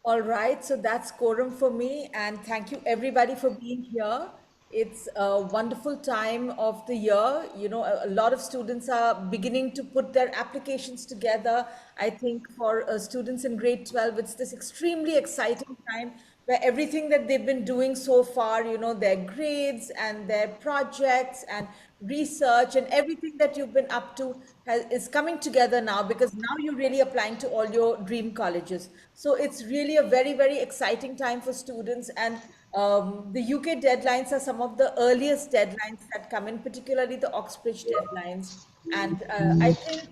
All right, so that's quorum for me, and thank you everybody for being here. It's a wonderful time of the year. You know, a lot of students are beginning to put their applications together. I think for students in grade 12, it's this extremely exciting time where everything that they've been doing so far, you know, their grades and their projects and research and everything that you've been up to is coming together now, because now you're really applying to all your dream colleges. So it's really a very, very exciting time for students. And the UK deadlines are some of the earliest deadlines that come in, particularly the Oxbridge deadlines. And I think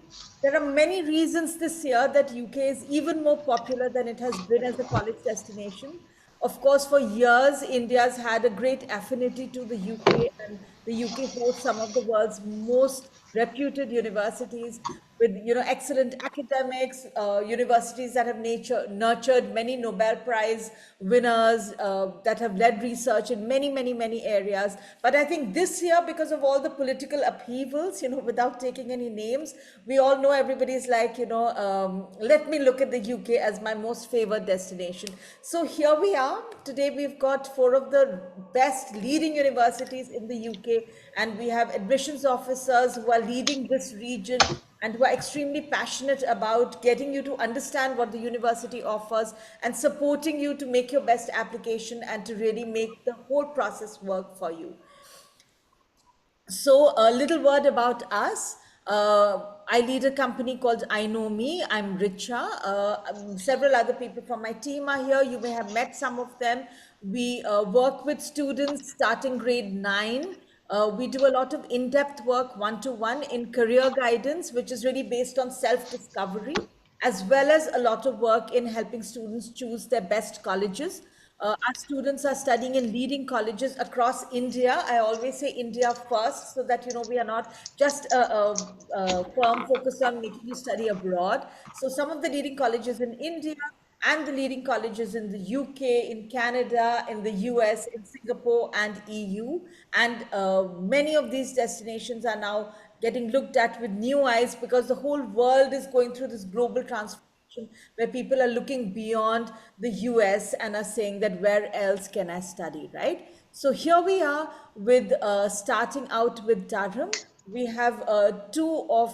there are many reasons this year that UK is even more popular than it has been as a college destination. Of course, for years, India's had a great affinity to the UK, and the UK hosts some of the world's most reputed universities with, you know, excellent academics, universities that have nurtured many Nobel Prize winners, that have led research in many, many, many areas. But I think this year, because of all the political upheavals, you know, without taking any names, we all know everybody's like, let me look at the UK as my most favored destination. So here we are. Today we've got four of the best leading universities in the UK, and we have admissions officers who are leading this region and who are extremely passionate about getting you to understand what the university offers and supporting you to make your best application and to really make the whole process work for you. So, a little word about us. I lead a company called I Know Me. I'm Richa. Several other people from my team are here. You may have met some of them. We work with students starting grade 9. We do a lot of in-depth work one-to-one in career guidance, which is really based on self-discovery, as well as a lot of work in helping students choose their best colleges. Our students are studying in leading colleges across India. I always say India first, so that, you know, we are not just a firm focused on making you study abroad. So some of the leading colleges in India and the leading colleges in the UK, in Canada, in the US, in Singapore and EU. And many of these destinations are now getting looked at with new eyes, because the whole world is going through this global transformation where people are looking beyond the US and are saying that where else can I study, right? So here we are with starting out with Durham. We have two of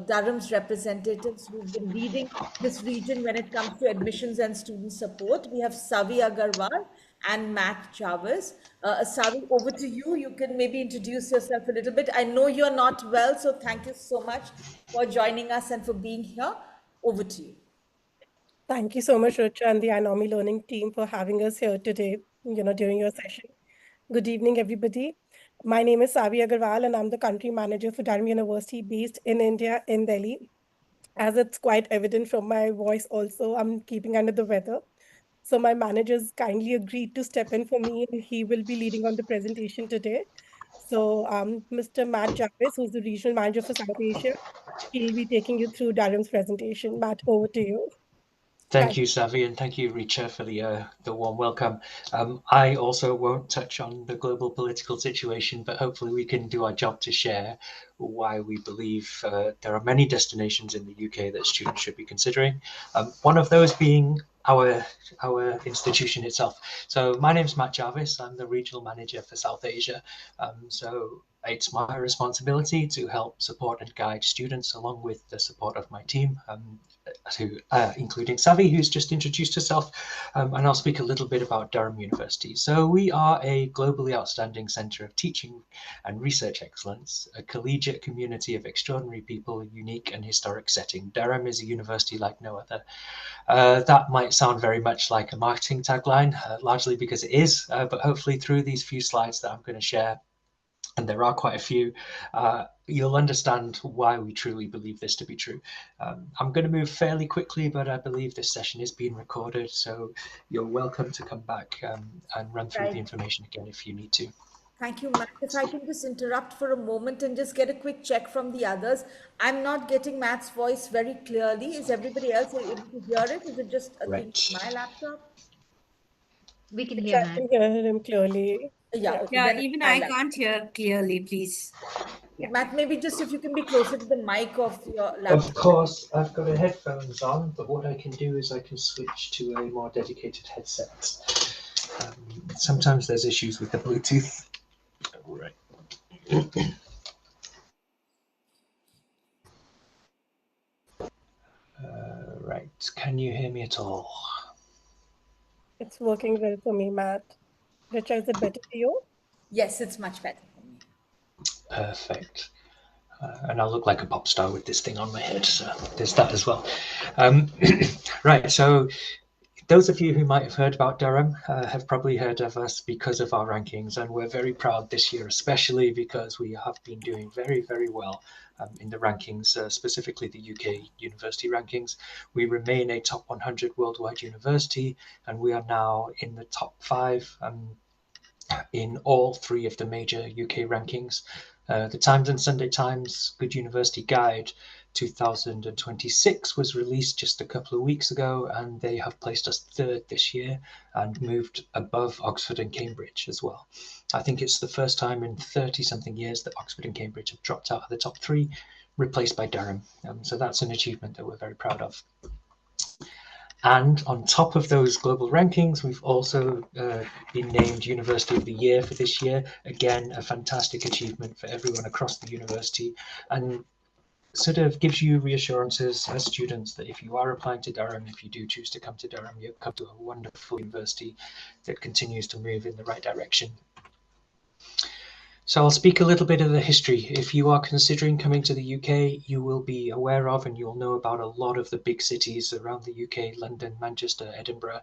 Durham's representatives who've been leading this region when it comes to admissions and student support. We have Savi Aggarwal and Matt Jarvis. Savi, over to you. You can maybe introduce yourself a little bit. I know you're not well, so thank you so much for joining us and for being here. Over to you. Thank you so much, Richa, and the iNomi Learning team for having us here today, during your session. Good evening, everybody. My name is Savi Aggarwal, and I'm the country manager for Durham University based in India, in Delhi. As it's quite evident from my voice also, I'm keeping under the weather. So my managers kindly agreed to step in for me, and he will be leading on the presentation today. So Mr. Matt Jarvis, who's the regional manager for South Asia, he'll be taking you through Durham's presentation. Matt, over to you. Thank you, Savi, and thank you, Richa, for the warm welcome. I also won't touch on the global political situation, but hopefully we can do our job to share why we believe there are many destinations in the UK that students should be considering. One of those being our institution itself. So my name's Matt Jarvis. I'm the regional manager for South Asia. So it's my responsibility to help support and guide students along with the support of my team, including Savi, who's just introduced herself, and I'll speak a little bit about Durham University. So we are a globally outstanding centre of teaching and research excellence, a collegiate community of extraordinary people, unique and historic setting. Durham is a university like no other. That might sound very much like a marketing tagline, largely because it is, but hopefully through these few slides that I'm going to share, and there are quite a few, you'll understand why we truly believe this to be true. I'm going to move fairly quickly, but I believe this session is being recorded, so you're welcome to come back and run through the information again if you need to. Thank you, Matt. If I can just interrupt for a moment and just get a quick check from the others. I'm not getting Matt's voice very clearly. Is everybody else able to hear it? Is it just a thing with my laptop? We can I hear can Matt. hear him clearly. Yeah, okay. Yeah, Then it's even my I laptop. can't hear clearly, please. Matt, maybe just if you can be closer to the mic of your laptop. Of course, I've got headphones on, but what I can do is I can switch to a more dedicated headset. Sometimes there's issues with the Bluetooth. Right. Right. Can you hear me at all? It's working well for me, Matt. Richa, is it better for you? Yes, it's much better for me. Perfect. And I look like a pop star with this thing on my head, so there's that as well. Right, so those of you who might have heard about Durham have probably heard of us because of our rankings, and we're very proud this year, especially because we have been doing very, very well in the rankings, specifically the UK university rankings. We remain a top 100 worldwide university, and we are now in the top 5 in all 3 of the major UK rankings. The Times and Sunday Times Good University Guide 2026 was released just a couple of weeks ago, and they have placed us 3rd this year and moved above Oxford and Cambridge as well. I think it's the first time in 30-something years that Oxford and Cambridge have dropped out of the top 3, replaced by Durham. So that's an achievement that we're very proud of. And on top of those global rankings, we've also been named University of the Year for this year. Again, a fantastic achievement for everyone across the university, and sort of gives you reassurances as students that if you are applying to Durham, if you do choose to come to Durham, you've come to a wonderful university that continues to move in the right direction. So I'll speak a little bit of the history. If you are considering coming to the UK, you will be aware of and you'll know about a lot of the big cities around the UK, London, Manchester, Edinburgh.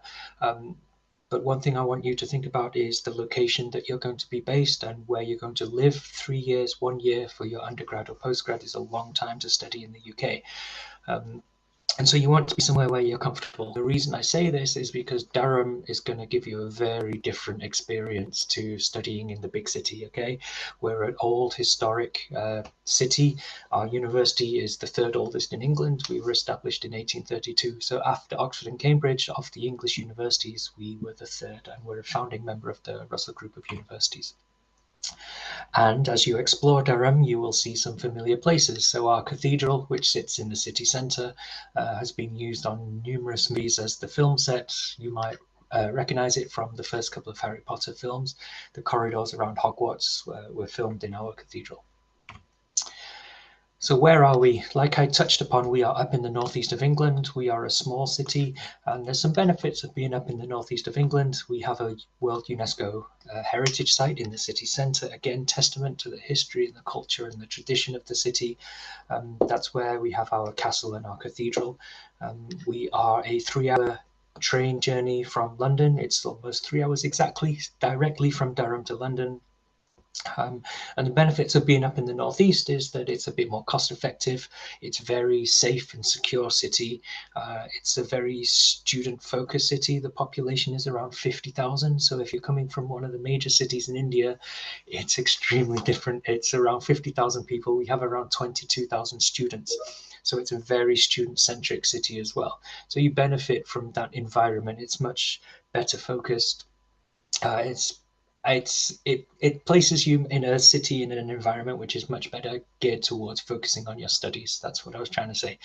But one thing I want you to think about is the location that you're going to be based and where you're going to live. 3 years, 1 year for your undergrad or postgrad is a long time to study in the UK. And so you want to be somewhere where you're comfortable. The reason I say this is because Durham is going to give you a very different experience to studying in the big city, okay? We're an old historic city. Our university is the 3rd oldest in England. We were established in 1832. So after Oxford and Cambridge, of the English universities, we were the 3rd, and we're a founding member of the Russell Group of Universities. And as you explore Durham, you will see some familiar places. So our cathedral, which sits in the city centre, has been used on numerous movies as the film set. You might recognise it from the first couple of Harry Potter films. The corridors around Hogwarts were filmed in our cathedral. So where are we? Like I touched upon, we are up in the northeast of England. We are a small city, and there's some benefits of being up in the northeast of England. We have a World UNESCO heritage site in the city centre, again, testament to the history and the culture and the tradition of the city. That's where we have our castle and our cathedral. We are a 3-hour train journey from London. It's almost 3 hours exactly, directly from Durham to London. And the benefits of being up in the northeast is that it's a bit more cost effective. It's very safe and secure city. It's a very student focused city. The population is around 50,000. So if you're coming from one of the major cities in India, it's extremely different. It's around 50,000 people. We have around 22,000 students. So it's a very student centric city as well. So you benefit from that environment. It's much better focused. It places you in a city, in an environment which is much better geared towards focusing on your studies. That's what I was trying to say.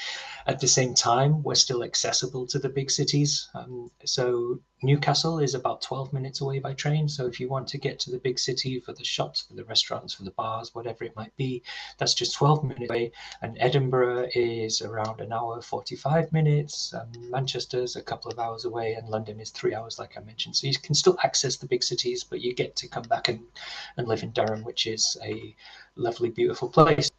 At the same time, we're still accessible to the big cities. So Newcastle is about 12 minutes away by train. So if you want to get to the big city for the shops, for the restaurants, for the bars, whatever it might be, that's just 12 minutes away. And Edinburgh is around an hour, 45 minutes. Manchester's a couple of hours away, and London is 3 hours, like I mentioned. So you can still access the big cities, but you get to come back and live in Durham, which is a lovely, beautiful place.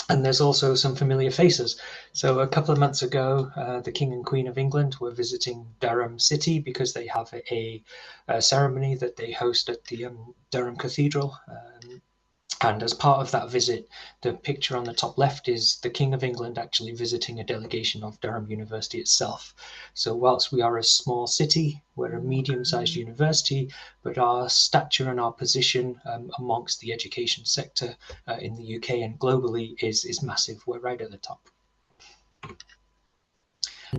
And there's also some familiar faces. So a couple of months ago, the King and Queen of England were visiting Durham City because they have a ceremony that they host at the Durham Cathedral. And as part of that visit, the picture on the top left is the King of England actually visiting a delegation of Durham University itself. So whilst we are a small city, we're a medium-sized university, but our stature and our position amongst the education sector in the UK and globally is massive. We're right at the top.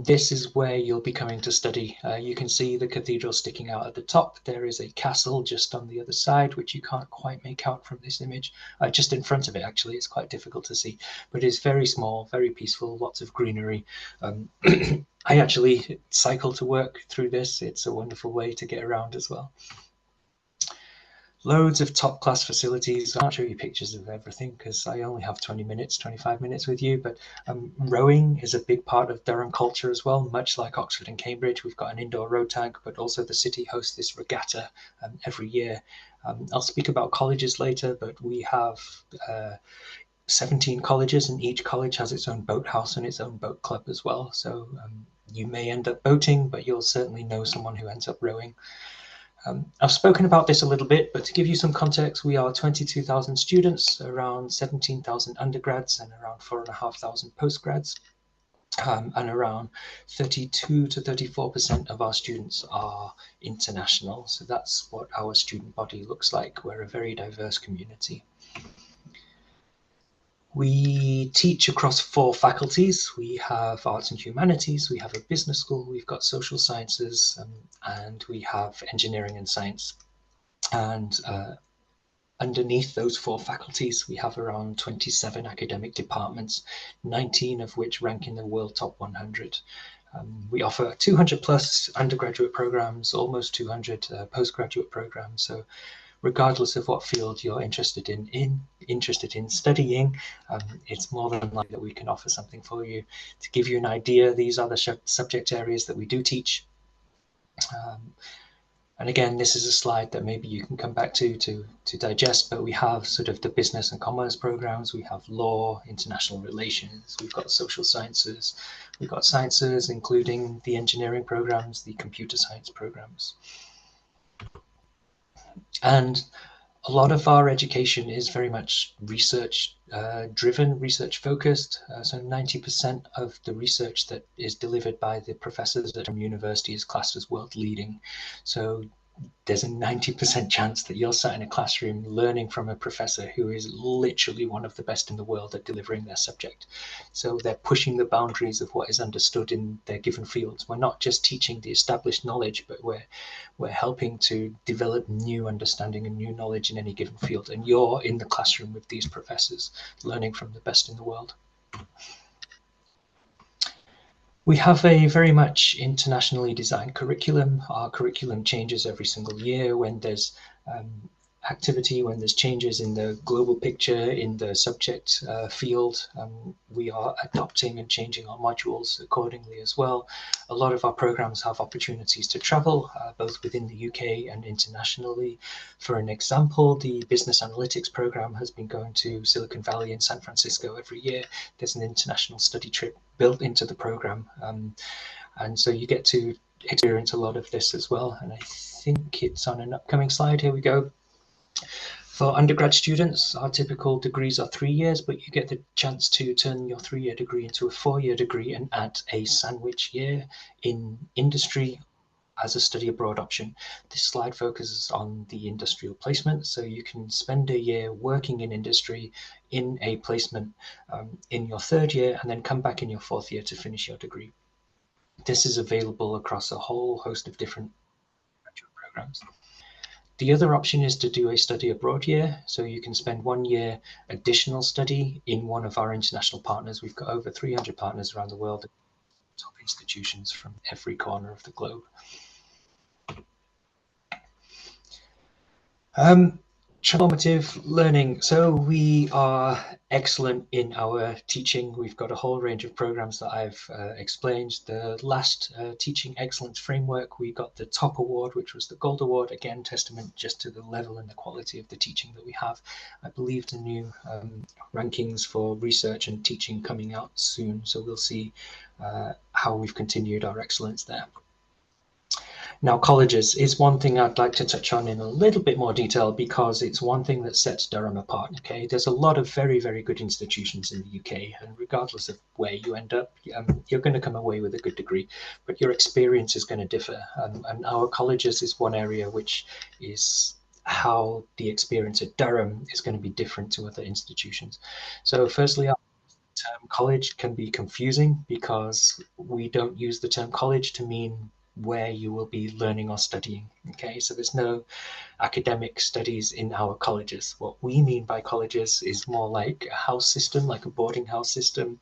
This is where you'll be coming to study. You can see the cathedral sticking out at the top. There is a castle just on the other side, which you can't quite make out from this image. Just in front of it, actually, it's quite difficult to see, but it's very small, very peaceful, lots of greenery. I actually cycle to work through this. It's a wonderful way to get around as well. Loads of top class facilities. I can't show you pictures of everything because I only have 20 minutes, 25 minutes with you, but rowing is a big part of Durham culture as well, much like Oxford and Cambridge. We've got an indoor row tag, but also the city hosts this regatta every year. I'll speak about colleges later, but we have 17 colleges, and each college has its own boathouse and its own boat club as well. So you may end up boating, but you'll certainly know someone who ends up rowing. I've spoken about this a little bit, but to give you some context, we are 22,000 students, around 17,000 undergrads and around 4,500 postgrads, and around 32 to 34% of our students are international. So that's what our student body looks like. We're a very diverse community. We teach across 4 faculties. We have arts and humanities, we have a business school, we've got social sciences, and we have engineering and science. And underneath those 4 faculties, we have around 27 academic departments, 19 of which rank in the world top 100. We offer 200 plus undergraduate programs, almost 200 postgraduate programs. So regardless of what field you're interested in studying, it's more than likely that we can offer something for you. To give you an idea, these are the subject areas that we do teach. And again, this is a slide that maybe you can come back to digest, but we have sort of the business and commerce programs, we have law, international relations, we've got social sciences, we've got sciences, including the engineering programs, the computer science programs. And a lot of our education is very much research driven, research focused. So 90% of the research that is delivered by the professors at university is classed as world leading. So there's a 90% chance that you're sat in a classroom learning from a professor who is literally one of the best in the world at delivering their subject. So they're pushing the boundaries of what is understood in their given fields. We're not just teaching the established knowledge, but we're helping to develop new understanding and new knowledge in any given field. And you're in the classroom with these professors, learning from the best in the world. We have a very much internationally designed curriculum. Our curriculum changes every single year when there's activity, when there's changes in the global picture, in the subject field. We are adopting and changing our modules accordingly as well. A lot of our programs have opportunities to travel, both within the UK and internationally. For an example, the business analytics program has been going to Silicon Valley and San Francisco every year. There's an international study trip built into the program. And so you get to experience a lot of this as well. And I think it's on an upcoming slide. Here we go. For undergrad students, our typical degrees are 3 years, but you get the chance to turn your 3-year degree into a 4-year degree and add a sandwich year in industry as a study abroad option. This slide focuses on the industrial placement, so you can spend a year working in industry in a placement in your 3rd year and then come back in your 4th year to finish your degree. This is available across a whole host of different graduate programs. The other option is to do a study abroad year, so you can spend 1 year additional study in one of our international partners. We've got over 300 partners around the world, top institutions from every corner of the globe. Transformative learning. So we are excellent in our teaching. We've got a whole range of programs that I've explained. The last teaching excellence framework, we got the top award, which was the gold award. Again, testament just to the level and the quality of the teaching that we have. I believe the new rankings for research and teaching coming out soon. So we'll see how we've continued our excellence there. Now, colleges is one thing I'd like to touch on in a little bit more detail because it's one thing that sets Durham apart. Okay, there's a lot of very, very good institutions in the UK, and regardless of where you end up, you're going to come away with a good degree, but your experience is going to differ. And our colleges is one area which is how the experience at Durham is going to be different to other institutions. So firstly, term college can be confusing because we don't use the term college to mean where you will be learning or studying. Okay, so there's no academic studies in our colleges. What we mean by colleges is more like a house system, like a boarding house system.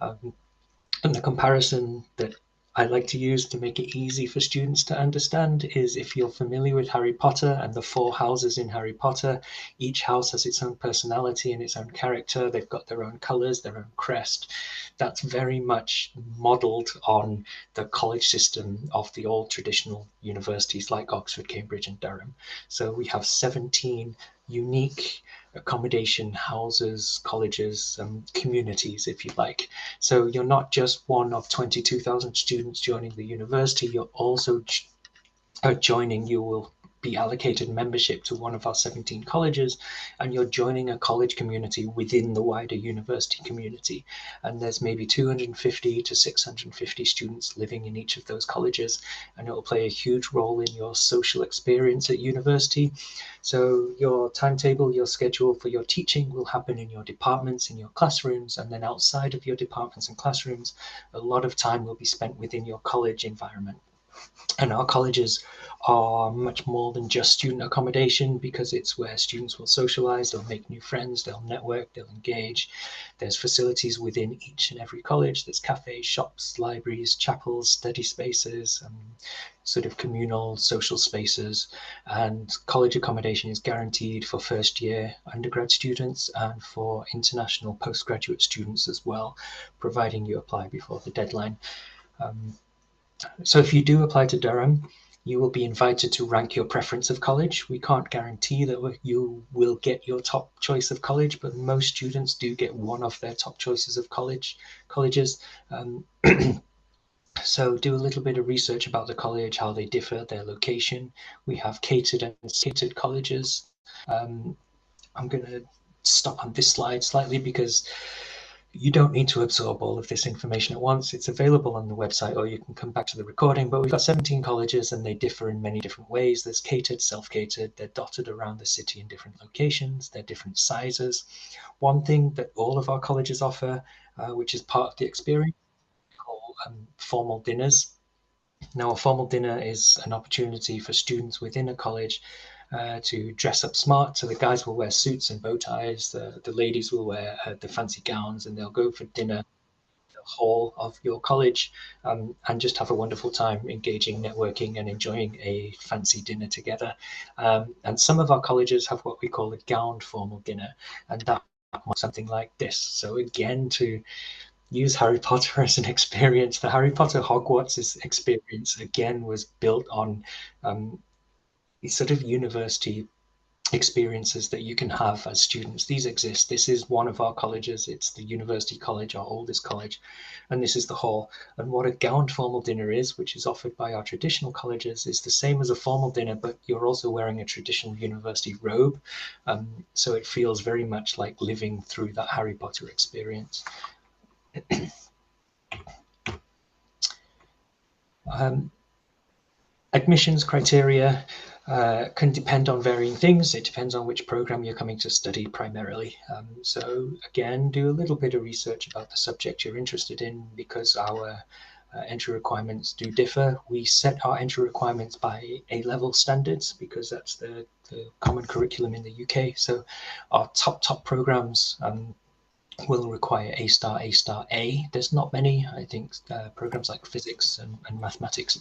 And the comparison that I like to use to make it easy for students to understand is if you're familiar with Harry Potter and the four houses in Harry Potter, each house has its own personality and its own character. They've got their own colours, their own crest. That's very much modelled on the college system of the old traditional universities like Oxford, Cambridge, and Durham. So we have 17 unique accommodation houses, colleges, communities, if you like. So you're not just one of 22,000 students joining the university, you're also joining, you will be allocated membership to one of our 17 colleges, and you're joining a college community within the wider university community. And there's maybe 250 to 650 students living in each of those colleges, and it will play a huge role in your social experience at university. So your timetable, your schedule for your teaching will happen in your departments, in your classrooms, and then outside of your departments and classrooms, a lot of time will be spent within your college environment. And our colleges are much more than just student accommodation because it's where students will socialize, they'll make new friends, they'll network, they'll engage. There's facilities within each and every college. There's cafes, shops, libraries, chapels, study spaces, sort of communal social spaces. And college accommodation is guaranteed for first year undergrad students and for international postgraduate students as well, providing you apply before the deadline. So if you do apply to Durham, you will be invited to rank your preference of college. We can't guarantee that you will get your top choice of college, but most students do get one of their top choices of colleges. So do a little bit of research about the college, how they differ, their location. We have catered and catered colleges. I'm going to stop on this slide slightly because you don't need to absorb all of this information at once. It's available on the website, or you can come back to the recording. But we've got 17 colleges and they differ in many different ways. There's catered, self-catered, they're dotted around the city in different locations, they're different sizes. One thing that all of our colleges offer, which is part of the experience, called formal dinners. Now, a formal dinner is an opportunity for students within a college to dress up smart. So the guys will wear suits and bow ties, the ladies will wear the fancy gowns, and they'll go for dinner in the hall of your college and just have a wonderful time engaging, networking, and enjoying a fancy dinner together. And some of our colleges have what we call a gowned formal dinner, and that might something like this. So again, to use Harry Potter as an experience, the Harry Potter Hogwarts experience again was built on these sort of university experiences that you can have as students. These exist. This is one of our colleges. It's the University College, our oldest college, and this is the hall. And what a gowned formal dinner is, which is offered by our traditional colleges, is the same as a formal dinner, but you're also wearing a traditional university robe. So it feels very much like living through that Harry Potter experience. Admissions criteria can depend on varying things. It depends on which program you're coming to study primarily. So again, do a little bit of research about the subject you're interested in because our entry requirements do differ. We set our entry requirements by A-level standards because that's the common curriculum in the UK. So our top programs will require A star, A star, A. There's not many, I think, programs like physics and mathematics.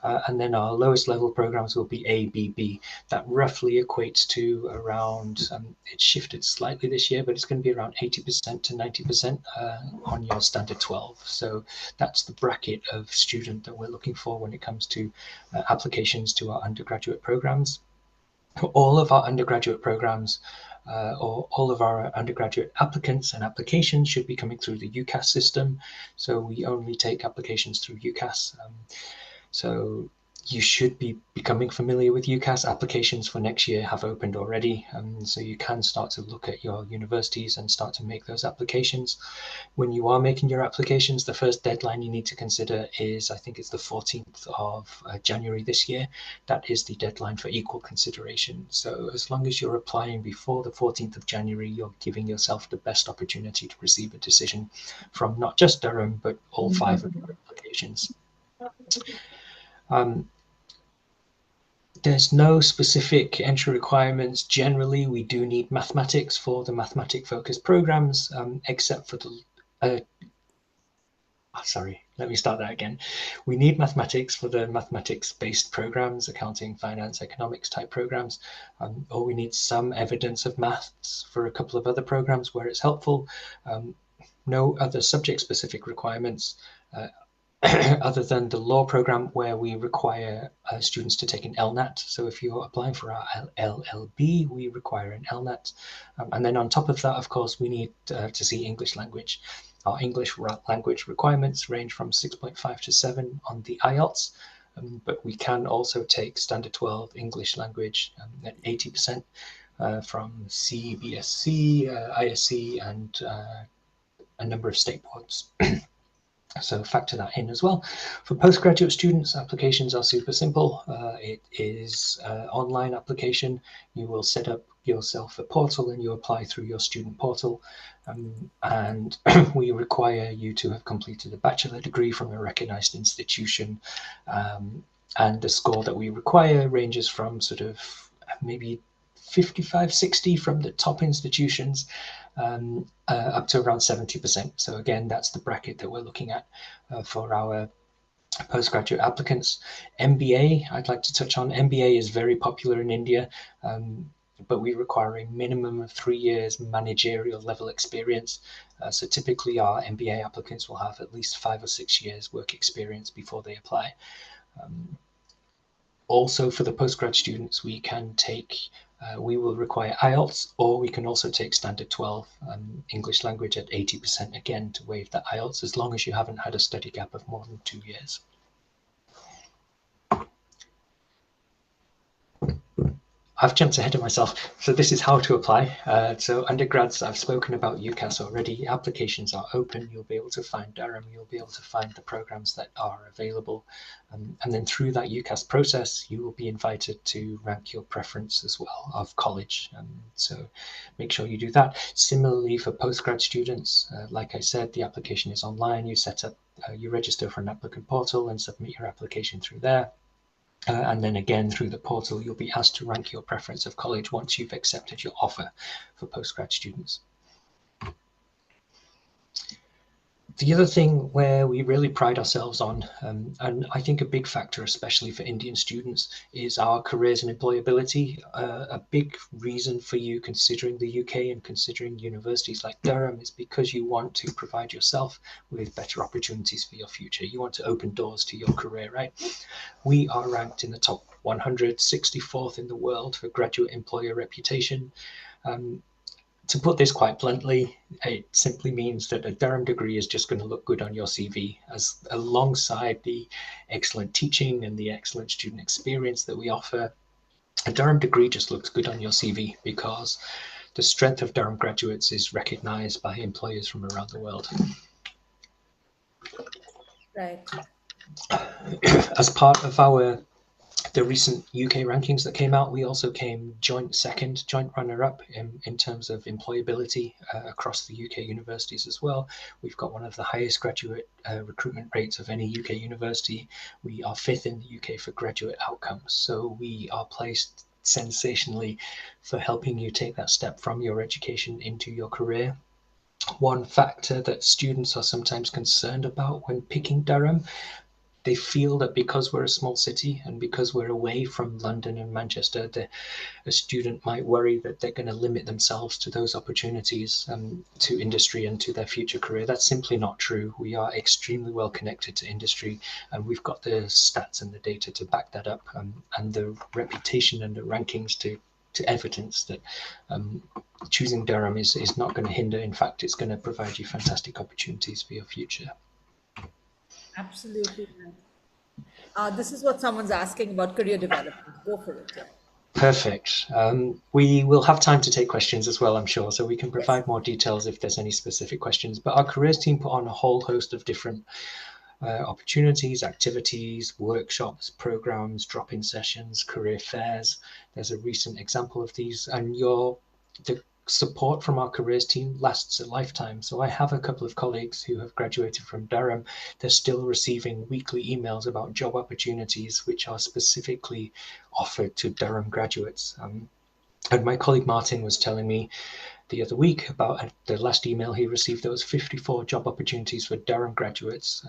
And then our lowest level programs will be A, B, B. That roughly equates to around, it's shifted slightly this year, but it's going to be around 80% to 90% on your standard 12. So that's the bracket of student that we're looking for when it comes to applications to our undergraduate programs. All of our undergraduate programs or all of our undergraduate applicants and applications should be coming through the UCAS system. So we only take applications through UCAS. So You should be becoming familiar with UCAS. Applications for next year have opened already, so you can start to look at your universities and start to make those applications. When you are making your applications, the first deadline you need to consider is, I think it's the 14th of January this year. That is the deadline for equal consideration. So as long as you're applying before the 14th of January, you're giving yourself the best opportunity to receive a decision from not just Durham, but all 5 of your applications. There's no specific entry requirements. Generally, we do need mathematics for the mathematic focused programs, except for the sorry, let me start that again. We need mathematics for the mathematics-based programs, accounting, finance, economics type programs, or we need some evidence of maths for a couple of other programs where it's helpful. No other subject-specific requirements other than the law program where we require students to take an LNAT. So if you're applying for our LLB, we require an LNAT. And then on top of that, of course, we need to see English language. Our English language requirements range from 6.5 to 7 on the IELTS, but we can also take Standard 12 English language at 80% from CBSE, ICSE, and a number of state boards. So factor that in as well. For postgraduate students, applications are super simple. It is online application. You will set up yourself a portal and you apply through your student portal. And we require you to have completed a bachelor degree from a recognized institution. And the score that we require ranges from sort of maybe 55, 60 from the top institutions, up to around 70%. So again, that's the bracket that we're looking at for our postgraduate applicants. MBA, I'd like to touch on. MBA is very popular in India, but we require a minimum of 3 years managerial level experience. So typically our MBA applicants will have at least 5 or 6 years work experience before they apply. Also for the postgrad students, we can take we will require IELTS, or we can also take Standard 12 English language at 80% again to waive that IELTS, as long as you haven't had a study gap of more than 2 years. I've jumped ahead of myself. So this is how to apply. So undergrads, I've spoken about UCAS already. Applications are open. You'll be able to find Durham. You'll be able to find the programs that are available. And then through that UCAS process, you will be invited to rank your preference as well of college. So make sure you do that. Similarly for postgrad students, like I said, the application is online. You set up, you register for an applicant portal and submit your application through there. And then again, through the portal, you'll be asked to rank your preference of college once you've accepted your offer for postgrad students. The other thing where we really pride ourselves on, and I think a big factor, especially for Indian students, is our careers and employability. A big reason for you considering the UK and considering universities like Durham is because you want to provide yourself with better opportunities for your future. You want to open doors to your career, right? We are ranked in the top 164th in the world for graduate employer reputation. To put this quite bluntly, it simply means that a Durham degree is just going to look good on your CV, as alongside the excellent teaching and the excellent student experience that we offer. A Durham degree just looks good on your CV because the strength of Durham graduates is recognized by employers from around the world. Right. As part of the recent UK rankings that came out, we also came joint runner-up in terms of employability across the UK universities as well. We've got one of the highest graduate recruitment rates of any UK university. We are 5th in the UK for graduate outcomes. So we are placed sensationally for helping you take that step from your education into your career. One factor that students are sometimes concerned about when picking Durham, they feel that because we're a small city and because we're away from London and Manchester, a student might worry that they're going to limit themselves to those opportunities to industry and to their future career. That's simply not true. We are extremely well connected to industry, and we've got the stats and the data to back that up, and the reputation and the rankings to evidence that choosing Durham is not going to hinder. In fact, it's going to provide you fantastic opportunities for your future. Absolutely right. This is what someone's asking about career development. Go for it. Yeah. Perfect. We will have time to take questions as well, I'm sure, so we can Yes. provide more details if there's any specific questions. But our careers team put on a whole host of different opportunities, activities, workshops, programs, drop-in sessions, career fairs. There's a recent example of these, and the support from our careers team lasts a lifetime. So I have a couple of colleagues who have graduated from Durham. They're still receiving weekly emails about job opportunities which are specifically offered to Durham graduates. And my colleague Martin was telling me the other week about the last email he received. There was 54 job opportunities for Durham graduates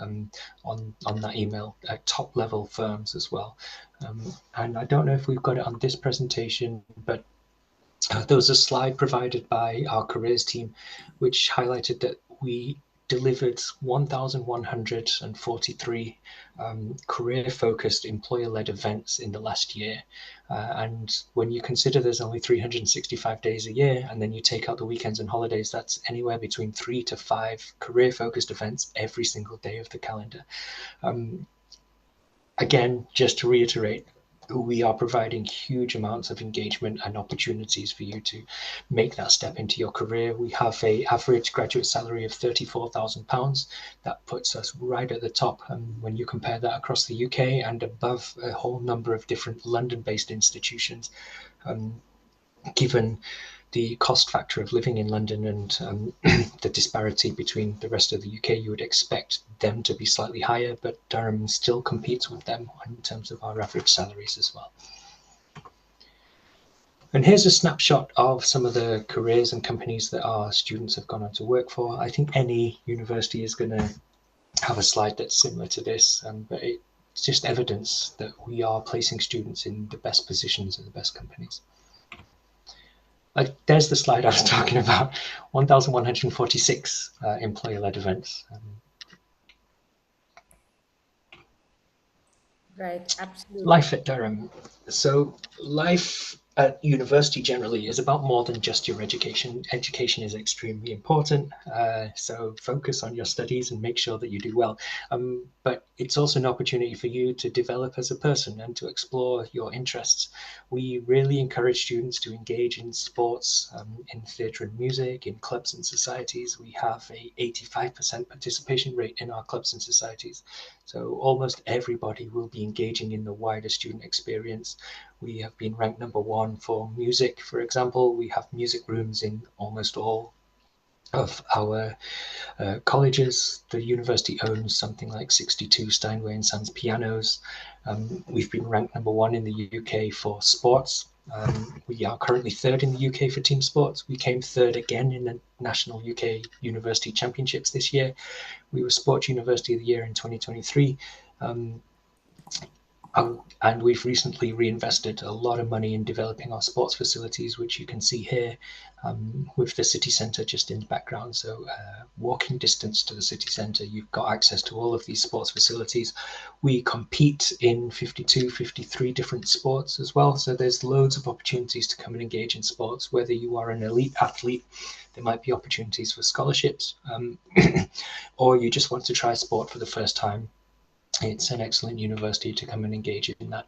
on that email at top level firms as well. And I don't know if we've got it on this presentation, but there was a slide provided by our careers team which highlighted that we delivered 1,143 career-focused employer-led events in the last year. And when you consider there's only 365 days a year, and then you take out the weekends and holidays, that's anywhere between 3 to 5 career-focused events every single day of the calendar. Again, just to reiterate, we are providing huge amounts of engagement and opportunities for you to make that step into your career. We have an average graduate salary of £34,000. That puts us right at the top. And when you compare that across the UK and above a whole number of different London-based institutions, given the cost factor of living in London and the disparity between the rest of the UK, you would expect them to be slightly higher, but Durham still competes with them in terms of our average salaries as well. And here's a snapshot of some of the careers and companies that our students have gone on to work for. I think any university is going to have a slide that's similar to this, but it's just evidence that we are placing students in the best positions and the best companies. There's the slide I was talking about, 1,146 employer-led events. Right, absolutely. Life at Durham. So life at university generally is about more than just your education. Education is extremely important, so focus on your studies and make sure that you do well. But it's also an opportunity for you to develop as a person and to explore your interests. We really encourage students to engage in sports, in theatre and music, in clubs and societies. We have a 85% participation rate in our clubs and societies. So almost everybody will be engaging in the wider student experience. We have been ranked #1 for music, for example. We have music rooms in almost all of our colleges. The university owns something like 62 Steinway and Sons pianos. We've been ranked #1 in the UK for sports. We are currently 3rd in the UK for team sports. We came 3rd again in the National UK University Championships this year. We were Sports University of the Year in 2023. And we've recently reinvested a lot of money in developing our sports facilities, which you can see here with the city centre just in the background. So walking distance to the city centre, you've got access to all of these sports facilities. We compete in 52, 53 different sports as well. So there's loads of opportunities to come and engage in sports, whether you are an elite athlete. There might be opportunities for scholarships, or you just want to try sport for the first time. It's an excellent university to come and engage in that.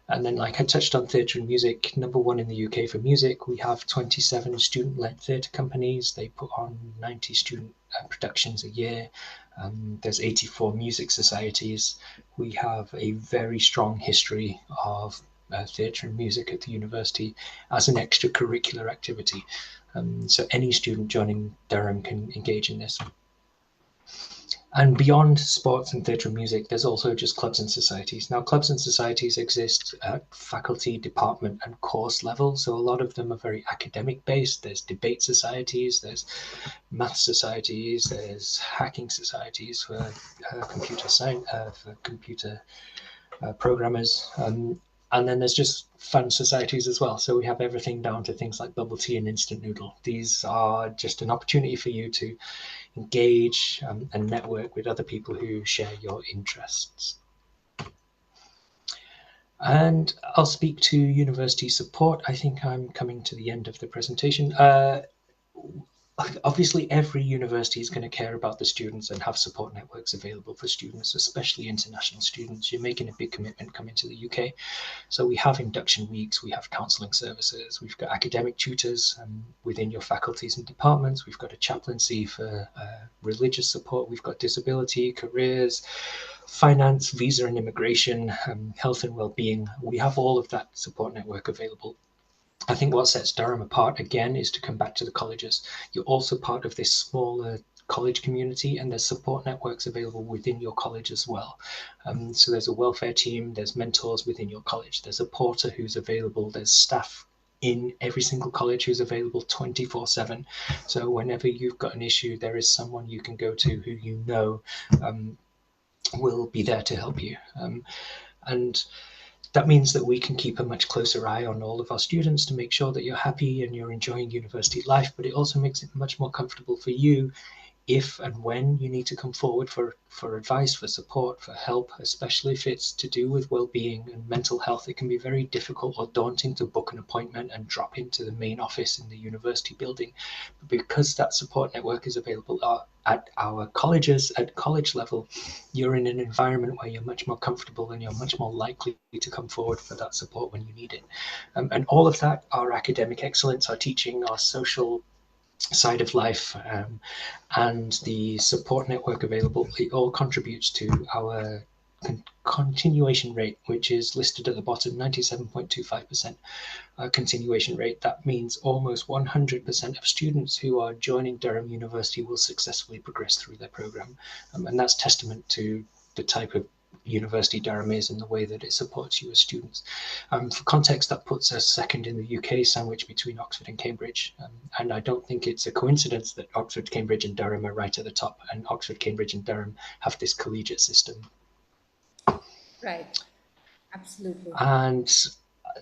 And then, like I touched on theatre and music, #1 in the UK for music. We have 27 student-led theatre companies. They put on 90 student productions a year. There's 84 music societies. We have a very strong history of theatre and music at the university as an extracurricular activity. So any student joining Durham can engage in this. And beyond sports and theatre and music, there's also just clubs and societies. Now, clubs and societies exist at faculty, department, and course level. So a lot of them are very academic based. There's debate societies, there's math societies, there's hacking societies for computer science, for computer programmers. And then there's just fun societies as well. So we have everything down to things like bubble tea and instant noodle. These are just an opportunity for you to engage and network with other people who share your interests. And I'll speak to university support. I think I'm coming to the end of the presentation. obviously every university is going to care about the students and have support networks available for students, especially international students. You're making a big commitment coming to the UK. So we have induction weeks, we have counselling services, we've got academic tutors within your faculties and departments, we've got a chaplaincy for religious support, we've got disability, careers, finance, visa and immigration, health and well-being. We have all of that support network available. I think what sets Durham apart again is to come back to the colleges. You're also part of this smaller college community, and there's support networks available within your college as well. So there's a welfare team, there's mentors within your college, there's a porter who's available, there's staff in every single college who's available 24/7. So whenever you've got an issue, there is someone you can go to who you know will be there to help you. And that means that we can keep a much closer eye on all of our students to make sure that you're happy and you're enjoying university life, but it also makes it much more comfortable for you if and when you need to come forward for advice, for support, for help, especially if it's to do with well-being and mental health. It can be very difficult or daunting to book an appointment and drop into the main office in the university building. But because that support network is available at our colleges, at college level, you're in an environment where you're much more comfortable and you're much more likely to come forward for that support when you need it. And all of that, our academic excellence, our teaching, our social side of life, and the support network available, it all contributes to our continuation rate, which is listed at the bottom, 97.25% continuation rate. That means almost 100% of students who are joining Durham University will successfully progress through their program, and that's testament to the type of university Durham is and the way that it supports you as students. For context, that puts us second in the UK, sandwiched between Oxford and Cambridge. And I don't think it's a coincidence that Oxford, Cambridge and Durham are right at the top, and Oxford, Cambridge and Durham have this collegiate system. Right. Absolutely. And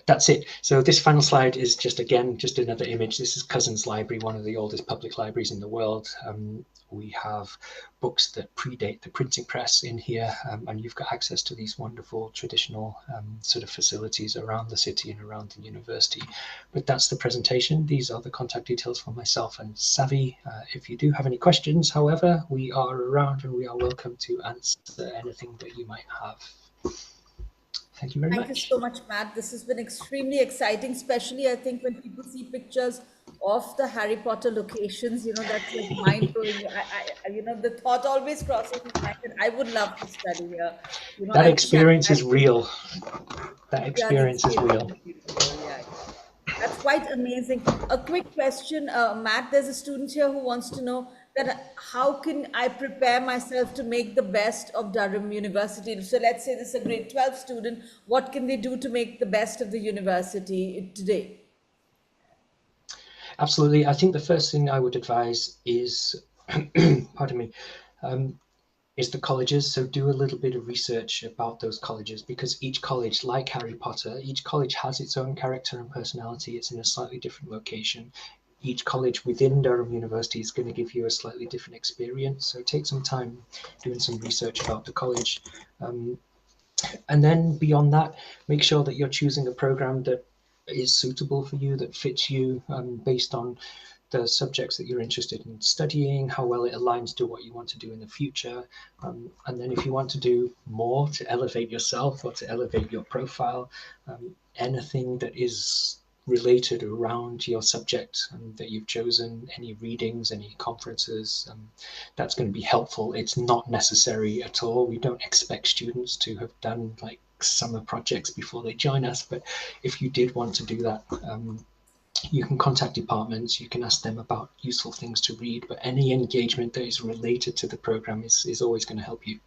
that's it. So this final slide is just another image. This is Cousins Library, one of the oldest public libraries in the world. We have books that predate the printing press in here, and you've got access to these wonderful traditional sort of facilities around the city and around the university. But that's the presentation. These are the contact details for myself and Savi. If you do have any questions, however, we are around and we are welcome to answer anything that you might have. Thank you very much. Thank you so much, Matt. This has been extremely exciting, especially I think when people see pictures of the Harry Potter locations, that's like mind blowing. The thought always crosses my mind that I would love to study here. That experience is real. That Yeah, the experience is real. experience is beautiful. Yeah. That's quite amazing. A quick question, Matt. There's a student here who wants to know that how can I prepare myself to make the best of Durham University? So let's say this is a grade 12 student. What can they do to make the best of the university today? Absolutely. I think the first thing I would advise is, pardon me, is the colleges. So do a little bit of research about those colleges, because each college, like Harry Potter, each college has its own character and personality. It's in a slightly different location. Each college within Durham University is going to give you a slightly different experience. So take some time doing some research about the college. And then beyond that, make sure that you're choosing a program that is suitable for you, that fits you, based on the subjects that you're interested in studying, how well it aligns to what you want to do in the future. And then if you want to do more to elevate yourself or to elevate your profile, anything that is related around your subject that you've chosen, any readings, any conferences, that's going to be helpful. It's not necessary at all. We don't expect students to have done like summer projects before they join us, but if you did want to do that, you can contact departments, you can ask them about useful things to read, but any engagement that is related to the program is always going to help you.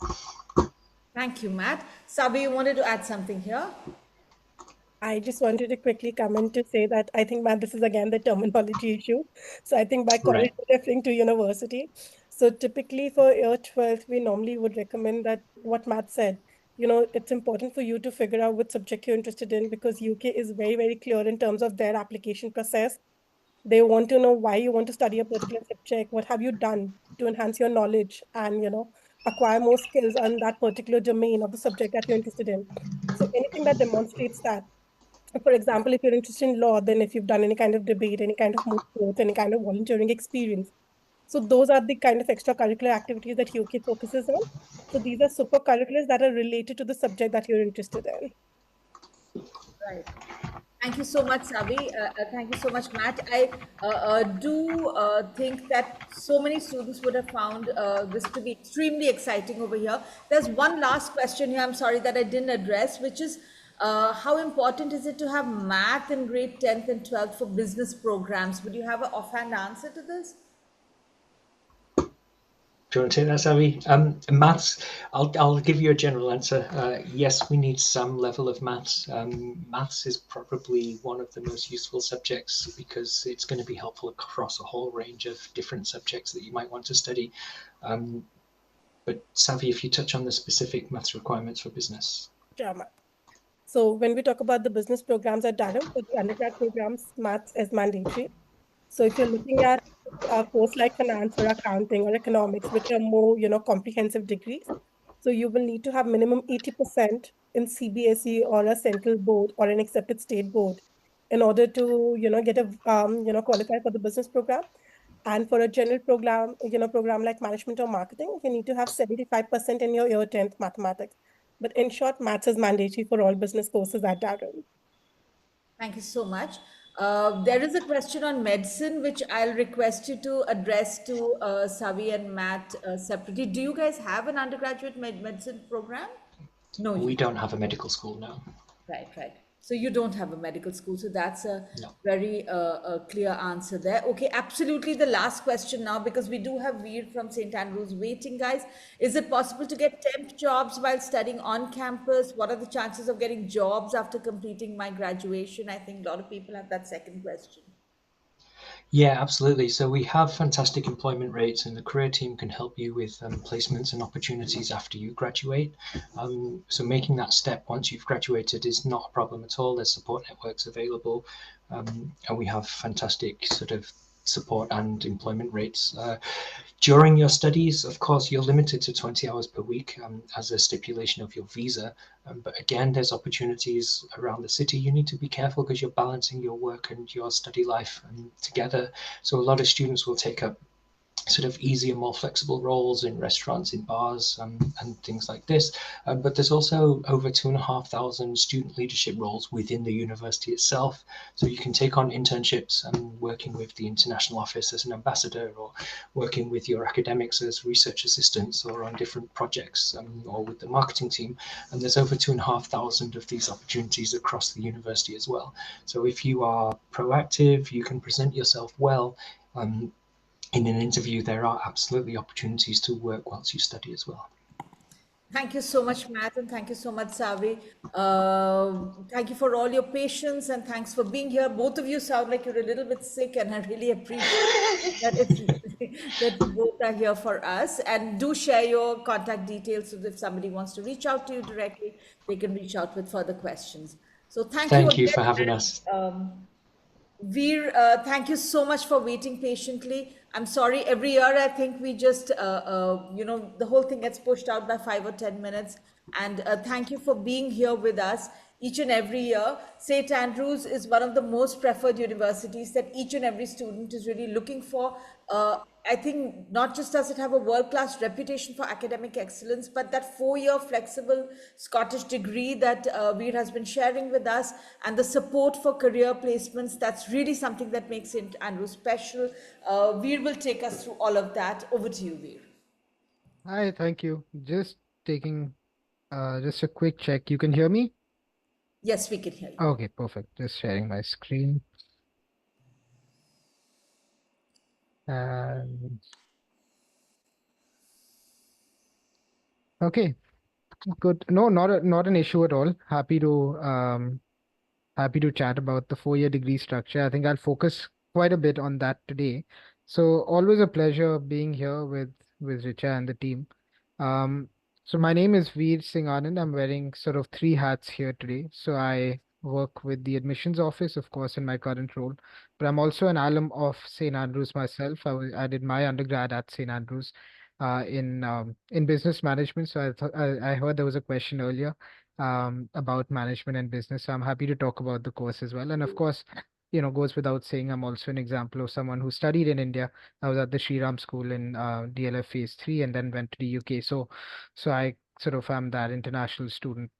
Thank you, Matt. Sabi, you wanted to add something here? I just wanted to quickly comment to say that I think, Matt, this is again the terminology issue. So I think by college, Right. we're referring to university. So typically for year 12, we normally would recommend that what Matt said, it's important for you to figure out which subject you're interested in, because UK is very, very clear in terms of their application process. They want to know why you want to study a particular subject. What have you done to enhance your knowledge and, acquire more skills on that particular domain of the subject that you're interested in. So anything that demonstrates that. For example, if you're interested in law, then if you've done any kind of debate, any kind of moot court, any kind of volunteering experience, So those are the kind of extracurricular activities that UK focuses on. So these are super curriculars that are related to the subject that you're interested in. Right. Thank you so much, Savi. Thank you so much, Matt. I do think that so many students would have found this to be extremely exciting over here. There's one last question here, I'm sorry, that I didn't address, which is how important is it to have math in grade 10th and 12th for business programs? Would you have an offhand answer to this? Do you want to take that, Savi? Maths, I'll give you a general answer. Yes, we need some level of maths. Maths is probably one of the most useful subjects because it's going to be helpful across a whole range of different subjects that you might want to study. But Savi, if you touch on the specific maths requirements for business. Sure, Matt. So when we talk about the business programs at Durham, for the undergrad programs, maths is mandatory. So if you're looking at a course like finance or accounting or economics, which are more, comprehensive degrees, so you will need to have minimum 80% in CBSE or a central board or an accepted state board in order to, get a, qualify for the business program. And for a general program like management or marketing, you need to have 75% in your year 10th mathematics. But in short, maths is mandatory for all business courses at Durham. Thank you so much. There is a question on medicine, which I'll request you to address to Savi and Matt separately. Do you guys have an undergraduate medicine program? No, you We don't. don't have a medical school now. Right, right. So you don't have a medical school. So that's a No. very clear answer there. Okay, absolutely. The last question now, because we do have Veer from St. Andrews waiting, guys. Is it possible to get temp jobs while studying on campus? What are the chances of getting jobs after completing my graduation? I think a lot of people have that second question. Yeah, absolutely. So we have fantastic employment rates, and the career team can help you with placements and opportunities after you graduate. So making that step once you've graduated is not a problem at all. There's support networks available, and we have fantastic sort of support and employment rates. During your studies, of course, you're limited to 20 hours per week as a stipulation of your visa. But again, there's opportunities around the city. You need to be careful because you're balancing your work and your study life together. So a lot of students will take up sort of easier, more flexible roles in restaurants, in bars, and things like this. But there's also over 2,500 student leadership roles within the university itself. So you can take on internships and working with the international office as an ambassador, or working with your academics as research assistants, or on different projects, or with the marketing team. And there's over 2,500 of these opportunities across the university as well. So if you are proactive, you can present yourself well. In an interview, there are absolutely opportunities to work whilst you study as well. Thank you so much, Matt, and thank you so much, Savi. Thank you for all your patience and thanks for being here. Both of you sound like you're a little bit sick, and I really appreciate that that you both are here for us. And do share your contact details so that if somebody wants to reach out to you directly, they can reach out with further questions. So thank you Thank you again. for having And, us. Veer, thank you so much for waiting patiently. I'm sorry, every year I think we just, the whole thing gets pushed out by 5 or 10 minutes. And thank you for being here with us each and every year. St. Andrews is one of the most preferred universities that each and every student is really looking for. I think not just does it have a world-class reputation for academic excellence, but that 4-year flexible Scottish degree that Veer has been sharing with us, and the support for career placements, that's really something that makes St. Andrews special. Veer will take us through all of that. Over to you, Veer. Hi, thank you. Just taking just a quick check. You can hear me? Yes, we can hear you. Okay, perfect. Just sharing my screen. And okay, good. No, not an issue at all. Happy to chat about the 4-year degree structure. I think I'll focus quite a bit on that today. So always a pleasure being here with Richa and the team. Um, so my name is Veer Singh Anand. I'm wearing sort of three hats here today. So I work with the admissions office, of course, in my current role, but I'm also an alum of St. Andrews myself. I did my undergrad at St. Andrews in business management. So I heard there was a question earlier about management and business. So I'm happy to talk about the course as well. And of course, goes without saying, I'm also an example of someone who studied in India. I was at the Shriram School in DLF Phase 3 and then went to the UK. So I sort of am that international student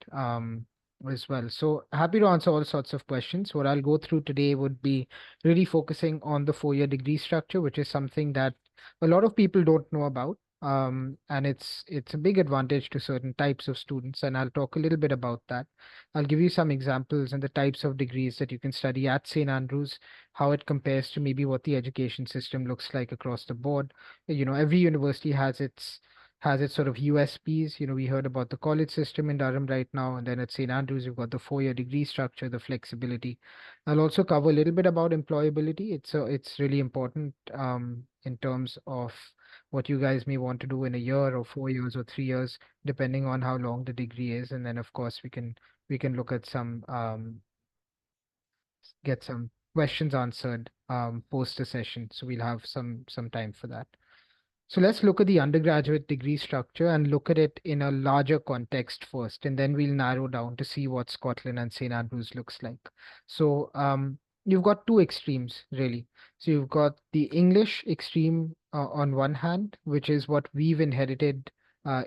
as well. So happy to answer all sorts of questions. What I'll go through today would be really focusing on the 4-year degree structure, which is something that a lot of people don't know about. And it's a big advantage to certain types of students, and I'll talk a little bit about that. I'll give you some examples and the types of degrees that you can study at St. Andrews, how it compares to maybe what the education system looks like across the board. Every university has its sort of USPs. We heard about the college system in Durham right now, and then at St. Andrews, you've got the 4-year degree structure, the flexibility. I'll also cover a little bit about employability. It's really important in terms of what you guys may want to do in a year or 4 years or 3 years, depending on how long the degree is. And then, of course, we can look at get some questions answered post the session. So we'll have some time for that. So let's look at the undergraduate degree structure and look at it in a larger context first, and then we'll narrow down to see what Scotland and St. Andrews looks like. So you've got two extremes, really. So you've got the English extreme on one hand, which is what we've inherited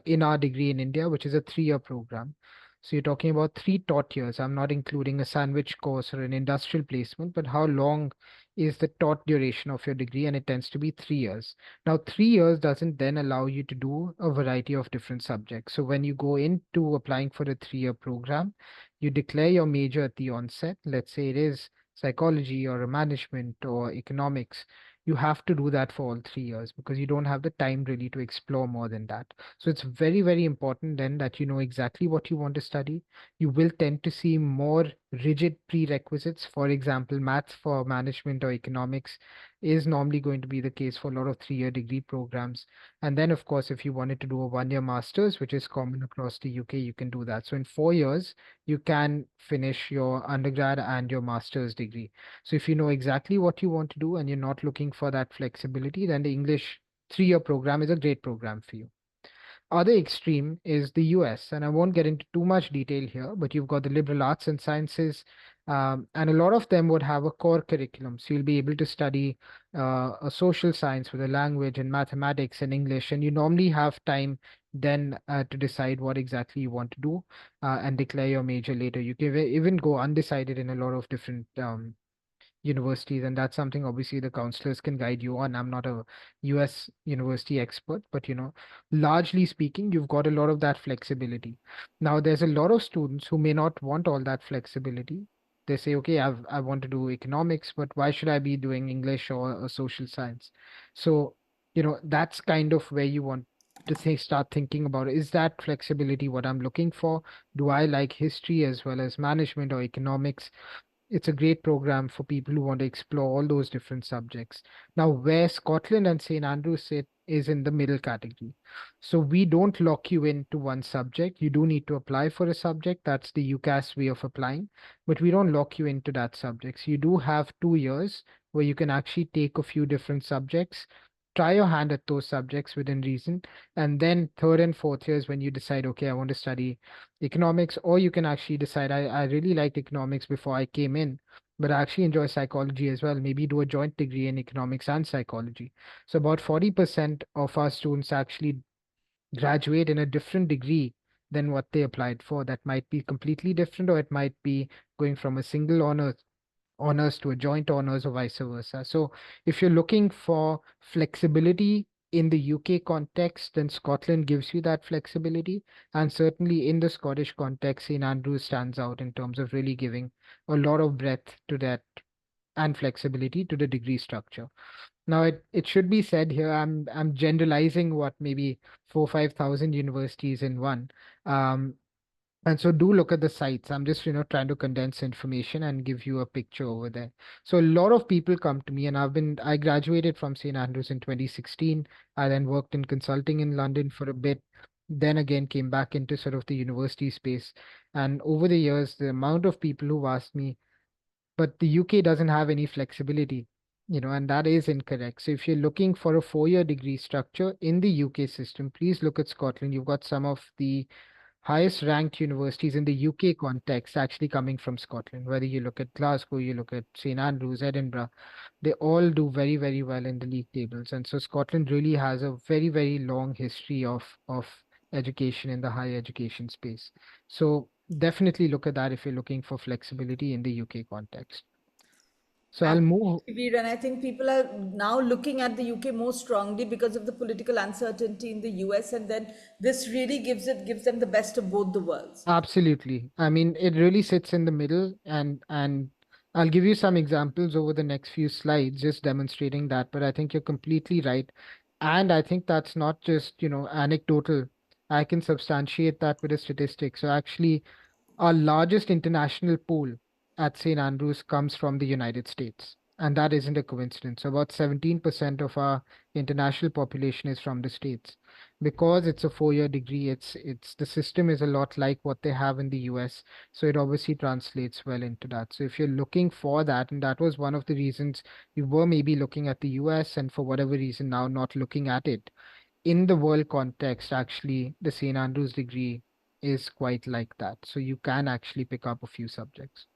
in our degree in India, which is a 3-year program. So you're talking about 3 taught years. I'm not including a sandwich course or an industrial placement, but how long is the taught duration of your degree? And it tends to be 3 years. Now, 3 years doesn't then allow you to do a variety of different subjects. So when you go into applying for a 3-year program, you declare your major at the onset. Let's say it is psychology or management or economics. You have to do that for all 3 years because you don't have the time really to explore more than that. So it's very, very important then that you know exactly what you want to study. You will tend to see more rigid prerequisites. For example, maths for management or economics is normally going to be the case for a lot of 3-year degree programs. And then, of course, if you wanted to do a 1-year master's, which is common across the UK, you can do that. So in 4 years, you can finish your undergrad and your master's degree. So if you know exactly what you want to do and you're not looking for that flexibility, then the English 3-year program is a great program for you. Other extreme is the US, and I won't get into too much detail here, but you've got the liberal arts and sciences, and a lot of them would have a core curriculum. So you'll be able to study a social science with a language and mathematics and English, and you normally have time then to decide what exactly you want to do and declare your major later. You can even go undecided in a lot of different universities, and that's something obviously the counselors can guide you on. I'm not a US university expert, but largely speaking, you've got a lot of that flexibility. Now, there's a lot of students who may not want all that flexibility. They say, okay, I want to do economics, but why should I be doing English or social science? So, that's kind of where you want to start thinking about, is that flexibility what I'm looking for? Do I like history as well as management or economics? It's a great program for people who want to explore all those different subjects. Now, where Scotland and St. Andrews sit is in the middle category. So we don't lock you into one subject. You do need to apply for a subject. That's the UCAS way of applying, but we don't lock you into that subject. So you do have 2 years where you can actually take a few different subjects, try your hand at those subjects within reason, and then third and fourth years when you decide, okay, I want to study economics, or you can actually decide, I really liked economics before I came in, but I actually enjoy psychology as well. Maybe do a joint degree in economics and psychology. So about 40% of our students actually graduate in a different degree than what they applied for. That might be completely different, or it might be going from a single honors to a joint honors or vice versa. So if you're looking for flexibility in the UK context, then Scotland gives you that flexibility. And certainly in the Scottish context, St. Andrews stands out in terms of really giving a lot of breadth to that and flexibility to the degree structure. Now, it should be said here, I'm generalizing what maybe 5,000 universities in one. And so do look at the sites. I'm just, trying to condense information and give you a picture over there. So a lot of people come to me, and I graduated from St. Andrews in 2016. I then worked in consulting in London for a bit, then again came back into sort of the university space. And over the years, the amount of people who've asked me, but the UK doesn't have any flexibility, and that is incorrect. So if you're looking for a 4-year degree structure in the UK system, please look at Scotland. You've got some of the highest ranked universities in the UK context actually coming from Scotland. Whether you look at Glasgow, you look at St Andrews, Edinburgh, they all do very, very well in the league tables. And so Scotland really has a very, very long history of education in the higher education space. So definitely look at that if you're looking for flexibility in the UK context. So I'll move. Absolutely, Veer, and I think people are now looking at the UK more strongly because of the political uncertainty in the US, and then this really gives them the best of both the worlds. Absolutely. I mean, it really sits in the middle, and I'll give you some examples over the next few slides just demonstrating that, but I think you're completely right. And I think that's not just, anecdotal. I can substantiate that with a statistic. So actually, our largest international pool at St. Andrews comes from the United States. And that isn't a coincidence. So about 17% of our international population is from the States. Because it's a 4-year degree, it's the system is a lot like what they have in the US. So it obviously translates well into that. So if you're looking for that, and that was one of the reasons you were maybe looking at the US and for whatever reason now not looking at it, in the world context, actually, the St. Andrews degree is quite like that. So you can actually pick up a few subjects.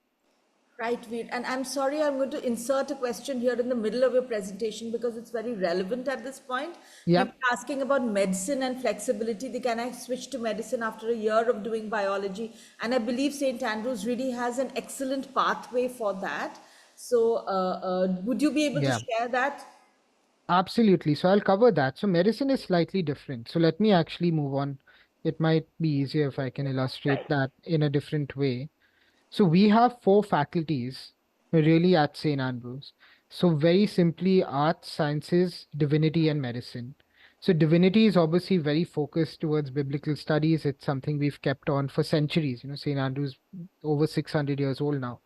Right, Veer. And I'm sorry, I'm going to insert a question here in the middle of your presentation because it's very relevant at this point. Yeah, People are asking about medicine and flexibility. They can I switch to medicine after a year of doing biology? And I believe St. Andrews really has an excellent pathway for that. So, would you be able to yeah, share that? absolutely. So I'll cover that. So medicine is slightly different. So let me actually move on. It might be easier if I can illustrate Right. that in a different way. So we have 4 faculties really at St. Andrews. So very simply, arts, sciences, divinity, and medicine. So divinity is obviously very focused towards biblical studies. It's something we've kept on for centuries. St. Andrews over 600 years old now.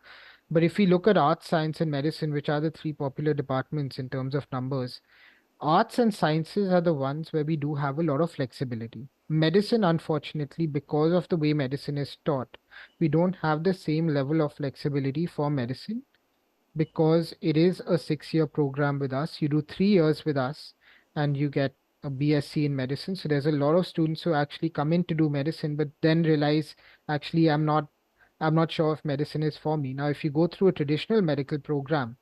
But if we look at arts, science, and medicine, which are the 3 popular departments in terms of numbers, arts and sciences are the ones where we do have a lot of flexibility. Medicine, unfortunately, because of the way medicine is taught, we don't have the same level of flexibility for medicine because it is a 6-year program with us. You do 3 years with us and you get a BSc in medicine. So there's a lot of students who actually come in to do medicine, but then realize actually I'm not sure if medicine is for me. Now, if you go through a traditional medical program,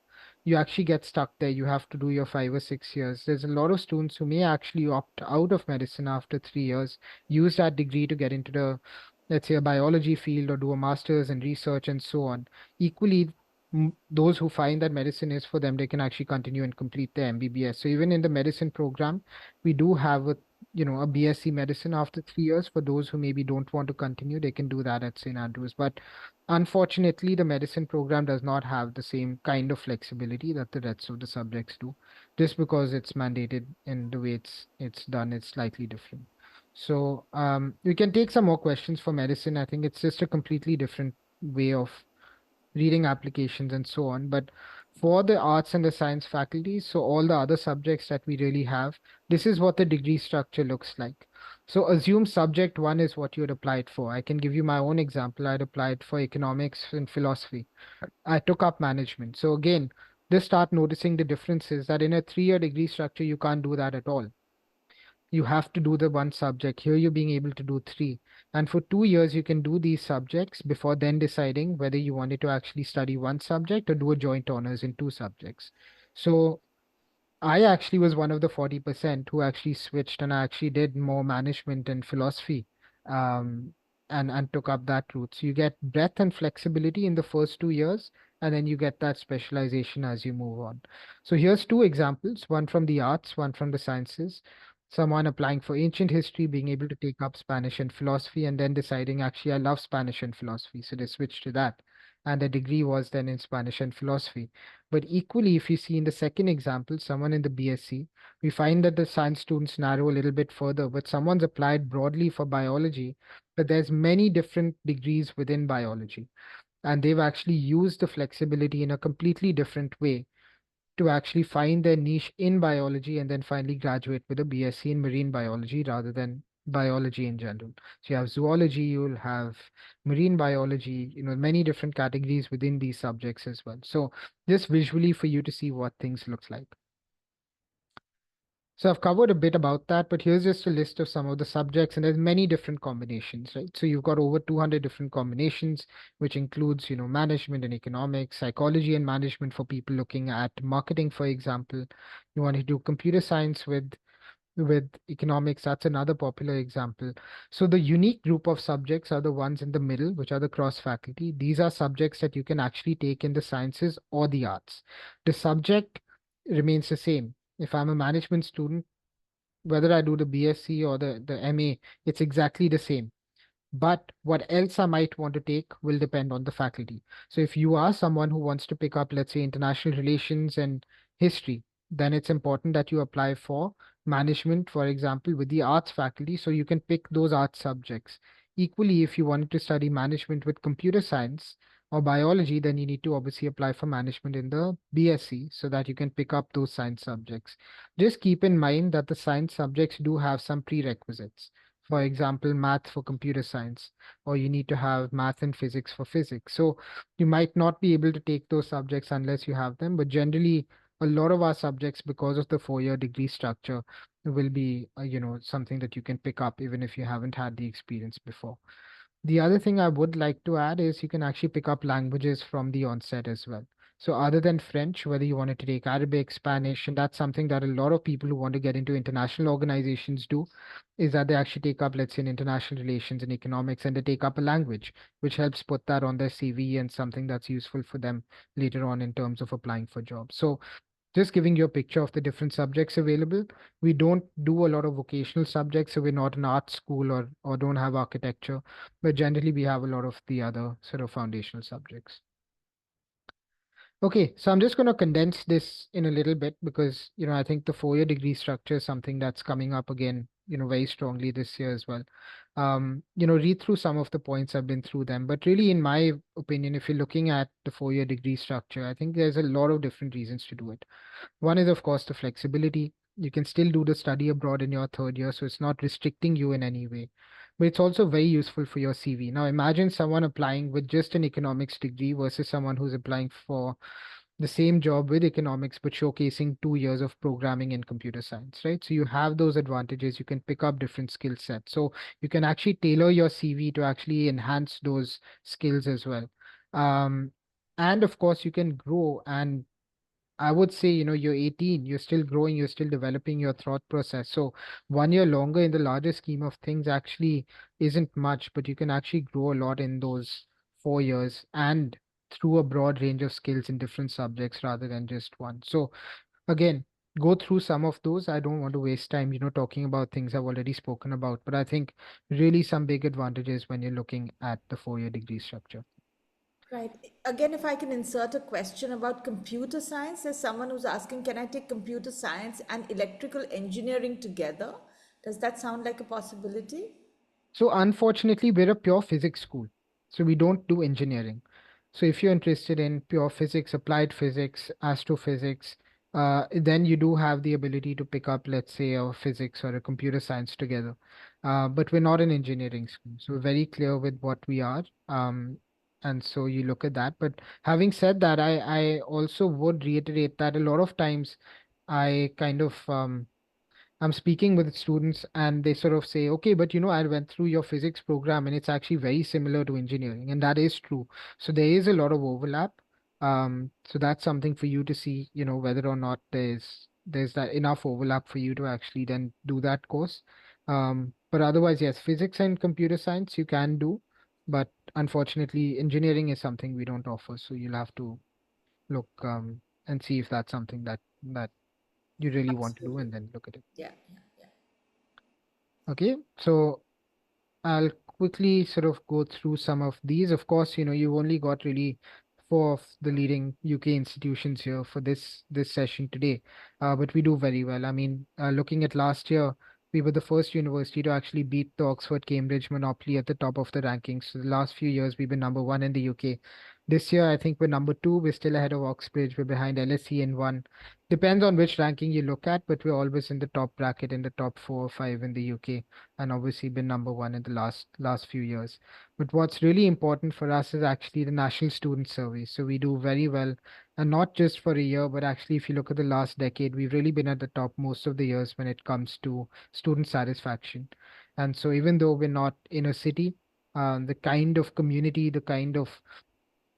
you actually get stuck there. You have to do your 5 or 6 years. There's a lot of students who may actually opt out of medicine after 3 years, use that degree to get into the, let's say, a biology field or do a master's in research and so on. Equally, those who find that medicine is for them, they can actually continue and complete their MBBS. So even in the medicine program, we do have a BSc medicine after 3 years. For those who maybe don't want to continue, they can do that at St. Andrews. But unfortunately, the medicine program does not have the same kind of flexibility that the rest of the subjects do. Just because it's mandated in the way it's done, it's slightly different. So we can take some more questions for medicine. I think it's just a completely different way of reading applications and so on. But for the arts and the science faculties, so all the other subjects that we really have, this is what the degree structure looks like. So assume subject one is what you had applied for. I can give you my own example. I'd applied for economics and philosophy. I took up management. So again, just start noticing the differences that in a 3-year degree structure, you can't do that at all. You have to do the one subject. Here you're being able to do 3. And for 2 years, you can do these subjects before then deciding whether you wanted to actually study one subject or do a joint honors in 2 subjects. So I actually was one of the 40% who actually switched and I actually did more management and philosophy um, and took up that route. So you get breadth and flexibility in the first 2 years, and then you get that specialization as you move on. So here's 2 examples, one from the arts, one from the sciences. Someone applying for ancient history, being able to take up Spanish and philosophy, and then deciding, actually, I love Spanish and philosophy. So they switched to that. And the degree was then in Spanish and philosophy. But equally, if you see in the second example, someone in the BSc, we find that the science students narrow a little bit further, but someone's applied broadly for biology, but there's many different degrees within biology. And they've actually used the flexibility in a completely different way to actually find their niche in biology and then finally graduate with a BSc in marine biology rather than biology in general. So you have zoology, you'll have marine biology, many different categories within these subjects as well. So just visually for you to see what things look like. So I've covered a bit about that, but here's just a list of some of the subjects, and there's many different combinations, right? So you've got over 200 different combinations, which includes, management and economics, psychology and management for people looking at marketing, for example. You want to do computer science with economics, that's another popular example. So the unique group of subjects are the ones in the middle, which are the cross faculty. These are subjects that you can actually take in the sciences or the arts. The subject remains the same. If I'm a management student, whether I do the BSc or the MA, it's exactly the same. But what else I might want to take will depend on the faculty. So if you are someone who wants to pick up, let's say, international relations and history, then it's important that you apply for management, for example, with the arts faculty, so you can pick those art subjects. Equally, if you wanted to study management with computer science or biology, then you need to obviously apply for management in the BSc so that you can pick up those science subjects. Just keep in mind that the science subjects do have some prerequisites. For example, math for computer science, or you need to have math and physics for physics. So you might not be able to take those subjects unless you have them, but generally, a lot of our subjects, because of the 4-year degree structure, will be, something that you can pick up even if you haven't had the experience before. The other thing I would like to add is you can actually pick up languages from the onset as well. So other than French, whether you wanted to take Arabic, Spanish, and that's something that a lot of people who want to get into international organizations do, is that they actually take up, let's say, in international relations and economics, and they take up a language, which helps put that on their CV and something that's useful for them later on in terms of applying for jobs. So just giving you a picture of the different subjects available. We don't do a lot of vocational subjects, so we're not an art school or don't have architecture, but generally we have a lot of the other sort of foundational subjects. Okay, so I'm just going to condense this in a little bit because, I think the 4-year degree structure is something that's coming up again, very strongly this year as well. Read through some of the points, I've been through them, but really, in my opinion, if you're looking at the 4-year degree structure, I think there's a lot of different reasons to do it. One is, of course, the flexibility. You can still do the study abroad in your 3rd year, so it's not restricting you in any way. But it's also very useful for your CV. Now, imagine someone applying with just an economics degree versus someone who's applying for the same job with economics, but showcasing 2 years of programming in computer science, right? So you have those advantages. You can pick up different skill sets. So you can actually tailor your CV to actually enhance those skills as well. Um, and of course, you can grow and I would say, you're 18, you're still growing, you're still developing your thought process. So 1 year longer in the larger scheme of things actually isn't much, but you can actually grow a lot in those 4 years and through a broad range of skills in different subjects rather than just one. So again, go through some of those. I don't want to waste time, talking about things I've already spoken about, but I think really some big advantages when you're looking at the 4-year degree structure. Right. Again, if I can insert a question about computer science, there's someone who's asking, can I take computer science and electrical engineering together? Does that sound like a possibility? So unfortunately, we're a pure physics school. So we don't do engineering. So if you're interested in pure physics, applied physics, astrophysics, then you do have the ability to pick up, let's say, a physics or a computer science together. But we're not an engineering school. So we're very clear with what we are. And so you look at that. But having said that, I also would reiterate that a lot of times I kind of I'm speaking with students and they sort of say, okay, but I went through your physics program and it's actually very similar to engineering. And that is true. So there is a lot of overlap. So that's something for you to see, whether or not there's that enough overlap for you to actually then do that course. But otherwise, yes, physics and computer science you can do, but unfortunately, engineering is something we don't offer. So you'll have to look and see if that's something that you really want to do Absolutely. and then look at it. Yeah, yeah, yeah. Okay, so I'll quickly sort of go through some of these. Of course, you've only got really 4 of the leading UK institutions here for this session today, but we do very well. I mean, looking at last year, we were the first university to actually beat the Oxford Cambridge monopoly at the top of the rankings. So the last few years, we've been number 1 in the UK. This year, I think we're number two. We're still ahead of Oxbridge. We're behind LSE in one. Depends on which ranking you look at, but we're always in the top bracket, in the top 4 or 5 in the UK, and obviously been number one in the last few years. But what's really important for us is actually the National Student Survey. So we do very well, and not just for a year, but actually, if you look at the last decade, we've really been at the top most of the years when it comes to student satisfaction. And so, even though we're not in a city, the kind of community, the kind of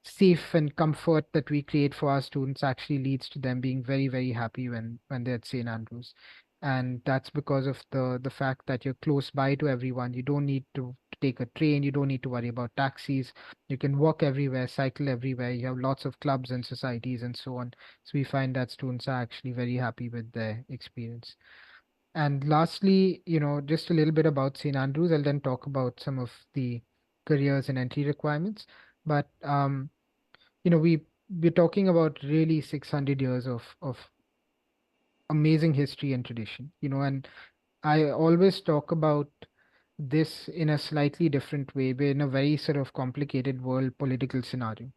safe and comfort that we create for our students actually leads to them being very, very happy when they're at St. Andrews. And that's because of the fact that you're close by to everyone. You don't need to take a train, you don't need to worry about taxis. You can walk everywhere, cycle everywhere. You have lots of clubs and societies and so on. So we find that students are actually very happy with their experience. And lastly, just a little bit about St. Andrews. I'll then talk about some of the careers and entry requirements. But we're talking about really 600 years of amazing history and tradition, and I always talk about this in a slightly different way. We're in a very sort of complicated world political scenario.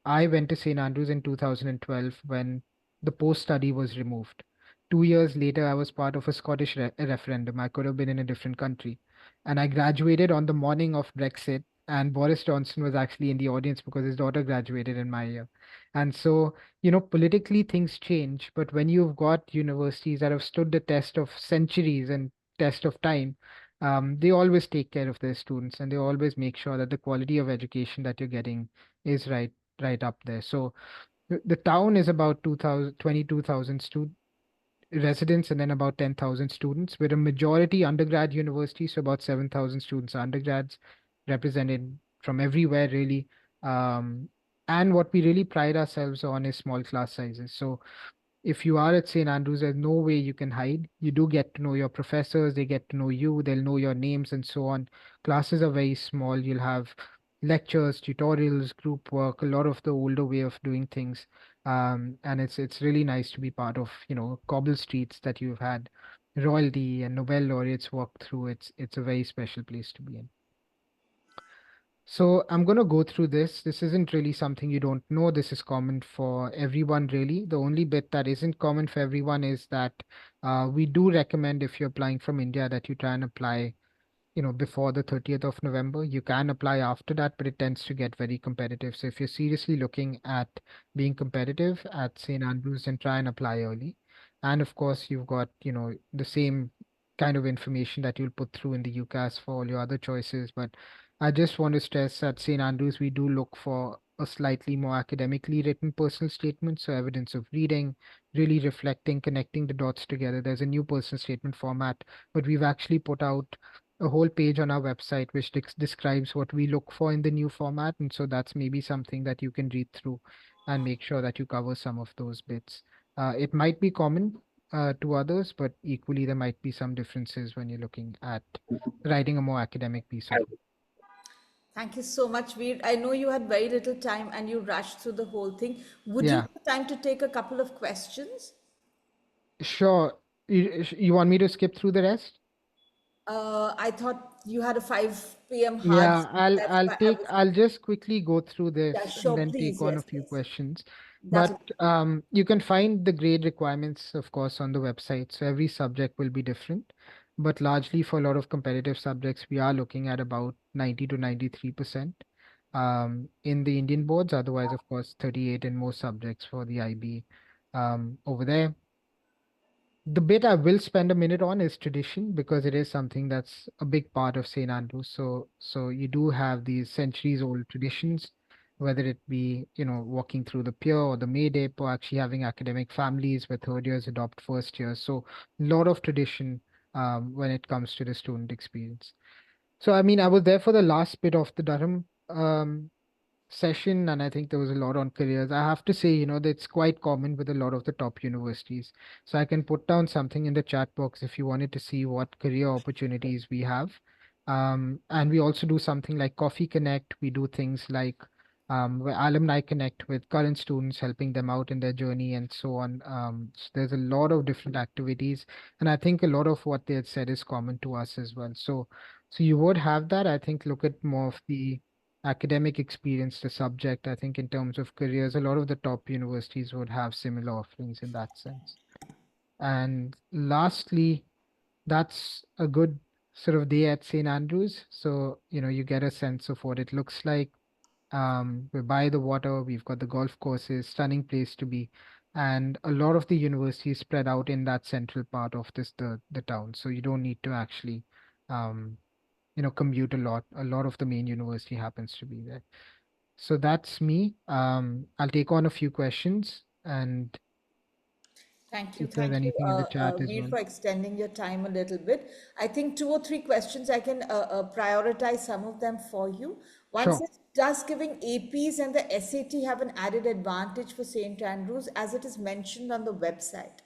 I went to St. Andrews in 2012 when the post study was removed. 2 years later, I was part of a Scottish referendum. I could have been in a different country. And I graduated on the morning of Brexit, and Boris Johnson was actually in the audience because his daughter graduated in my year. And so, politically things change, but when you've got universities that have stood the test of centuries and test of time, they always take care of their students and they always make sure that the quality of education that you're getting is right up there. So the town is about 22,000 residents and then about 10,000 students. We're a majority undergrad university, so about 7,000 students are undergrads, represented from everywhere really. Um, and what we really pride ourselves on is small class sizes. So if you are at St. Andrews, there's no way you can hide. You do get to know your professors, they get to know you, they'll know your names and so on. Classes are very small. You'll have lectures, tutorials, group work, a lot of the older way of doing things. And it's really nice to be part of, cobble streets that you've had royalty and Nobel laureates walk through. It's a very special place to be in. So I'm going to go through this. This isn't really something you don't know. This is common for everyone, really. The only bit that isn't common for everyone is that we do recommend if you're applying from India that you try and apply before the 30th of November. You can apply after that, but it tends to get very competitive. So if you're seriously looking at being competitive at St. Andrews, then try and apply early. And of course, you've got, the same kind of information that you'll put through in the UCAS for all your other choices. But I just want to stress at St. Andrews, we do look for a slightly more academically written personal statement. So evidence of reading, really reflecting, connecting the dots together. There's a new personal statement format, but we've actually put out a whole page on our website which describes what we look for in the new format. And so that's maybe something that you can read through and make sure that you cover some of those bits. It might be common to others, but equally there might be some differences when you're looking at writing a more academic piece of work. Thank you so much, Veer. I know you had very little time and you rushed through the whole thing. Would you Yeah, have time to take a couple of questions? sure. You want me to skip through the rest? I thought you had a 5 p.m. hard Yeah, stop. I'll That's I'll why I take was, I'll just quickly go through yeah, this and sure, then take please. on a Yes, few yes. questions. That But would you can find the grade requirements, of course, on the website. So every subject will be different. But largely for a lot of competitive subjects, we are looking at about 90 to 93% in the Indian boards. Otherwise, of course, 38 in most subjects for the IB over there. The bit I will spend a minute on is tradition because it is something that's a big part of St. Andrews. So you do have these centuries old traditions, whether it be, walking through the pier or the May Day, or actually having academic families where third years adopt first years. So a lot of tradition when it comes to the student experience. So I mean, I was there for the last bit of the Durham session, and I think there was a lot on careers. I have to say, that's quite common with a lot of the top universities. So I can put down something in the chat box if you wanted to see what career opportunities we have. And we also do something like Coffee Connect. We do things like where alumni connect with current students, helping them out in their journey and so on. So there's a lot of different activities, and I think a lot of what they had said is common to us as well. So you would have that. I think look at more of the academic experience, the subject, I think in terms of careers, a lot of the top universities would have similar offerings in that sense. And lastly, that's a good sort of day at St. Andrews. So, you get a sense of what it looks like. We're by the water, we've got the golf courses, stunning place to be. And a lot of the universities spread out in that central part of the town. So you don't need to actually um, commute a lot. A lot of the main university happens to be there. So that's me. I'll take on a few questions and if there's Thank you, anything in the chat as Veer, well. for extending your time a little bit. I think two or three questions I can prioritize some of them for you. One Sure. says, does giving APs and the SAT have an added advantage for St. Andrews as it is mentioned on the website?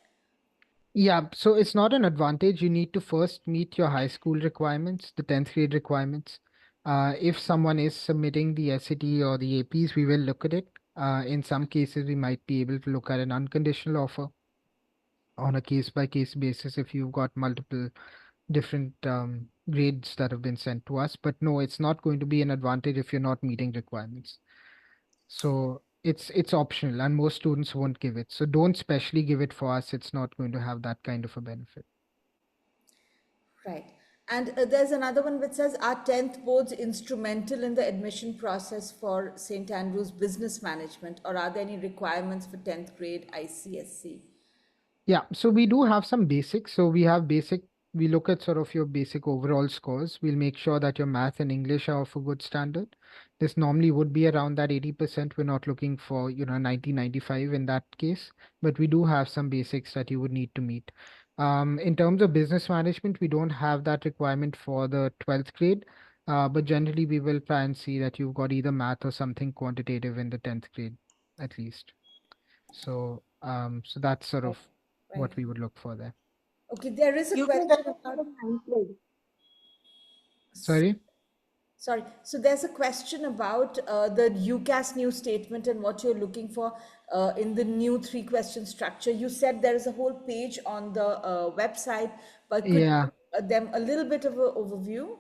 Yeah, so it's not an advantage. You need to first meet your high school requirements, the 10th grade requirements. If someone is submitting the SAT or the APs, we will look at it. In some cases, we might be able to look at an unconditional offer on a case by case basis if you've got multiple different grades that have been sent to us. But no, it's not going to be an advantage if you're not meeting requirements. So it's optional and most students won't give it. So don't specially give it for us. It's not going to have that kind of a benefit. Right. And there's another one which says, are 10th boards instrumental in the admission process for St. Andrews Business Management, or are there any requirements for 10th grade ICSC? Yeah, so we do have some basics. So we look at sort of your basic overall scores. We'll make sure that your math and English are of a good standard. This normally would be around that 80%. We're not looking for, 90, 95 in that case, but we do have some basics that you would need to meet. In terms of business management, we don't have that requirement for the 12th grade, but generally we will try and see that you've got either math or something quantitative in the 10th grade at least. So that's sort Right. of Right. what we would look for there. Okay, there is a You can question get it about. from ninth grade. Sorry? Sorry. So there's a question about the UCAS new statement and what you're looking for in the new three question structure. You said there is a whole page on the website, but could you Yeah. give them a little bit of an overview?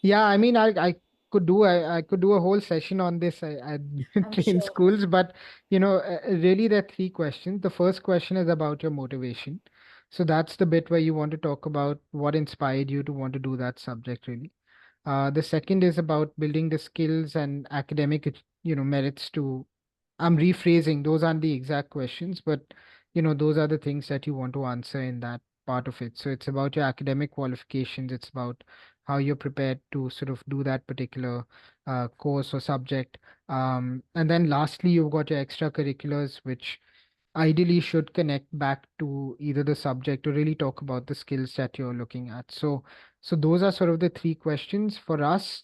Yeah, I mean, I could do a whole session on this. I I'm train sure. schools, but really there are three questions. The first question is about your motivation. So that's the bit where you want to talk about what inspired you to want to do that subject, really. The second is about building the skills and academic, merits to. I'm rephrasing, those aren't the exact questions, but those are the things that you want to answer in that part of it. So it's about your academic qualifications, it's about how you're prepared to sort of do that particular course or subject. And then lastly, you've got your extracurriculars, which ideally should connect back to either the subject or really talk about the skills that you're looking at. So those are sort of the three questions for us.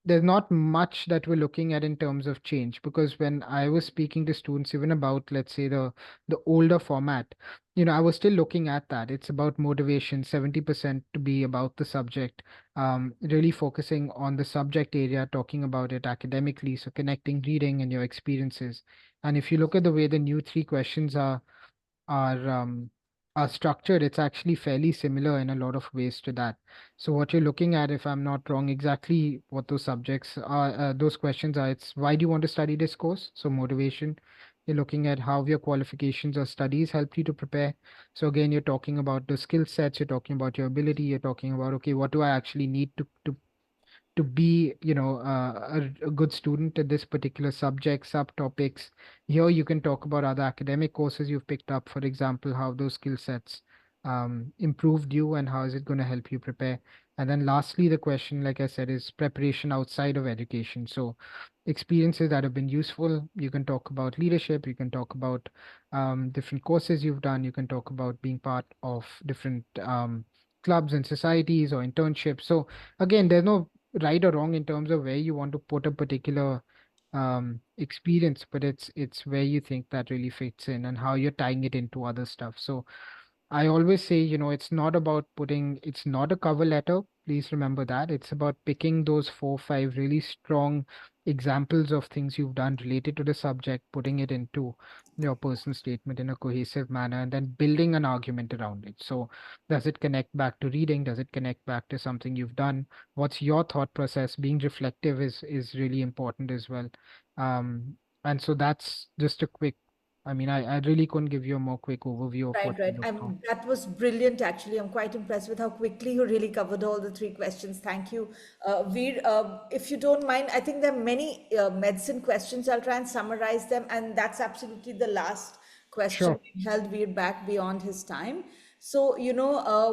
There's not much that we're looking at in terms of change, because when I was speaking to students even about, let's say, the older format, I was still looking at that. It's about motivation, 70% to be about the subject, really focusing on the subject area, talking about it academically, so connecting reading and your experiences. And if you look at the way the new three questions are um, are structured, it's actually fairly similar in a lot of ways to that. So what you're looking at, if I'm not wrong, exactly what those subjects are, those questions are, it's why do you want to study this course? So motivation. You're looking at how your qualifications or studies help you to prepare. So again, you're talking about the skill sets, you're talking about your ability, you're talking about, okay, what do I actually need to be, a good student at this particular subject, subtopics. Here you can talk about other academic courses you've picked up, for example, how those skill sets improved you and how is it going to help you prepare. And then lastly, the question, like I said, is preparation outside of education. So experiences that have been useful. You can talk about leadership, you can talk about different courses you've done, you can talk about being part of different clubs and societies or internships. So again, there's no right or wrong in terms of where you want to put a particular experience, but it's where you think that really fits in and how you're tying it into other stuff. So I always say, it's not a cover letter. Please remember that. It's about picking those 4, 5 really strong examples of things you've done related to the subject, putting it into your personal statement in a cohesive manner, and then building an argument around it. So does it connect back to reading? Does it connect back to something you've done? What's your thought process? Being reflective is really important as well. And so that's just a quick, I mean, I really couldn't give you a more quick overview of Right, what we right. looked for. That was brilliant, actually. I'm quite impressed with how quickly you really covered all the three questions. Thank you. Veer, if you don't mind, I think there are many medicine questions. I'll try and summarize them. And that's absolutely the last question. Sure. We held Veer back beyond his time. So,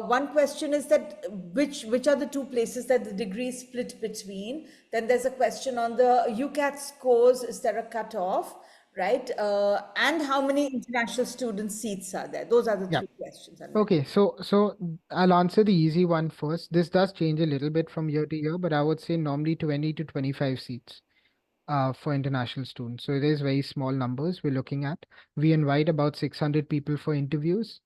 one question is that which are the two places that the degree is split between? Then there's a question on the UCAT scores. Is there a cutoff? Right? And how many international student seats are there? Those are the Yeah. three questions. Okay, so I'll answer the easy one first. This does change a little bit from year to year, but I would say normally 20 to 25 seats for international students. So it is very small numbers we're looking at. We invite about 600 people for interviews.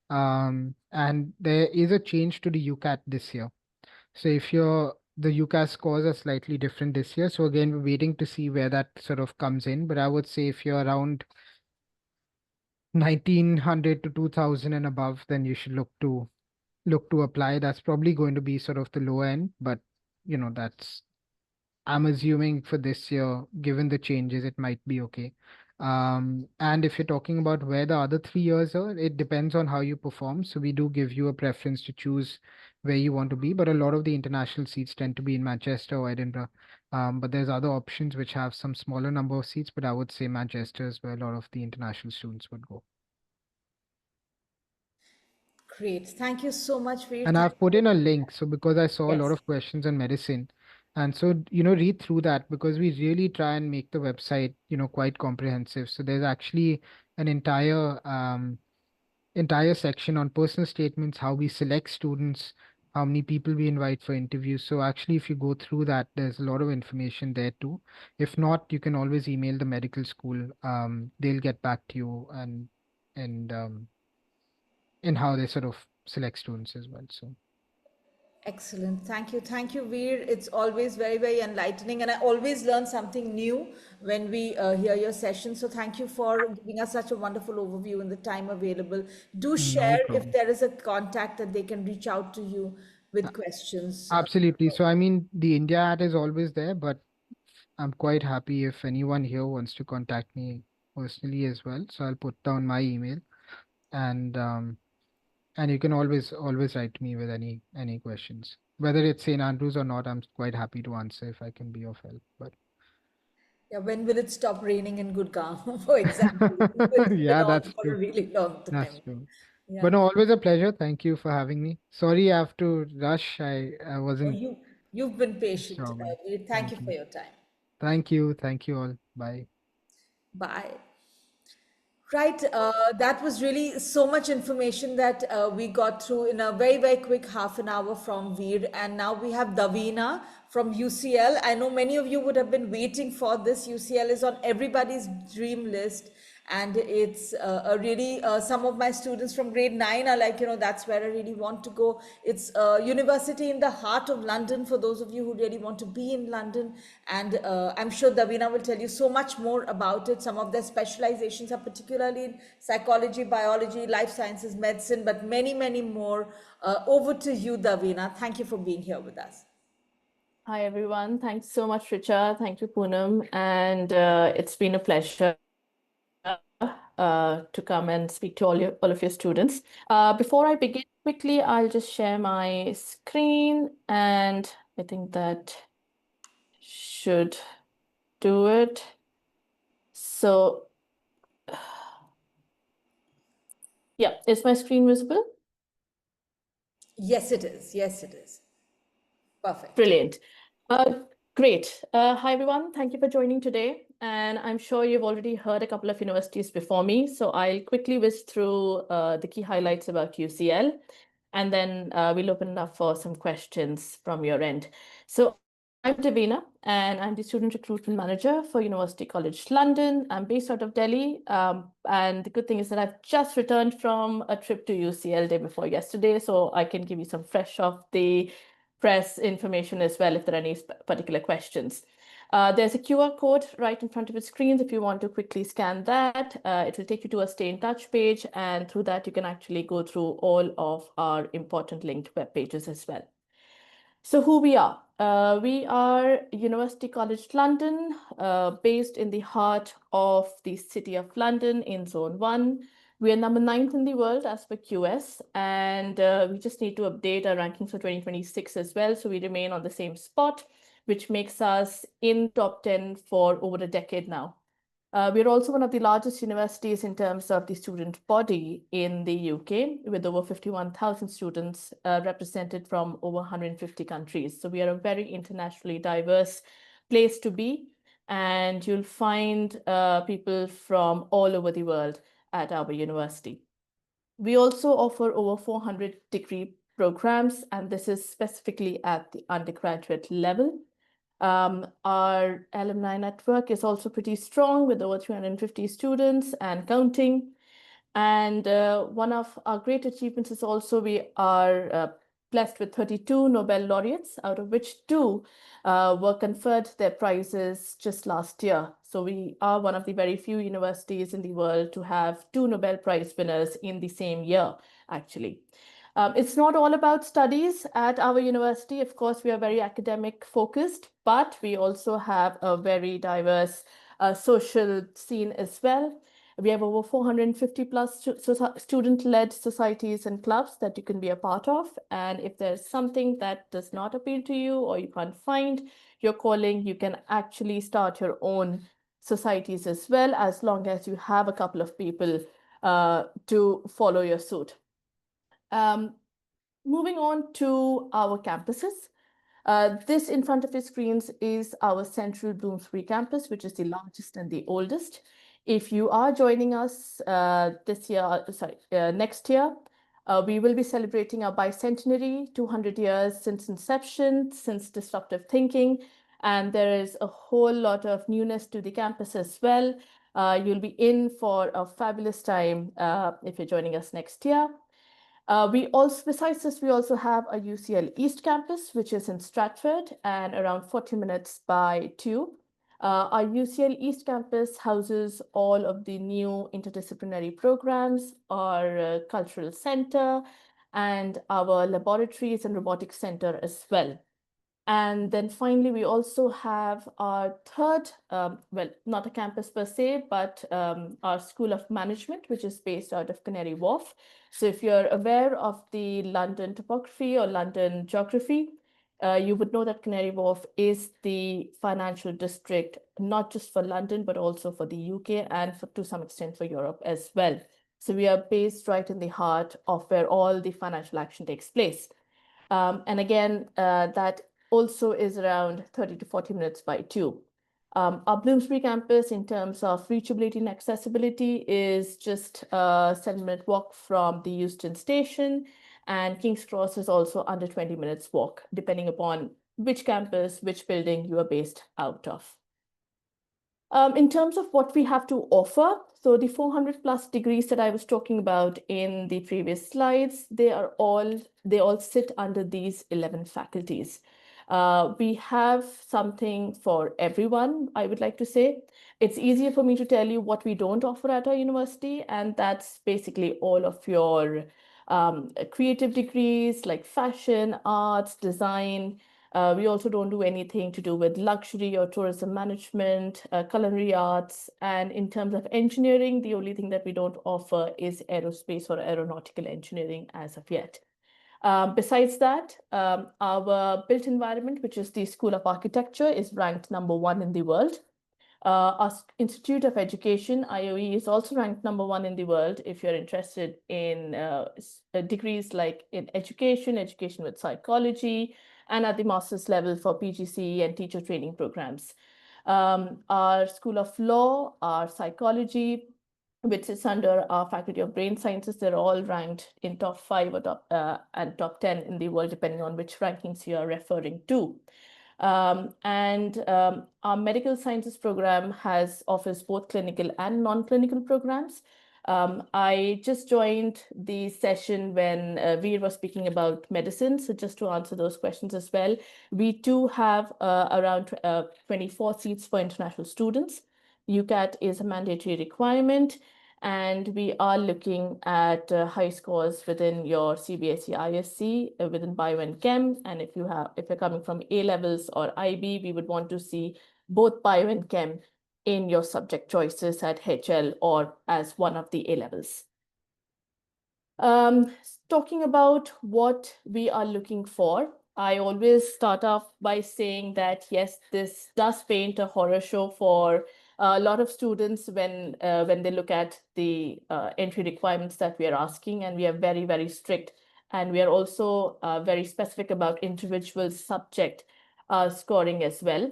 And there is a change to the UCAT this year. So if the UCAS scores are slightly different this year. So again, we're waiting to see where that sort of comes in. But I would say if you're around 1900 to 2000 and above, then you should look to apply. That's probably going to be sort of the lower end, but that's, I'm assuming for this year, given the changes, it might be okay. And if you're talking about where the other 3 years are, it depends on how you perform. So we do give you a preference to choose where you want to be, but a lot of the international seats tend to be in Manchester or Edinburgh. But there's other options which have some smaller number of seats, but I would say Manchester is where a lot of the international students would go. Great. Thank you so much, Veer. And Thank I've put you. in a link. So because I saw a lot Yes. of questions on medicine. And so, read through that because we really try and make the website, quite comprehensive. So there's actually an entire section on personal statements, how we select students, how many people we invite for interviews. So actually, if you go through that, there's a lot of information there too. If not, you can always email the medical school. They'll get back to you and in how they sort of select students as well. So. Excellent. Thank you. Thank you, Veer. It's always very, very enlightening. And I always learn something new when we hear your session. So thank you for giving us such a wonderful overview in the time available. Do No share if problem. there is a contact that they can reach out to you A- with questions. Absolutely. So, I mean, the India ad is always there, but I'm quite happy if anyone here wants to contact me personally as well. So I'll put down my email and you can always write to me with any questions. Whether it's St. Andrews or not, I'm quite happy to answer if I can be of help. But Yeah, when will it stop raining in Gurgaon, for example? It's been yeah, on that's for a true. really long That's time. true. Yeah. But no, always a pleasure. Thank you for having me. Sorry I have to rush. I Oh, wasn't you've been patient. sure, but Veer. Thank you thank for you. your time. Thank you. Thank you all. Bye. Bye. Right, that was really so much information that we got through in a very, very quick half an hour from Veer. And now we have Davina from UCL. I know many of you would have been waiting for this. UCL is on everybody's dream list. And it's a really, some of my students from grade 9 are like, that's where I really want to go. It's a university in the heart of London for those of you who really want to be in London. And I'm sure Davina will tell you so much more about it. Some of their specializations are particularly in psychology, biology, life sciences, medicine, but many, many more. Over to you, Davina. Thank you for being here with us. Hi, everyone. Thanks so much, Richa. Thank you, Poonam. And it's been a pleasure to come and speak to all of your students. Before I begin, quickly, I'll just share my screen, and I think that should do it. So, yeah, is my screen visible? Yes, it is. Yes, it is. Perfect. Brilliant. Great. Hi, everyone. Thank you for joining today. And I'm sure you've already heard a couple of universities before me. So I'll quickly whiz through the key highlights about UCL. And then we'll open it up for some questions from your end. So I'm Davina, and I'm the Student Recruitment Manager for University College London. I'm based out of Delhi. And the good thing is that I've just returned from a trip to UCL day before yesterday. So I can give you some fresh off the press information as well if there are any particular questions. There's a QR code right in front of your screens if you want to quickly scan that. It will take you to a Stay in Touch page, and through that, you can actually go through all of our important linked web pages as well. So who we are? We are University College London, based in the heart of the City of London in Zone 1. We are number 9th in the world as per QS, and we just need to update our rankings for 2026 as well. So we remain on the same spot, which makes us in top 10 for over a decade now. We're also one of the largest universities in terms of the student body in the UK, with over 51,000 students represented from over 150 countries. So we are a very internationally diverse place to be, and you'll find people from all over the world at our university. We also offer over 400 degree programs, and this is specifically at the undergraduate level. Our alumni network is also pretty strong with over 350 students and counting. And one of our great achievements is also we are blessed with 32 Nobel laureates, out of which 2 were conferred their prizes just last year. So we are one of the very few universities in the world to have 2 Nobel Prize winners in the same year, actually. It's not all about studies at our university. Of course, we are very academic focused, but we also have a very diverse social scene as well. We have over 450 plus student-led societies and clubs that you can be a part of. And if there's something that does not appeal to you or you can't find your calling, you can actually start your own societies as well, as long as you have a couple of people to follow your suit. Moving on to our campuses. This in front of your screens is our central Bloomsbury campus, which is the largest and the oldest. If you are joining us next year, we will be celebrating our bicentenary, 200 years since inception, since disruptive thinking, and there is a whole lot of newness to the campus as well. You'll be in for a fabulous time if you're joining us next year. Besides this, we also have a UCL East campus, which is in Stratford and around 40 minutes by tube. Our UCL East campus houses all of the new interdisciplinary programs, our cultural center, and our laboratories and robotics center as well. And then finally, we also have our third, well, not a campus per se, but our School of Management, which is based out of Canary Wharf. So if you're aware of the London topography or London geography, you would know that Canary Wharf is the financial district, not just for London, but also for the UK and to some extent for Europe as well. So we are based right in the heart of where all the financial action takes place. And again, that also is around 30 to 40 minutes by tube. Our Bloomsbury campus, in terms of reachability and accessibility, is just a 7-minute walk from the Euston station, and King's Cross is under 20 minutes walk, depending upon which campus, which building you are based out of. In terms of what we have to offer, so the 400 plus degrees that I was talking about in the previous slides, they all sit under these 11 faculties. We have something for everyone, I would like to say. It's easier for me to tell you what we don't offer at our university, and that's basically all of your creative degrees like fashion, arts, design. We also don't do anything to do with luxury or tourism management, culinary arts. And in terms of engineering, the only thing that we don't offer is aerospace or aeronautical engineering as of yet. Besides that, our built environment, which is the School of Architecture, is ranked number 1 in the world. Our Institute of Education, IOE, is also ranked number 1 in the world if you're interested in degrees like in education with psychology, and at the master's level for PGCE and teacher training programs. Our School of Law, our psychology, which is under our Faculty of Brain Sciences, they're all ranked in top 5 or and top 10 in the world, depending on which rankings you are referring to. Our medical sciences program offers both clinical and non-clinical programs. I just joined the session when Veer was speaking about medicine. So just to answer those questions as well, we do have around 24 seats for international students. UCAT is a mandatory requirement, and we are looking at high scores within your CBSE ISC within Bio and Chem. And if you're coming from A levels or IB, we would want to see both Bio and Chem in your subject choices at HL or as one of the A levels. Talking about what we are looking for, I always start off by saying that, yes, this does paint a horror show for a lot of students when they look at the entry requirements that we are asking, and we are very, very strict. And we are also very specific about individual subject scoring as well.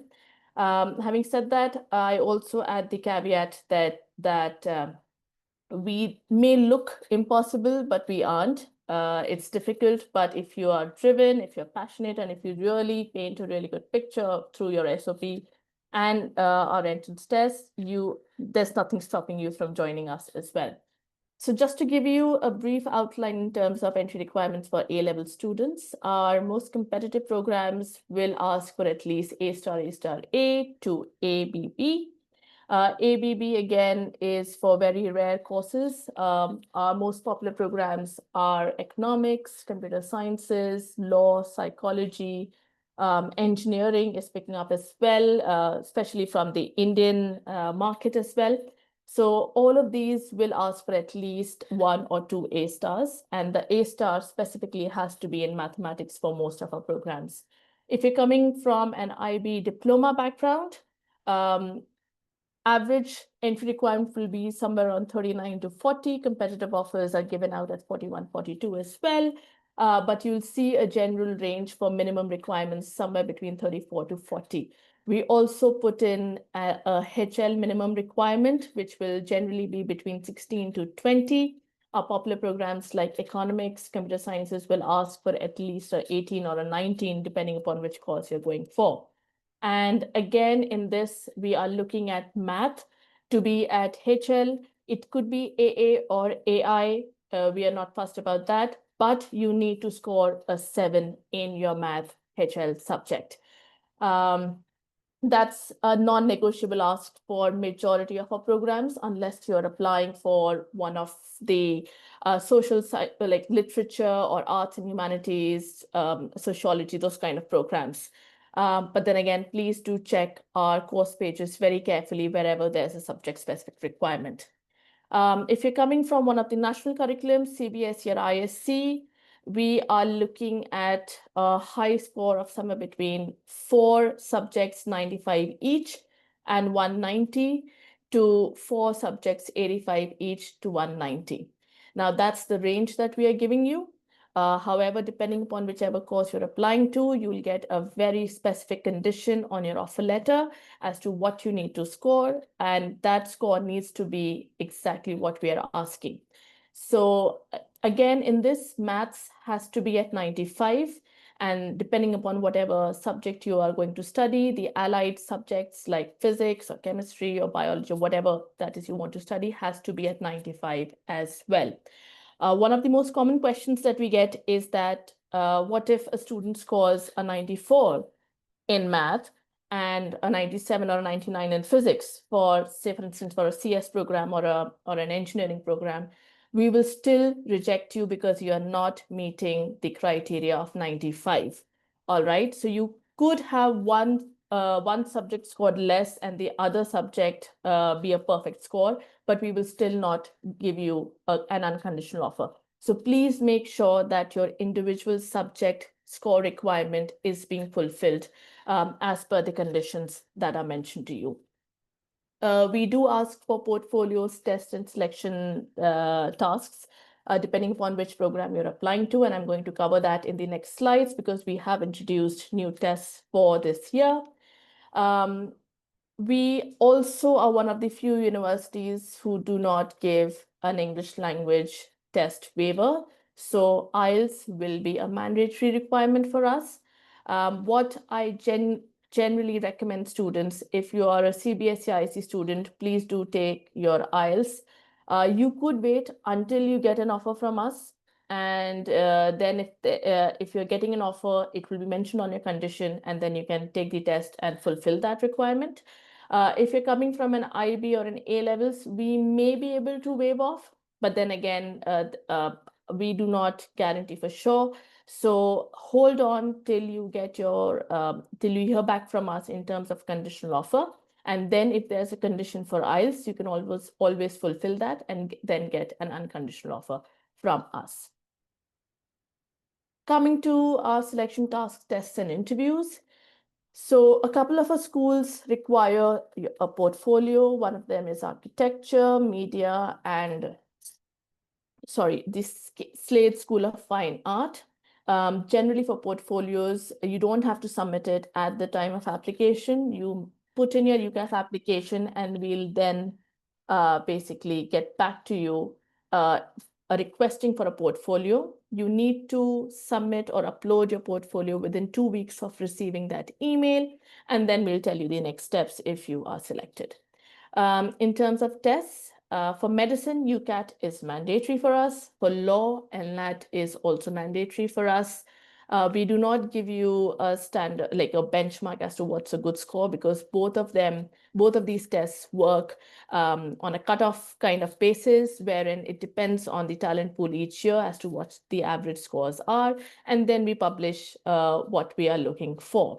Having said that, I also add the caveat that we may look impossible, but we aren't. It's difficult, but if you are driven, if you're passionate, and if you really paint a really good picture through your SOP and our entrance test, there's nothing stopping you from joining us as well. So just to give you a brief outline in terms of entry requirements for A-level students, our most competitive programs will ask for at least A star, A star A to ABB. ABB again is for very rare courses. Our most popular programs are economics, computer sciences, law, psychology, engineering is picking up as well, especially from the Indian market as well. So all of these will ask for at least 1 or 2 A stars, and the A star specifically has to be in mathematics for most of our programs. If you're coming from an IB diploma background, average entry requirement will be somewhere around 39 to 40. Competitive offers are given out at 41, 42 as well. But you'll see a general range for minimum requirements somewhere between 34 to 40. We also put in a HL minimum requirement, which will generally be between 16 to 20. Our popular programs like economics, computer sciences will ask for at least a 18 or a 19, depending upon which course you're going for. And again, in this, we are looking at math to be at HL. It could be AA or AI. We are not fussed about that, but you need to score a 7 in your math HL subject. That's a non-negotiable ask for majority of our programs, unless you're applying for one of the social side, like literature or arts and humanities, sociology, those kind of programs. But then again, please do check our course pages very carefully wherever there's a subject-specific requirement. If you're coming from one of the national curriculums, CBSE or ISC, we are looking at a high score of somewhere between 4 subjects, 95 each, and 190 to 4 subjects, 85 each to 190. Now, that's the range that we are giving you. However, depending upon whichever course you're applying to, you will get a very specific condition on your offer letter as to what you need to score, and that score needs to be exactly what we are asking. So again, in this, maths has to be at 95, and depending upon whatever subject you are going to study, the allied subjects like physics or chemistry or biology or whatever that is you want to study has to be at 95 as well. One of the most common questions that we get is that what if a student scores a 94 in math and a 97 or a 99 in physics for, say, for instance, for a CS program or an engineering program? We will still reject you because you are not meeting the criteria of 95. All right, so you could have one subject scored less and the other subject be a perfect score, but we will still not give you an unconditional offer. So please make sure that your individual subject score requirement is being fulfilled as per the conditions that are mentioned to you. We do ask for portfolios, test and selection tasks, depending upon which program you're applying to. And I'm going to cover that in the next slides because we have introduced new tests for this year. We also are one of the few universities who do not give an English language test waiver. So IELTS will be a mandatory requirement for us. What I generally recommend students, if you are a CBSE ICSE student, please do take your IELTS. You could wait until you get an offer from us. And then if you're getting an offer, it will be mentioned on your condition, and then you can take the test and fulfill that requirement. If you're coming from an IB or an A levels, we may be able to waive off, but then again, we do not guarantee for sure. So hold on till you get your till you hear back from us in terms of conditional offer. And then if there's a condition for IELTS, you can always fulfill that and then get an unconditional offer from us. Coming to our selection tasks, tests, and interviews. So a couple of our schools require a portfolio. One of them is architecture, media, and the Slade School of Fine Art. Generally for portfolios, you don't have to submit it at the time of application. You put in your UCAS application, and we'll then basically get back to you requesting for a portfolio. You need to submit or upload your portfolio within 2 weeks of receiving that email, and then we'll tell you the next steps if you are selected. In terms of tests, for medicine, UCAT is mandatory for us. For law, LNAT is also mandatory for us. We do not give you a standard, like a benchmark as to what's a good score, because both of these tests work on a cutoff kind of basis, wherein it depends on the talent pool each year as to what the average scores are, and then we publish what we are looking for.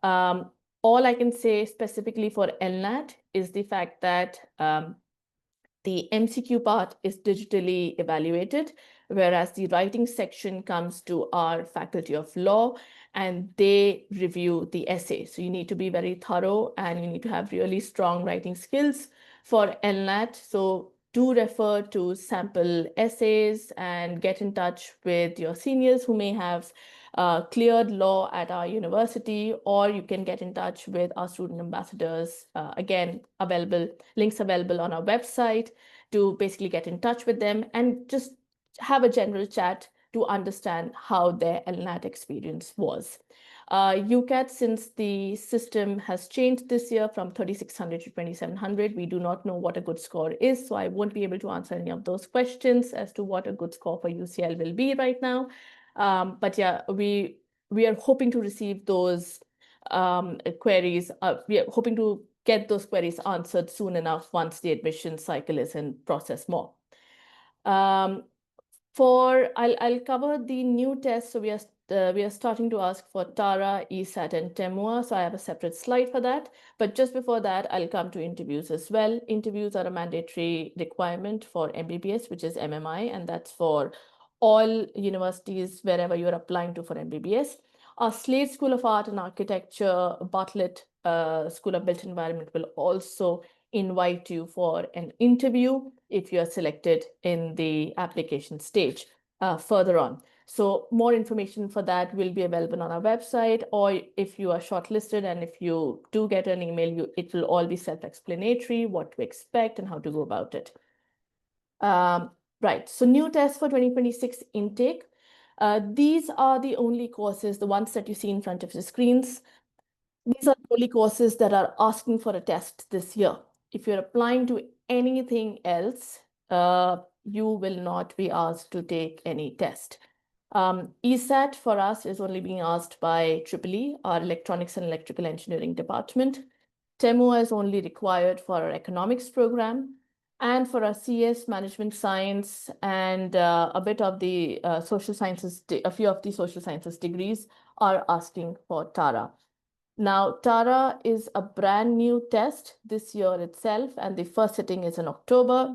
All I can say specifically for LNAT is the fact that the MCQ part is digitally evaluated, whereas the writing section comes to our Faculty of Law, and they review the essay. So you need to be very thorough, and you need to have really strong writing skills for LNAT. So do refer to sample essays and get in touch with your seniors who may have cleared law at our university, or you can get in touch with our student ambassadors. Again, links available on our website to basically get in touch with them and just have a general chat to understand how their LNAT experience was. UCAT, since the system has changed this year from 3600 to 2700, we do not know what a good score is, so I won't be able to answer any of those questions as to what a good score for UCL will be right now. But yeah, we are hoping to receive those queries. We are hoping to get those queries answered soon enough once the admission cycle is in process more. I'll cover the new tests. So we are starting to ask for TARA, ESAT, and TEMUA. So I have a separate slide for that. But just before that, I'll come to interviews as well. Interviews are a mandatory requirement for MBBS, which is MMI, and that's for all universities wherever you're applying to for MBBS. Our Slade School of Art and Architecture, Bartlett School of Built Environment will also invite you for an interview if you are selected in the application stage further on. So more information for that will be available on our website, or if you are shortlisted and if you do get an email, it will all be self-explanatory, what to expect and how to go about it. Right, so new tests for 2026 intake. These are the only courses, the ones that you see in front of the screens. These are the only courses that are asking for a test this year. If you're applying to anything else, you will not be asked to take any test. ESAT for us is only being asked by EEE, our Electronics and Electrical Engineering department. TEMUA is only required for our economics program. And for our CS, management science, and a bit of the social sciences, a few of the social sciences degrees are asking for TARA. Now, TARA is a brand new test this year itself, and the first sitting is in October.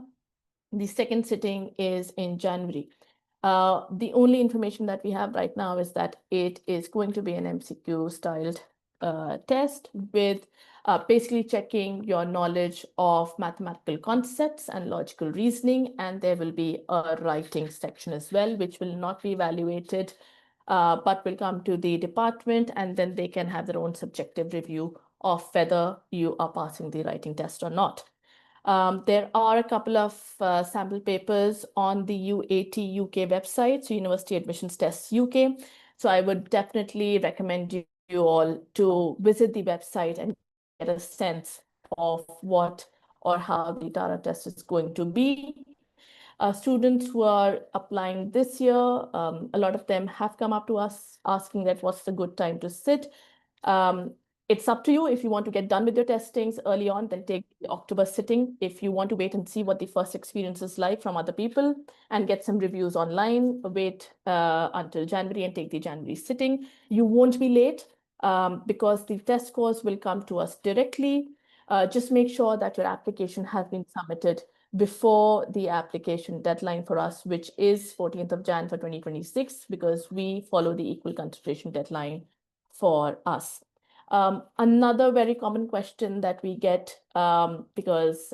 The second sitting is in January. The only information that we have right now is that it is going to be an MCQ styled test with basically checking your knowledge of mathematical concepts and logical reasoning, and there will be a writing section as well, which will not be evaluated, but will come to the department, and then they can have their own subjective review of whether you are passing the writing test or not. There are a couple of sample papers on the UAT UK website, so University Admissions Tests UK. So I would definitely recommend you all to visit the website and get a sense of what or how the TARA test is going to be. Students who are applying this year, a lot of them have come up to us asking that what's the good time to sit. It's up to you. If you want to get done with your testings early on, then take the October sitting. If you want to wait and see what the first experience is like from other people and get some reviews online, wait until January and take the January sitting. You won't be late because the test scores will come to us directly. Just make sure that your application has been submitted before the application deadline for us, which is 14th of Jan for 2026, because we follow the equal consideration deadline for us. Another very common question that we get, because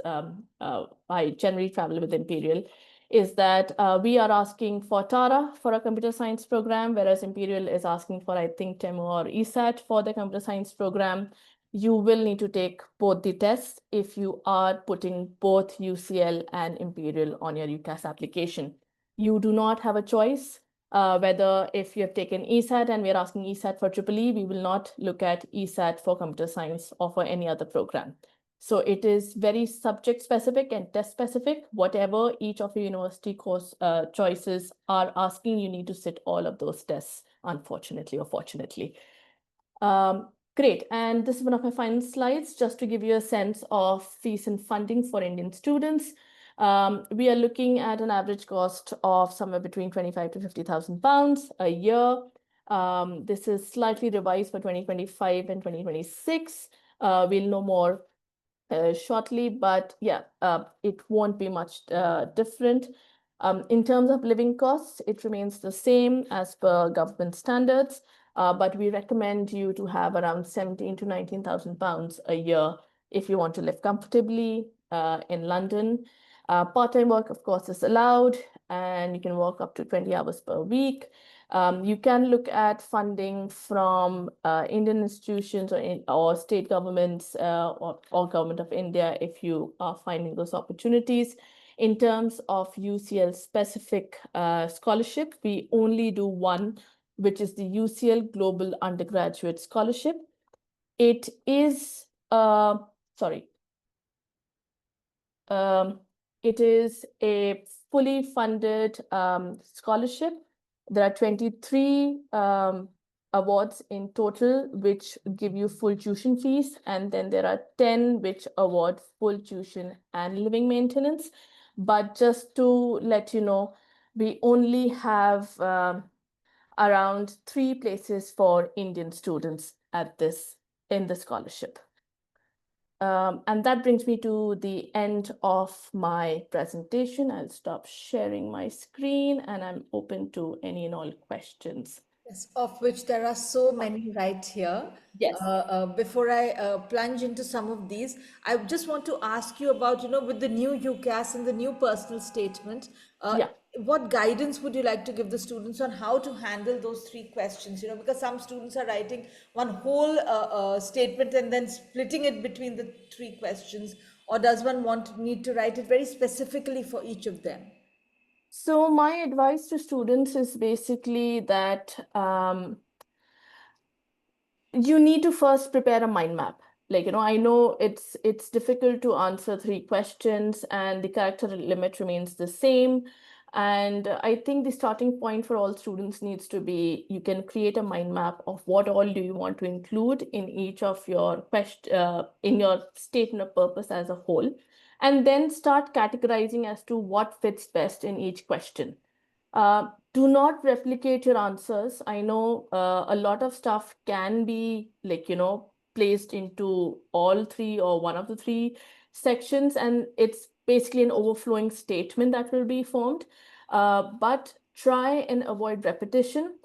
I generally travel with Imperial, is that we are asking for TARA for a computer science program, whereas Imperial is asking for, I think, TEMO or ESAT for the computer science program. You will need to take both the tests if you are putting both UCL and Imperial on your UCAS application. You do not have a choice. Whether if you have taken ESAT and we're asking ESAT for EEE, we will not look at ESAT for computer science or for any other program. So it is very subject specific and test specific. Whatever each of your university course choices are asking, you need to sit all of those tests, unfortunately or fortunately. Great, and this is one of my final slides, just to give you a sense of fees and funding for Indian students. We are looking at an average cost of somewhere between 25 to 50,000 pounds a year. This is slightly revised for 2025 and 2026. We'll know more shortly, but yeah, it won't be much different. In terms of living costs, it remains the same as per government standards, but we recommend you to have around 17 to 19,000 pounds a year if you want to live comfortably in London. Part-time work, of course, is allowed, and you can work up to 20 hours per week. You can look at funding from Indian institutions or state governments or Government of India if you are finding those opportunities. In terms of UCL specific scholarship, we only do one, which is the UCL Global Undergraduate Scholarship. It is, it is a fully funded scholarship. There are 23 awards in total, which give you full tuition fees. And then there are 10 which award full tuition and living maintenance. But just to let you know, we only have around 3 places for Indian students at in the scholarship. And that brings me to the end of my presentation. I'll stop sharing my screen and I'm open to any and all questions. Yes, of which there are so many right here. Yes. Before I plunge into some of these, I just want to ask you about, with the new UCAS and the new personal statement, Yeah. what guidance would you like to give the students on how to handle those 3 questions? Because some students are writing one whole statement and then splitting it between the 3 questions, or does one need to write it very specifically for each of them? So my advice to students is basically that you need to first prepare a mind map. I know it's difficult to answer 3 questions and the character limit remains the same. And I think the starting point for all students needs to be, you can create a mind map of what all do you want to include in each of your in your statement of purpose as a whole, and then start categorizing as to what fits best in each question. Do not replicate your answers. I know a lot of stuff can be placed into all 3 or one of the 3 sections, and it's basically an overflowing statement that will be formed. But try and avoid repetition.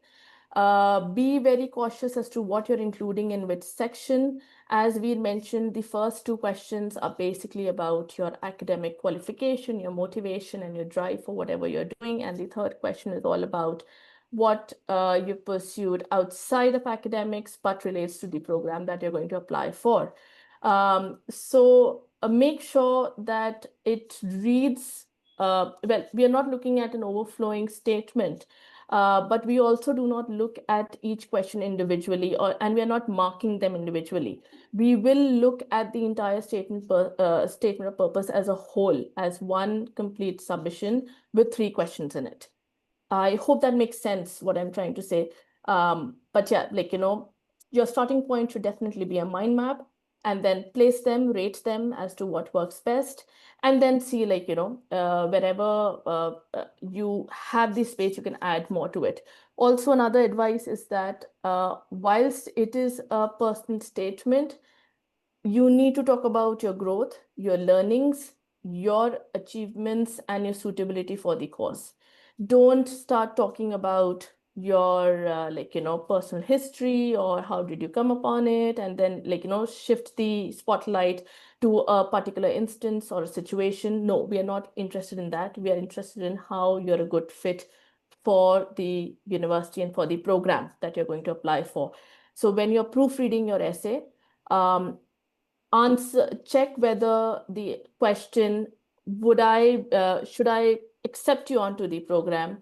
Be very cautious as to what you're including in which section. As we mentioned, the first 2 questions are basically about your academic qualification, your motivation, and your drive for whatever you're doing. And the third question is all about what you've pursued outside of academics, but relates to the program that you're going to apply for. So make sure that it reads, well, we are not looking at an overflowing statement. But we also do not look at each question individually, and we are not marking them individually. We will look at the entire statement of purpose as a whole, as one complete submission with 3 questions in it. I hope that makes sense, what I'm trying to say. But yeah, your starting point should definitely be a mind map, and then place them, rate them as to what works best, and then see, wherever you have the space, you can add more to it. Also, another advice is that whilst it is a personal statement, you need to talk about your growth, your learnings, your achievements, and your suitability for the course. Don't start talking about your personal history or how did you come upon it, and then shift the spotlight to a particular instance or a situation. No, we are not interested in that. We are interested in how you're a good fit for the university and for the program that you're going to apply for. So when you're proofreading your essay, check whether the question, should I accept you onto the program,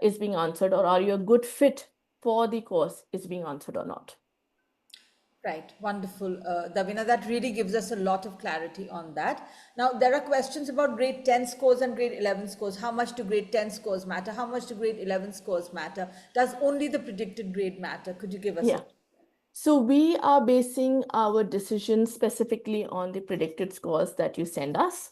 is being answered, or are you a good fit for the course, is being answered or not. Right, wonderful. Davina, that really gives us a lot of clarity on that. Now, there are questions about grade 10 scores and grade 11 scores. How much do grade 10 scores matter? How much do grade 11 scores matter? Does only the predicted grade matter? Could you give us Yeah. So we are basing our decisions specifically on the predicted scores that you send us.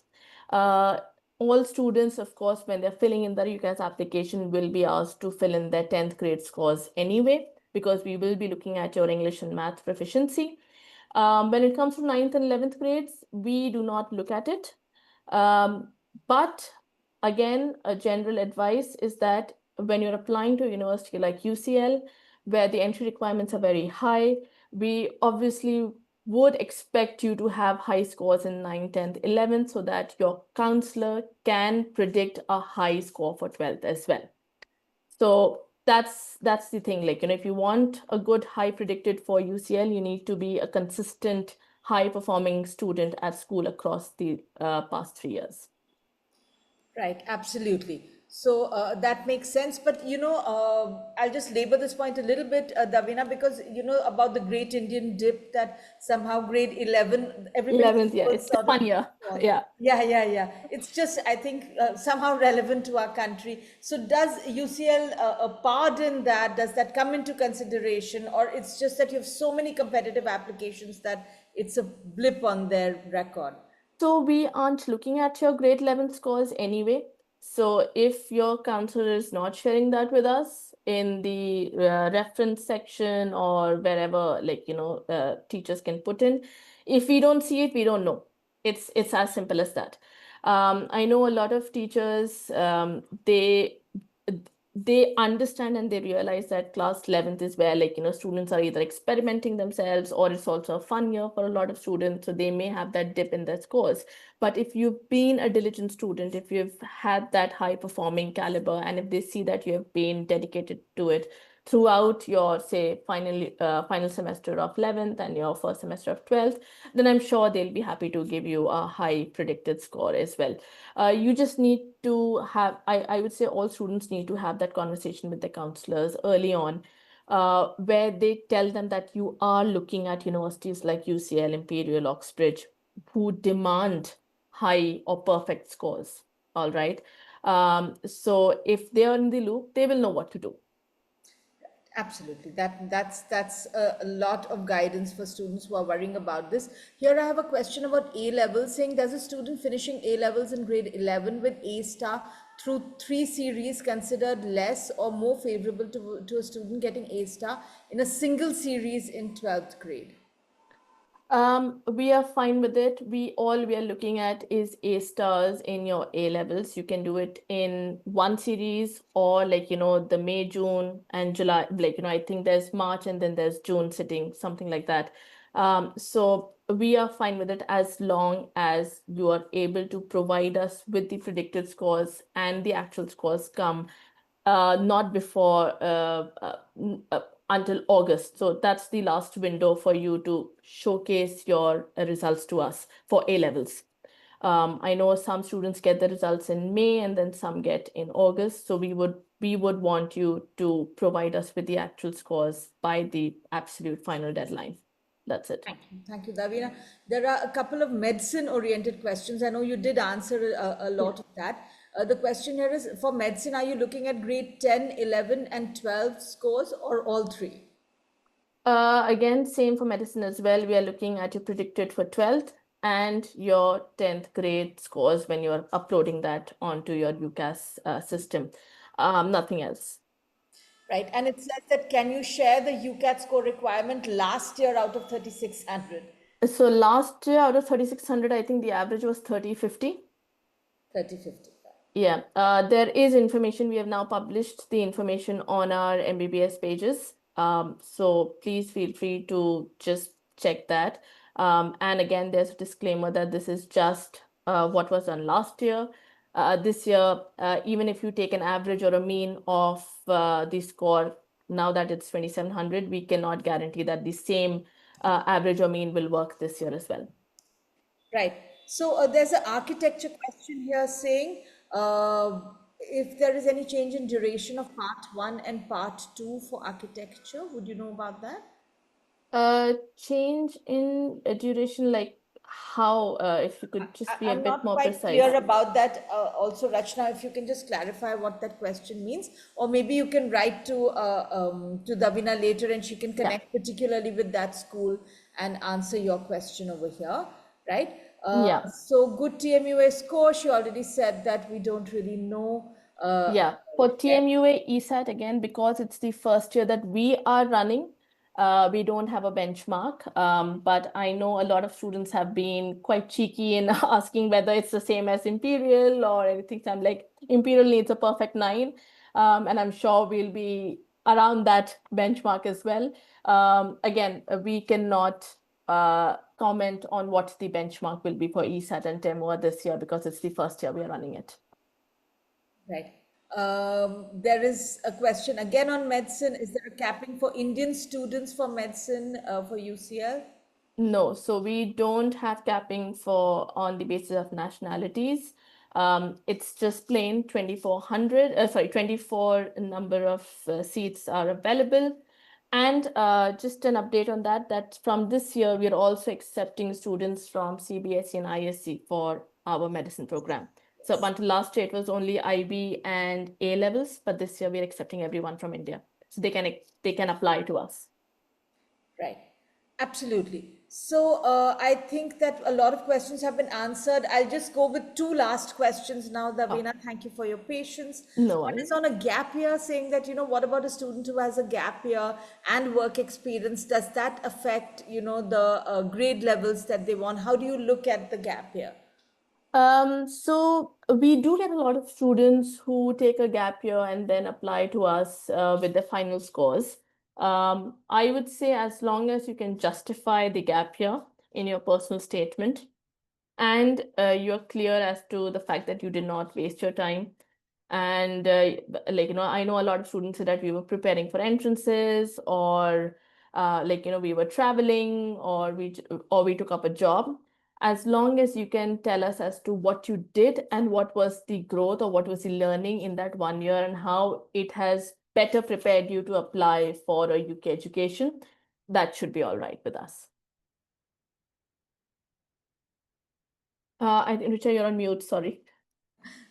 All students, of course, when they're filling in the UCAS application, will be asked to fill in their 10th grade scores anyway, because we will be looking at your English and math proficiency. When it comes to 9th and 11th grades, we do not look at it. But again, a general advice is that when you're applying to a university like UCL, where the entry requirements are very high, we obviously would expect you to have high scores in 9th, 10th, 11th, so that your counselor can predict a high score for 12th as well. So that's the thing. If you want a good high predicted for UCL, you need to be a consistent high performing student at school across the past 3 years. Right, absolutely. So that makes sense. But, I'll just labor this point a little bit, Davina, because, about the Great Indian Dip, that somehow grade 11, everybody 11th, yeah, it's sort of- fun year. Yeah. Yeah. It's just, I think, somehow relevant to our country. So does UCL pardon that? Does that come into consideration? Or it's just that you have so many competitive applications that it's a blip on their record? So we aren't looking at your grade 11 scores anyway. So if your counselor is not sharing that with us in the reference section or wherever, teachers can put in, if we don't see it, we don't know. It's as simple as that. I know a lot of teachers, they understand and they realize that class 11th is where students are either experimenting themselves, or it's also a fun year for a lot of students, so they may have that dip in their scores. But if you've been a diligent student, if you've had that high performing caliber, and if they see that you have been dedicated to it throughout your, say, final semester of 11th and your first semester of 12th, then I'm sure they'll be happy to give you a high predicted score as well. You just need to have, I would say all students need to have that conversation with their counselors early on, where they tell them that you are looking at universities like UCL, Imperial, Oxbridge, who demand high or perfect scores. All right. So if they are in the loop, they will know what to do. Absolutely. That's a lot of guidance for students who are worrying about this. Here I have a question about A levels, saying, does a student finishing A levels in grade 11 with A star through 3 series considered less or more favorable to a student getting A star in a single series in 12th grade? We are fine with it. All we are looking at is A stars in your A levels. You can do it in one series, or the May, June, and July. I think there's March and then there's June sitting, something like that. So we are fine with it as long as you are able to provide us with the predicted scores and the actual scores come not before until August. So that's the last window for you to showcase your results to us for A levels. I know some students get the results in May and then some get in August. So we would want you to provide us with the actual scores by the absolute final deadline. That's it. Thank you, Davina. There are a couple of medicine-oriented questions. I know you did answer a lot of that. The question here is, for medicine, are you looking at grade 10, 11, and 12 scores, or all three? Again, same for medicine as well. We are looking at your predicted for 12th and your 10th grade scores when you're uploading that onto your UCAS system. Nothing else. Right, and it says that, can you share the UCAT score requirement last year out of 3,600? So last year out of 3,600, I think the average was 3050. 3050. Yeah, there is information. We have now published the information on our MBBS pages. So please feel free to just check that. And again, there's a disclaimer that this is just what was done last year. This year, even if you take an average or a mean of the score, now that it's 2,700, we cannot guarantee that the same average or mean will work this year as well. Right. So there's an architecture question here saying if there is any change in duration of part 1 and part 2 for architecture. Would you know about that? Change in duration, like how, if you could just be a I'm bit not more quite precise. clear about that. Also, Rachna, if you can just clarify what that question means, or maybe you can write to Davina later, and she can connect particularly with that school and answer your question over here, right? Yeah. So good TMUA score. She already said that we don't really know. Yeah, for TMUA ESAT, again, because it's the first year that we are running, we don't have a benchmark. But I know a lot of students have been quite cheeky in asking whether it's the same as Imperial or anything. So I'm like, Imperial needs a perfect 9. And I'm sure we'll be around that benchmark as well. Again, we cannot comment on what the benchmark will be for ESAT and TMUA this year because it's the first year we are running it. Right. There is a question again on medicine. Is there a capping for Indian students for medicine for UCL? No, so we don't have capping for on the basis of nationalities. It's just plain 24 number of seats are available. And just an update on that, that from this year, we're also accepting students from CBSE and ICSE for our medicine program. So until last year, it was only IB and A levels, but this year we're accepting everyone from India. So they can apply to us. Right. Absolutely. So I think that a lot of questions have been answered. I'll just go with 2 last questions now, Davina. Thank you for your patience. No One worries. is on a gap year, saying that, what about a student who has a gap year and work experience? Does that affect, the grade levels that they want? How do you look at the gap year? So we do get a lot of students who take a gap year and then apply to us with their final scores. I would say as long as you can justify the gap year in your personal statement and you're clear as to the fact that you did not waste your time. And I know a lot of students say that we were preparing for entrances or we were traveling or we took up a job. As long as you can tell us as to what you did and what was the growth or what was the learning in that 1 year and how it has better prepared you to apply for a UK education, that should be all right with us. I think, Richa, you're on mute, sorry.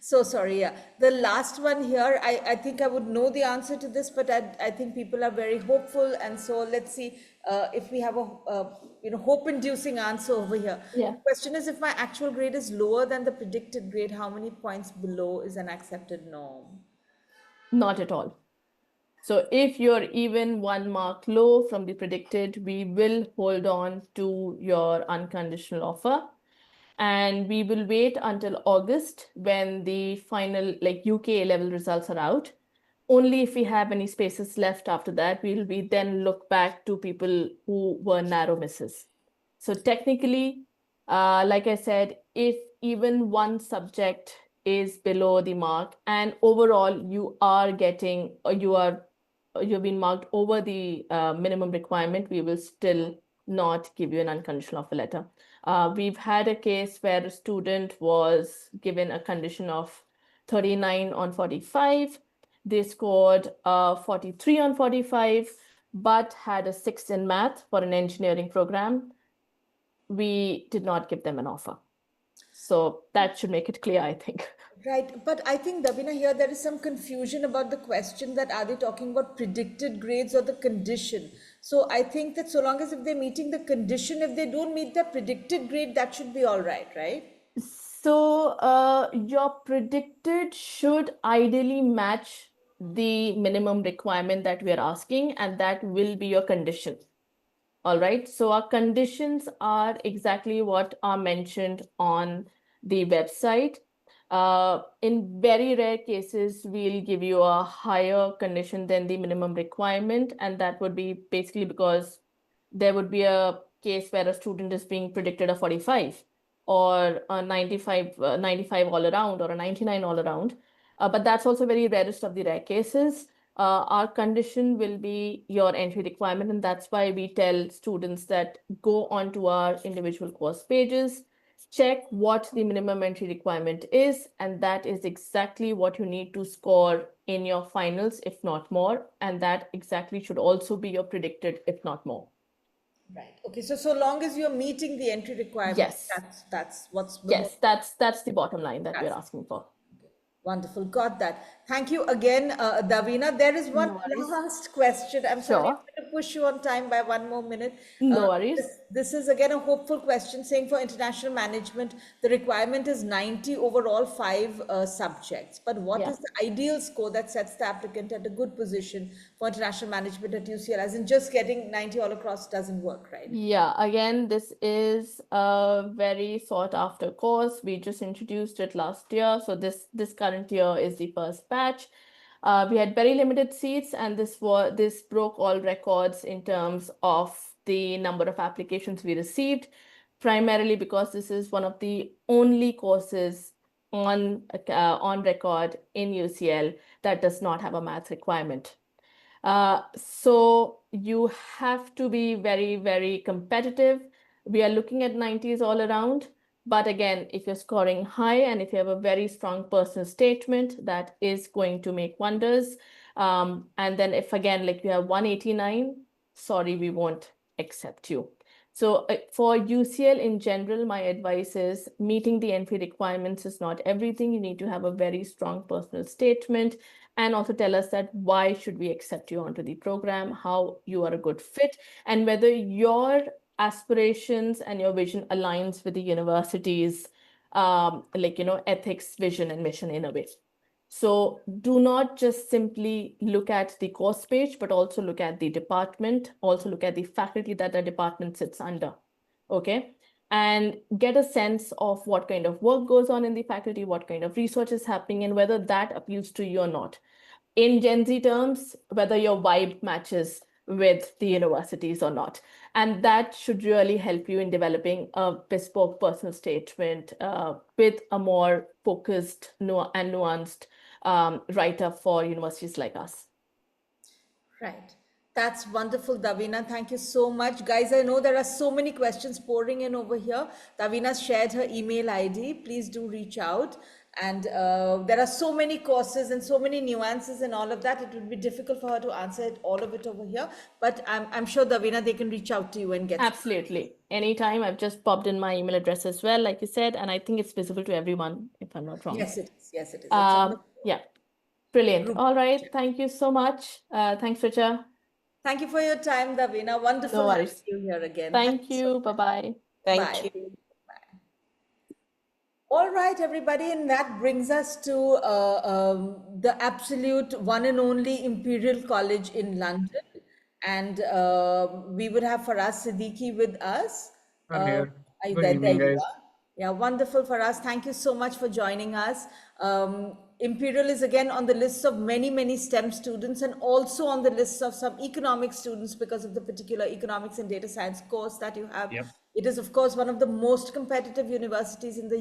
So sorry, yeah. The last one here, I think I would know the answer to this, but I think people are very hopeful. And so let's see if we have a hope-inducing answer over here. Yeah. The question is, if my actual grade is lower than the predicted grade, how many points below is an accepted norm? Not at all. So if you're even 1 mark low from the predicted, we will hold on to your unconditional offer. And we will wait until August when the final UK level results are out. Only if we have any spaces left after that, will we then look back to people who were narrow misses. So technically, like I said, if even one subject is below the mark and overall you are getting or you've been marked over the minimum requirement, we will still not give you an unconditional offer letter. We've had a case where a student was given a condition of 39 on 45. They scored 43 on 45, but had a 6 in math for an engineering program. We did not give them an offer. So that should make it clear, I think. Right, but I think, Davina, here there is some confusion about the question that are they talking about predicted grades or the condition? So I think that so long as if they're meeting the condition, if they don't meet the predicted grade, that should be all right, right? So your predicted should ideally match the minimum requirement that we are asking, and that will be your condition. All right. So our conditions are exactly what are mentioned on the website. In very rare cases, we'll give you a higher condition than the minimum requirement, and that would be basically because there would be a case where a student is being predicted a 45 or a 95 all around or a 99 all around. But that's also very rarest of the rare cases. Our condition will be your entry requirement, and that's why we tell students that go onto our individual course pages, check what the minimum entry requirement is, and that is exactly what you need to score in your finals, if not more, and that exactly should also be your predicted, if not more. Right. Okay. So long as you're meeting the entry requirement, Yes. that's what's the Yes, that's the bottom line that we're asking for. Wonderful. Got that. Thank you again, Davina. There is one No worries. last question. I'm sorry, I'm Sure. going to push you on time by one more minute. No worries. This is again a hopeful question saying for international management, the requirement is 90 overall, 5 subjects. But what Yeah. is the ideal score that sets the applicant at a good position for international management at UCL? As in just getting 90 all across doesn't work, right? Yeah, again, this is a very sought after course. We just introduced it last year. So this current year is the first batch. We had very limited seats, and this broke all records in terms of the number of applications we received, primarily because this is one of the only courses on record in UCL that does not have a math requirement. So you have to be very, very competitive. We are looking at 90s all around. But again, if you're scoring high and if you have a very strong personal statement, that is going to make wonders. And then if again, like you have 189, sorry, we won't accept you. So for UCL in general, my advice is meeting the entry requirements is not everything. You need to have a very strong personal statement and also tell us that why should we accept you onto the program, how you are a good fit, and whether your aspirations and your vision aligns with the university's ethics, vision, and mission in a way. So do not just simply look at the course page, but also look at the department, also look at the faculty that the department sits under, okay? And get a sense of what kind of work goes on in the faculty, what kind of research is happening, and whether that appeals to you or not. In Gen Z terms, whether your vibe matches with the universities or not. And that should really help you in developing a bespoke personal statement with a more focused and nuanced write-up for universities like us. Right. That's wonderful, Davina. Thank you so much. Guys, I know there are so many questions pouring in over here. Davina's shared her email ID. Please do reach out. And there are so many courses and so many nuances and all of that. It would be difficult for her to answer it, all of it over here. But I'm sure, Davina, they can reach out to you and get. Absolutely. Anytime. I've just popped in my email address as well, like you said, and I think it's visible to everyone, if I'm not wrong. Yes, it is. Yes, it is. Yeah. Brilliant. All right. Thank you so much. Thanks, Richa. Thank you for your time, Davina. Wonderful having you here again. Thank you. Bye-bye. Thank you. All right, everybody, and that brings us to the absolute one and only Imperial College in London. And we would have Faraz Siddiqui with us. I'm here. Good There evening, you guys. are. Yeah, wonderful, Faraz. Thank you so much for joining us. Imperial is again on the lists of many, many STEM students and also on the lists of some economics students because of the particular economics and data science course that you have. Yep. It is, of course, one of the most competitive universities in the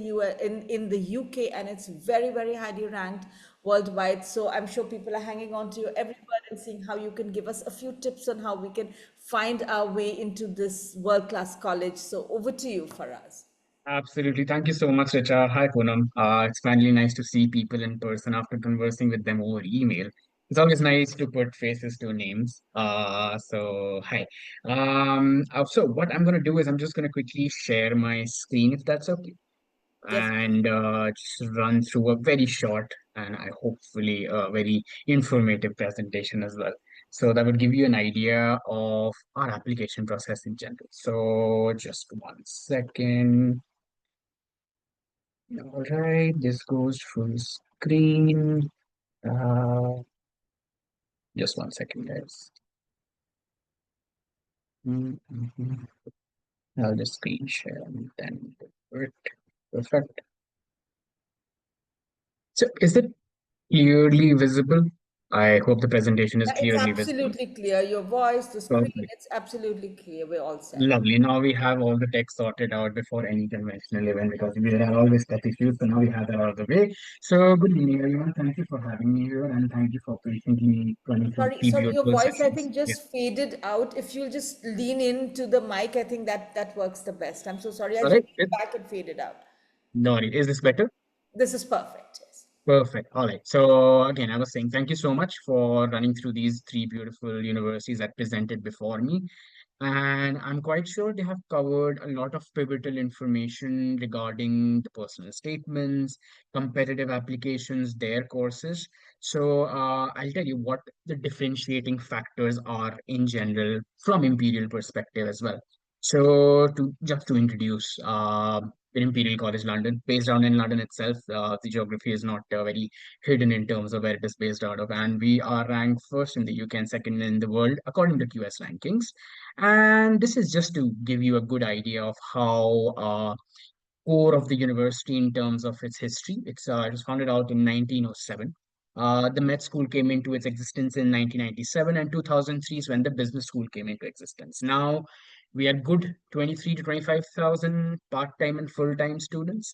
in the UK, and it's very, very highly ranked worldwide. So I'm sure people are hanging on to you every word and seeing how you can give us a few tips on how we can find our way into this world-class college. So over to you, Faraz. Absolutely. Thank you so much, Richa. Hi, Poonam. It's finally nice to see people in person after conversing with them over email. It's always nice to put faces to names. So hi. So what I'm gonna do is I'm just gonna quickly share my screen if that's okay, Definitely. and just run through a very short and I hopefully a very informative presentation as well. So that would give you an idea of our application process in general. So just one second. All right, this goes full screen. Uh, just one second, guys. Mhm. I'll just screen share and then do it. Perfect. So, is it clearly visible? I hope the presentation is Yeah, it's clearly visible. absolutely clear. Your voice, the screen, Perfect. it's absolutely clear. We're all set. Lovely. Now we have all the tech sorted out before any conventional event because we had always tech issues, so now we have that out of the way. So, good evening, everyone. Thank you for having me here and thank you for patiently running through Sorry, three sorry, your beautiful voice I sessions. think Yes. just faded out. If you'll just lean into the mic, I think that works the best. I'm so sorry. All As you right. lean back, it faded out. No worries. Is this better? This is perfect. Yes. Perfect. All right. So again, I was saying thank you so much for running through these three beautiful universities that presented before me. And I'm quite sure they have covered a lot of pivotal information regarding the personal statements, competitive applications, their courses. So I'll tell you what the differentiating factors are in general from Imperial perspective as well. So to introduce in Imperial College London, based down in London itself, the geography is not very hidden in terms of where it is based out of, and we are ranked first in the UK and second in the world according to QS rankings. And this is just to give you a good idea of how core of the university in terms of its history. It was founded out in 1907. The Med School came into its existence in 1997, and 2003 is when the business school came into existence. Now we are good 23 to 25,000 part-time and full-time students.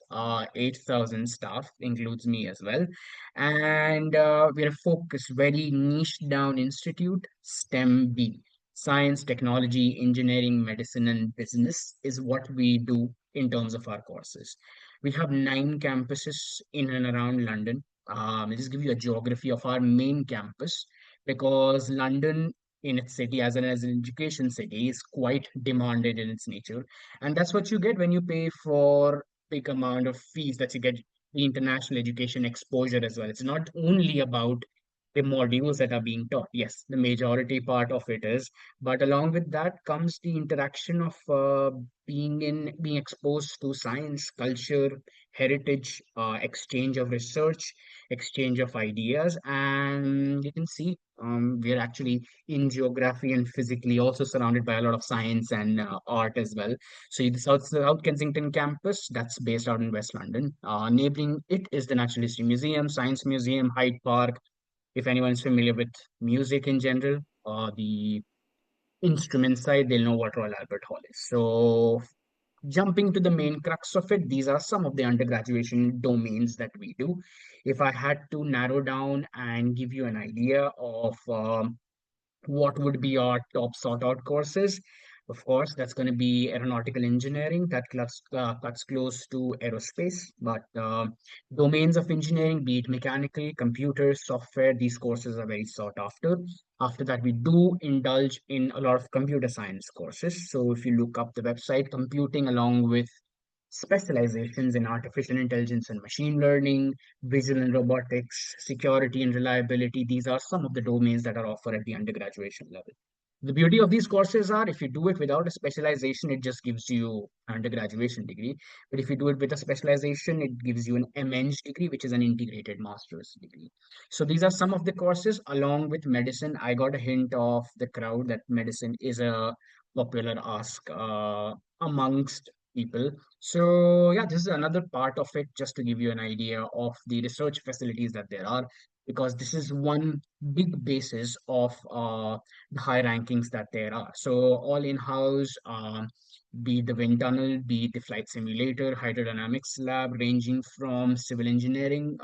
8,000 staff includes me as well, and we are a focused, very niche down institute. STEM B, science, technology, engineering, medicine, and business is what we do in terms of our courses. We have 9 campuses in and around London. I'll just give you a geography of our main campus because London in its city as an education city is quite demanded in its nature. And that's what you get when you pay for big amount of fees that you get the international education exposure as well. It's not only about the modules that are being taught. Yes, the majority part of it is, but along with that comes the interaction of being exposed to science, culture, heritage, exchange of research, exchange of ideas, and you can see we are actually in geography and physically also surrounded by a lot of science and art as well. So the South Kensington campus that's based out in West London. Neighboring it is the Natural History Museum, Science Museum, Hyde Park. If anyone's familiar with music in general, the instrument side, they'll know what Royal Albert Hall is. So, jumping to the main crux of it, these are some of the undergraduation domains that we do. If I had to narrow down and give you an idea of what would be our top sought out courses? Of course, that's going to be aeronautical engineering that cuts close to aerospace, but domains of engineering, be it mechanical, computer, software, these courses are very sought after. After that, we do indulge in a lot of computer science courses. So if you look up the website, computing along with specializations in artificial intelligence and machine learning, visual and robotics, security and reliability. These are some of the domains that are offered at the undergraduation level. The beauty of these courses are if you do it without a specialization, it just gives you an undergraduation degree. But if you do it with a specialization, it gives you an MEng degree, which is an integrated master's degree. So these are some of the courses along with medicine. I got a hint of the crowd that medicine is a popular ask amongst people. So yeah, this is another part of it just to give you an idea of the research facilities that there are, because this is one big basis of the high rankings that there are. So all in-house, be it the wind tunnel, be it the flight simulator, hydrodynamics lab, ranging from civil engineering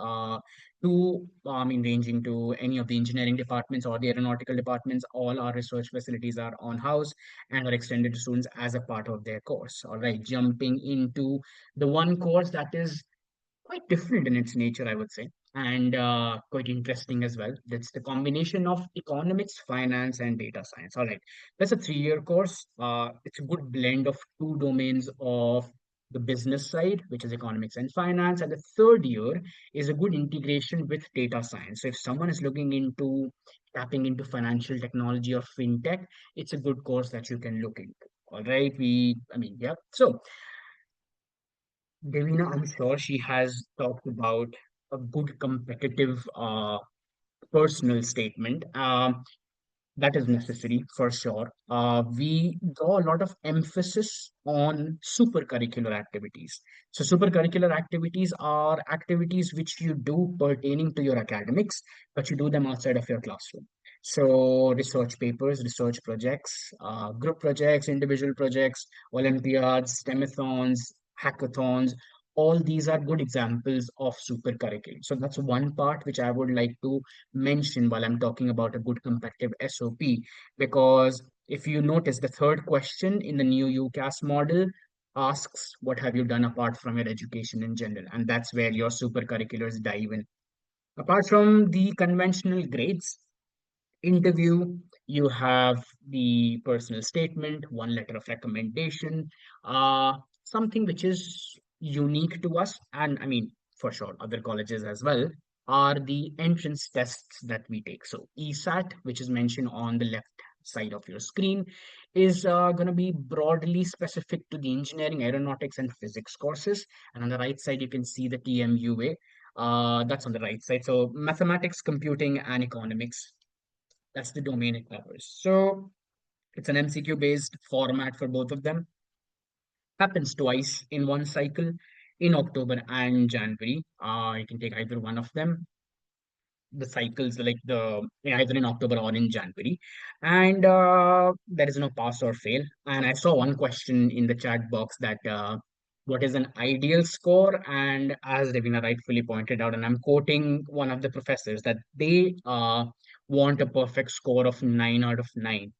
ranging to any of the engineering departments or the aeronautical departments. All our research facilities are on house and are extended to students as a part of their course. All right, jumping into the one course that is quite different in its nature, I would say, and quite interesting as well. That's the combination of economics, finance, and data science. All right, that's a 3-year course. It's a good blend of two domains of the business side, which is economics and finance, and the third year is a good integration with data science. So if someone is looking into tapping into financial technology or fintech, it's a good course that you can look into. All right, yeah. So Davina, I'm sure she has talked about a good competitive personal statement. That is necessary for sure. We draw a lot of emphasis on super curricular activities. So, super curricular activities are activities which you do pertaining to your academics, but you do them outside of your classroom. So, research papers, research projects, group projects, individual projects, Olympiads, STEMathons, hackathons. All these are good examples of super curriculum. So, that's one part which I would like to mention while I'm talking about a good competitive SOP. Because if you notice, the third question in the new UCAS model asks, what have you done apart from your education in general? And that's where your super curriculars dive in. Apart from the conventional grades, interview, you have the personal statement, one letter of recommendation, something which is unique to us, and I mean, for sure, other colleges as well, are the entrance tests that we take. So, ESAT, which is mentioned on the left side of your screen, is going to be broadly specific to the engineering, aeronautics, and physics courses. And on the right side, you can see the TMUA. That's on the right side. So, mathematics, computing, and economics, that's the domain it covers. So it's an MCQ based format for both of them. Happens twice in one cycle, in October and January. You can take either one of them. The cycles like the either in October or in January, and there is no pass or fail. And I saw one question in the chat box that what is an ideal score? And as Davina rightfully pointed out, and I'm quoting one of the professors, that they want a perfect score of 9 out of 9.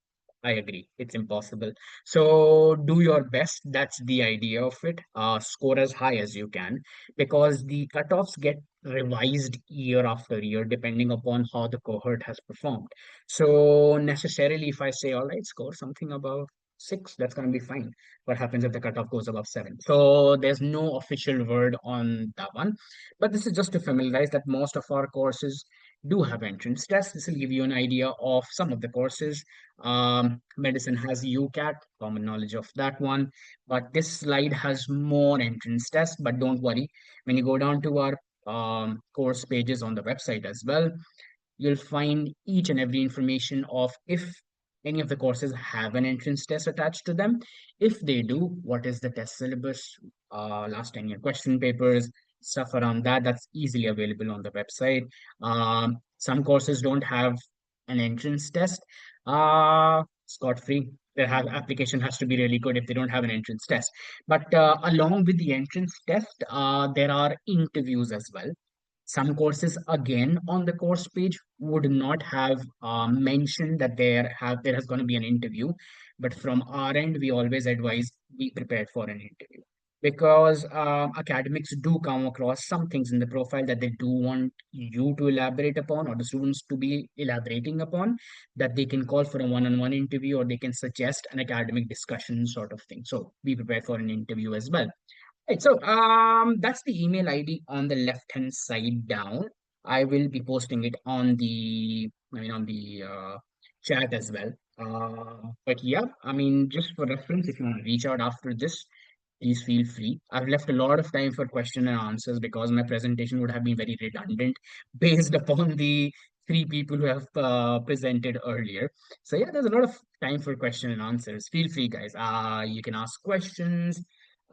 I agree. It's impossible. So do your best. That's the idea of it. Score as high as you can, because the cutoffs get revised year after year depending upon how the cohort has performed. So necessarily, if I say, all right, score something above 6, that's going to be fine. What happens if the cutoff goes above 7? So there's no official word on that one. But this is just to familiarize that most of our courses do have entrance tests. This will give you an idea of some of the courses. Medicine has UCAT, common knowledge of that one. But this slide has more entrance tests. But don't worry, when you go down to our course pages on the website as well, you'll find each and every information of if any of the courses have an entrance test attached to them. If they do, what is the test syllabus, last 10-year question papers, stuff around that, that's easily available on the website. Some courses don't have an entrance test. Scot-free. Their application has to be really good if they don't have an entrance test. But along with the entrance test, there are interviews as well. Some courses, again, on the course page would not have mentioned that there has going to be an interview, but from our end, we always advise be prepared for an interview, because academics do come across some things in the profile that they do want you to elaborate upon, or the students to be elaborating upon, that they can call for a one-on-one interview, or they can suggest an academic discussion sort of thing. So be prepared for an interview as well. Right, so that's the email ID on the left-hand side down. I will be posting it on the chat as well. But yeah, I mean, just for reference, if you want to reach out after this, please feel free. I've left a lot of time for question and answers because my presentation would have been very redundant based upon the three people who have presented earlier. So yeah, there's a lot of time for question and answers. Feel free, guys. You can ask questions.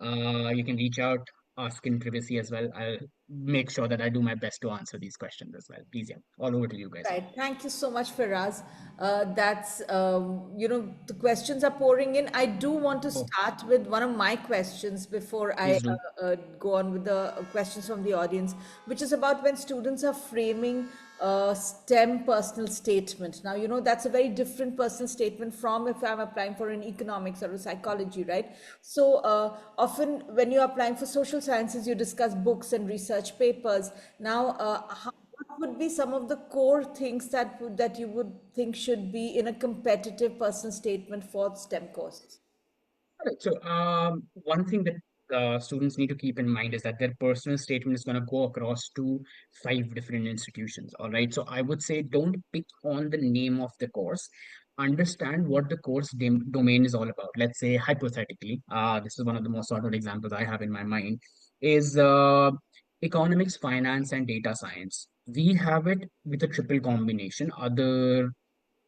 You can reach out, ask in privacy as well. I'll make sure that I do my best to answer these questions as well. Please, yeah, all over to you guys. Right. Thank you so much, Faraz. That's, the questions are pouring in. I do want to Oh, start with one of my questions before I please do. go on with the questions from the audience, which is about when students are framing a STEM personal statement. Now, that's a very different personal statement from if I'm applying for an economics or a psychology, right? So often when you're applying for social sciences, you discuss books and research papers. Now, what would be some of the core things that you would think should be in a competitive personal statement for STEM courses? Right. So, one thing that students need to keep in mind is that their personal statement is going to go across to 5 different institutions. All right. So, I would say don't pick on the name of the course. Understand what the course domain is all about. Let's say, hypothetically, this is one of the most sorted examples I have in my mind, is economics, finance, and data science. We have it with a triple combination. Other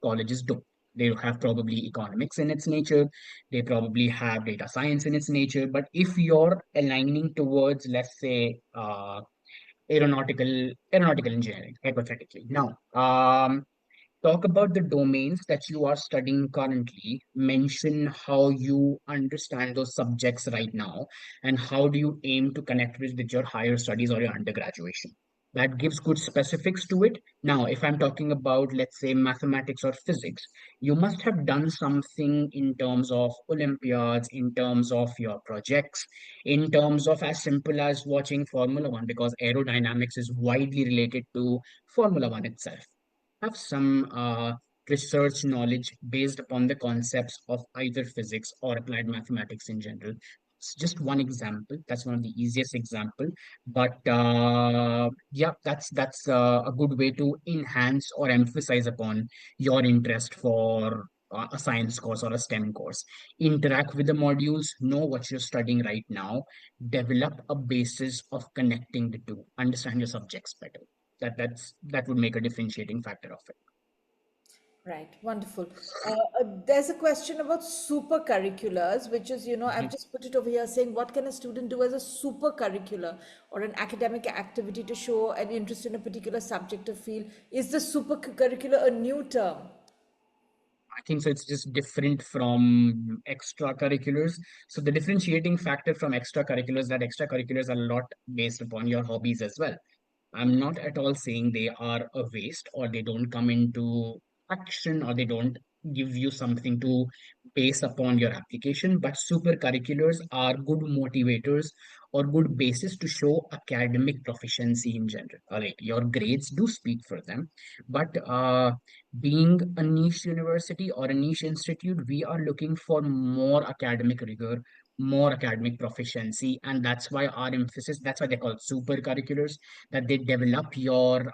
colleges don't. They have probably economics in its nature, they probably have data science in its nature. But if you're aligning towards, let's say, aeronautical engineering, hypothetically, now, talk about the domains that you are studying currently, mention how you understand those subjects right now, and how do you aim to connect with your higher studies or your undergraduation. That gives good specifics to it. Now, if I'm talking about, let's say, mathematics or physics, you must have done something in terms of Olympiads, in terms of your projects, in terms of as simple as watching Formula One, because aerodynamics is widely related to Formula One itself. Have some research knowledge based upon the concepts of either physics or applied mathematics in general. It's just one example. That's one of the easiest example. But yeah, that's a good way to enhance or emphasize upon your interest for a science course or a STEM course. Interact with the modules, know what you're studying right now, develop a basis of connecting the two, understand your subjects better. That would make a differentiating factor of it. Right, wonderful. There's a question about super curriculars, which is, I've Mhm. just put it over here saying, what can a student do as a super curricular or an academic activity to show an interest in a particular subject or field? Is the super curricular a new term? I think so. It's just different from extracurriculars. So the differentiating factor from extracurriculars, that extracurriculars are a lot based upon your hobbies as well. I'm not at all saying they are a waste or they don't come into action or they don't give you something to base upon your application, but super curriculars are good motivators or good basis to show academic proficiency in general. All right, your grades do speak for them, but being a niche university or a niche institute, we are looking for more academic rigor, more academic proficiency, and that's why our emphasis, that's why they call it super curriculars, that they develop your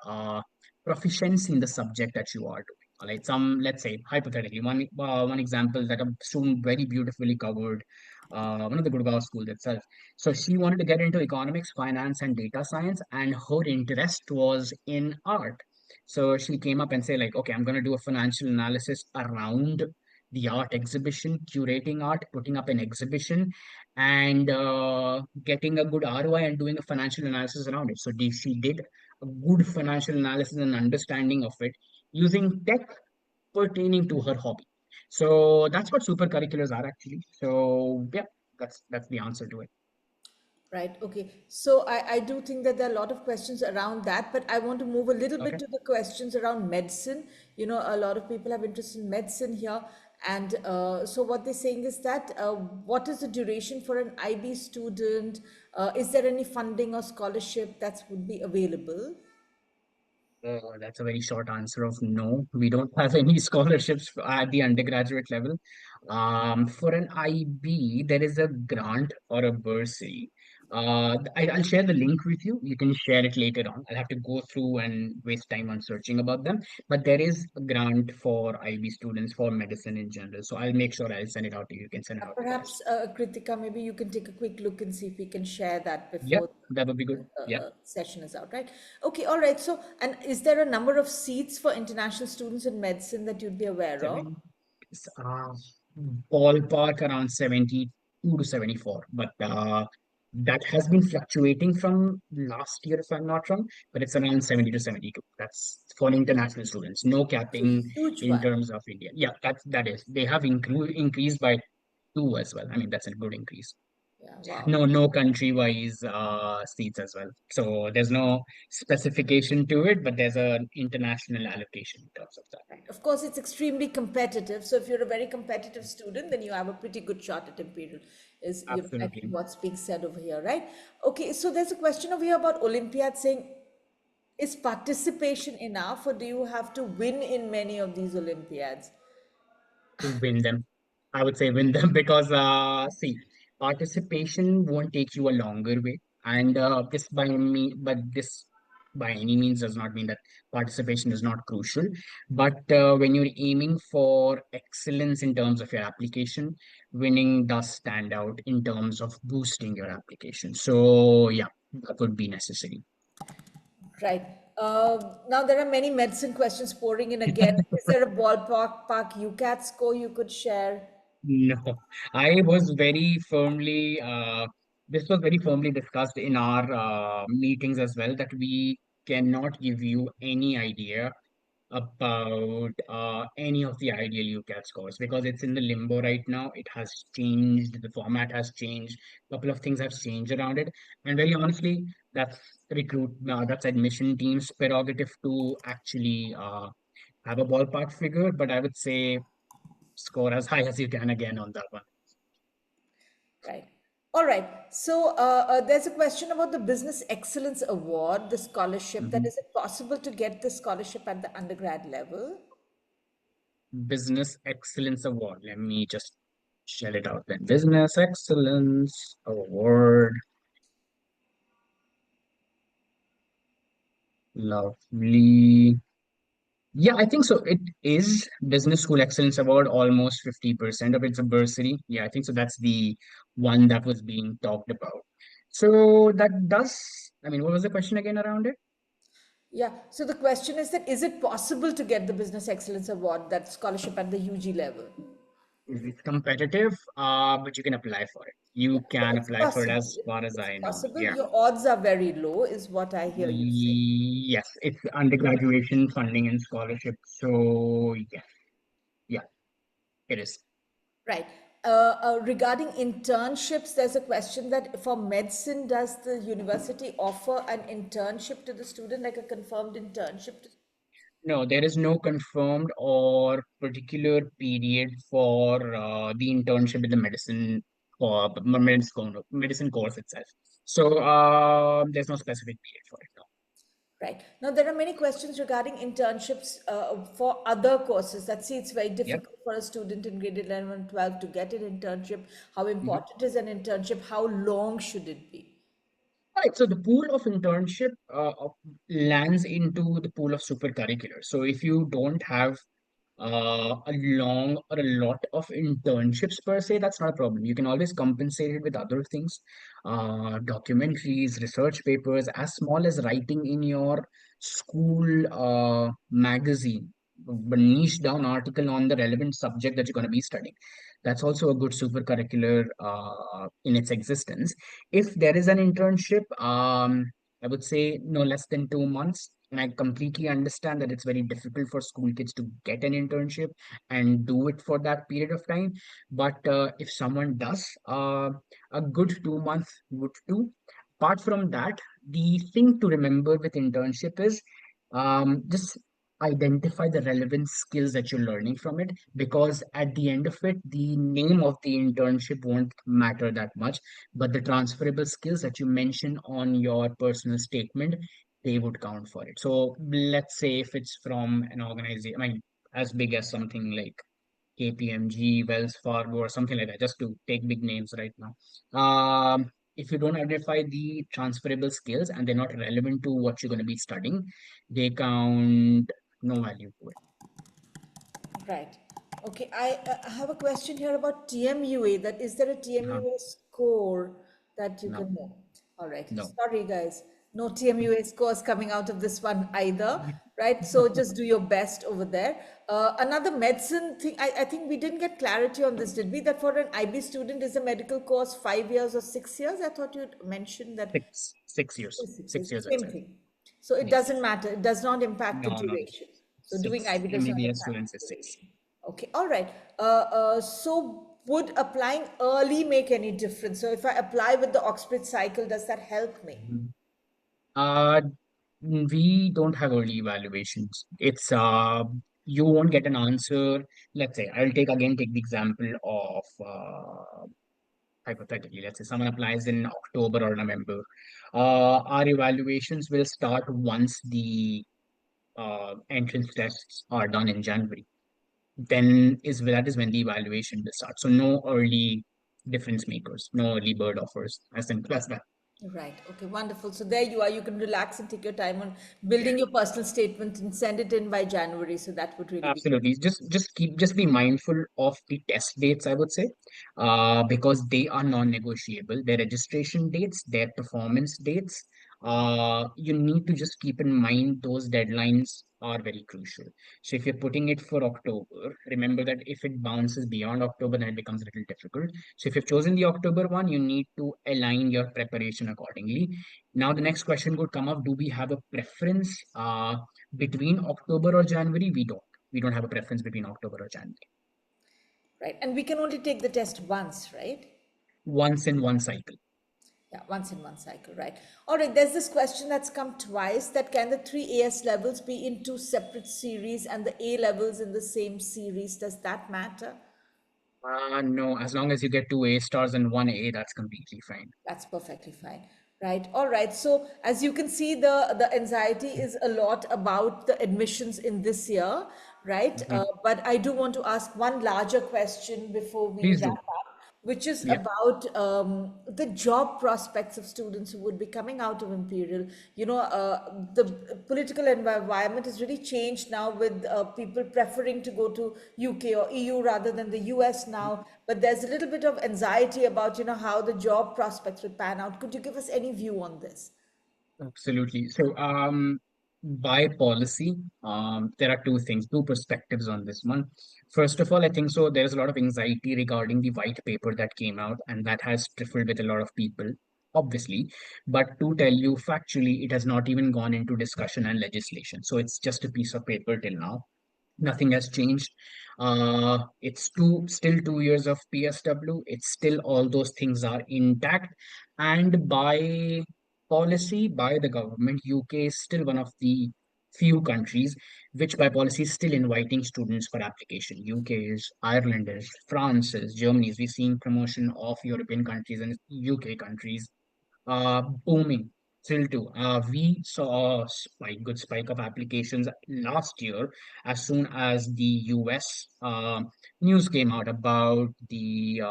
proficiency in the subject that you are doing. All right, some, let's say, hypothetically, one example that a student very beautifully covered, one of the Gurgaon schools itself. So she wanted to get into economics, finance, and data science, and her interest was in art. So she came up and said, like, okay, I'm going to do a financial analysis around the art exhibition, curating art, putting up an exhibition, and getting a good ROI and doing a financial analysis around it. So she did a good financial analysis and understanding of it using tech pertaining to her hobby. So that's what super curriculars are actually. So yeah, that's the answer to it. Right. Okay. So I do think that there are a lot of questions around that, but I want to move a little bit Okay. to the questions around medicine. A lot of people have interest in medicine here. And so what they're saying is that what is the duration for an IB student? Is there any funding or scholarship that would be available? That's a very short answer of no. We don't have any scholarships at the undergraduate level. For an IB, there is a grant or a bursary. I'll share the link with you. You can share it later on. I'll have to go through and waste time on searching about them. But there is a grant for IB students for medicine in general. So I'll make sure I'll send it out to you. You can send it out to you guys. Perhaps, Kritika, maybe you can take a quick look and see if we can share that Yep, before that would be the good. Yeah. session is out, right? Okay, all right. So, and is there a number of seats for international students in medicine that you'd be aware of? Seven, ballpark around 72 to 74. But That has been fluctuating from last year, if I'm not wrong, but it's around 70 to 72. That's for international students. No It's a capping huge in one. terms of India. Yeah, that is. They have increased by two as well. I mean, that's a good increase. Yeah, wow. No country-wise seats as well. So there's no specification to it, but there's an international allocation in terms of that. Right. Of course, it's extremely competitive. So if you're a very competitive student, then you have a pretty good shot at Imperial, is I think Absolutely. what's being said over here, right? Okay, so there's a question over here about Olympiad saying, is participation enough, or do you have to win in many of these Olympiads? To win them. I would say win them because see, participation won't take you a longer way. And this by any means does not mean that participation is not crucial. But when you're aiming for excellence in terms of your application, winning does stand out in terms of boosting your application. So yeah, that would be necessary. Right. Now there are many medicine questions pouring in again. Is there a ballpark park UCAT score you could share? No, I was very firmly, this was very firmly discussed in our meetings as well, that we cannot give you any idea about any of the ideal UCAT scores because it's in the limbo right now. It has changed, the format has changed, a couple of things have changed around it. And very honestly, that's that's admission team's prerogative to actually have a ballpark figure, but I would say score as high as you can again on that one. Right. All right. So there's a question about the Business Excellence Award, the scholarship. That Mhm. is it possible to get the scholarship at the undergrad level? Business Excellence Award. Let me just shell it out then. Business Excellence Award. Lovely. Yeah, I think so. It is Business School Excellence Award, almost 50% of it's a bursary. Yeah, I think so. That's the one that was being talked about. So that does, I mean, what was the question again around it? Yeah. So the question is that is it possible to get the Business Excellence Award, that scholarship at the UG level? It's competitive, but you can apply for it. You So can it's apply for it possible. as far as It's I know. possible. Yeah. Your odds are very low, is what I hear you say. Yes, it's undergraduation funding and scholarship. So yes, yeah, it is. Right. Regarding internships, there's a question that for medicine, does the university offer an internship to the student, like a confirmed internship? No, there is no confirmed or particular period for the internship in the medicine or medicine course itself. So there's no specific period for it. No. Right. Now, there are many questions regarding internships for other courses. That see, it's very Yep. difficult for a student in grade 11 and 12 to get an internship. How Mhm. important is an internship? How long should it be? Right. So the pool of internship lands into the pool of super curricular. So if you don't have a long or a lot of internships per se, that's not a problem. You can always compensate it with other things, documentaries, research papers, as small as writing in your school magazine, a niche down article on the relevant subject that you're going to be studying. That's also a good super curricular in its existence. If there is an internship, I would say no less than 2 months. And I completely understand that it's very difficult for school kids to get an internship and do it for that period of time. But if someone does, a good 2 months would do. Apart from that, the thing to remember with internship is just identify the relevant skills that you're learning from it, because at the end of it, the name of the internship won't matter that much, but the transferable skills that you mention on your personal statement, they would count for it. So let's say if it's from an organization, I mean, as big as something like KPMG, Wells Fargo, or something like that, just to take big names right now. If you don't identify the transferable skills and they're not relevant to what you're going to be studying, they count no value to it. Right. Okay. I have a question here about TMUA. That is there a Uh, TMUA score that you no, can know? All right. no. Sorry, guys. No TMUA scores coming out of this one either. right? So just do your best over there. Another medicine thing, I think we didn't get clarity on this, did we? That for an IB student, is a medical course 5 years or 6 years? I thought you mentioned that. 6 years, 6 years, 6 years, I'd same say. thing. So it Yes. doesn't matter. It does not impact the No, no, no. duration. So doing 6 IB does not MBBS impact students is the 6. duration. Okay, all right. So would applying early make any difference? So if I apply with the Oxbridge cycle, does that help me? Mhm. Uh, we don't have early evaluations. It's you won't get an answer. Let's say take the example of hypothetically, let's say someone applies in October or November. Our evaluations will start once the entrance tests are done in January. Then that is when the evaluation will start. So no early difference makers, no early bird offers. As simple as that. Right. Okay, wonderful. So there you are. You can relax and take your time on building your personal statement and send it in by January. So that would really be good. Absolutely. Just be mindful of the test dates, I would say, because they are non-negotiable. Their registration dates, their performance dates. You need to just keep in mind those deadlines are very crucial. So if you're putting it for October, remember that if it bounces beyond October, then it becomes a little difficult. So if you've chosen the October one, you need to align your preparation accordingly. Now the next question would come up: do we have a preference? Between October or January, we don't have a preference between October or January. Right. And we can only take the test once, right? Once in one cycle. Yeah, once in one cycle, right. All right, there's this question that's come twice, that can the three AS levels be in two separate series and the A levels in the same series? Does that matter? No, as long as you get two A stars and one A, that's completely fine. That's perfectly fine. Right. All right. So as you can see, the anxiety is a lot about the admissions in this year, right? Mhm. But I do want to ask one larger question before we Please wrap do. up, which is Yeah, about the job prospects of students who would be coming out of Imperial. The political environment has really changed now, with people preferring to go to UK or EU rather than the US now. But there's a little bit of anxiety about, how the job prospects would pan out. Could you give us any view on this? absolutely. So, by policy, there are two things, two perspectives on this one. First of all, I think so. There's a lot of anxiety regarding the white paper that came out, and that has trifled with a lot of people, obviously. But to tell you factually, it has not even gone into discussion and legislation. So it's just a piece of paper till now. Nothing has changed. It's still 2 years of PSW. It's still all those things are intact. And by policy, by the government, UK is still one of the few countries which by policy is still inviting students for application. UK is, Ireland is, France is, Germany is. We're seeing promotion of European countries and UK countries booming still too. We saw a good spike of applications last year as soon as the US news came out about the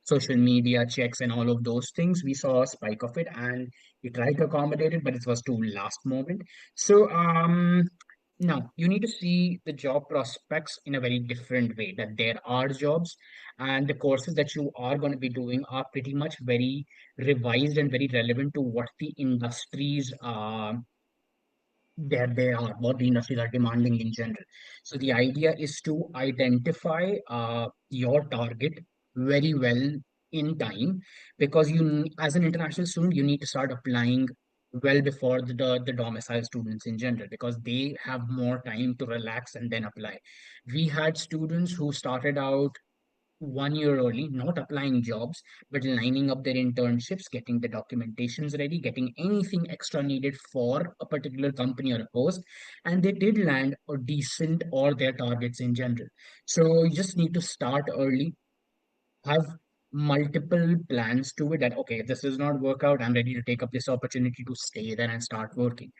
social media checks and all of those things. We saw a spike of it, and we tried to accommodate it, but it was too last moment. So now you need to see the job prospects in a very different way, that there are jobs and the courses that you are going to be doing are pretty much very revised and very relevant to what the industries they are, what the industries are demanding in general. So the idea is to identify your target very well in time, because as an international student, you need to start applying well before the domicile students in general, because they have more time to relax and then apply. We had students who started out 1 year early, not applying jobs, but lining up their internships, getting the documentations ready, getting anything extra needed for a particular company or a post. And they did land a decent or their targets in general. So you just need to start early, have multiple plans to it, that okay, if this does not work out, I'm ready to take up this opportunity to stay there and start working.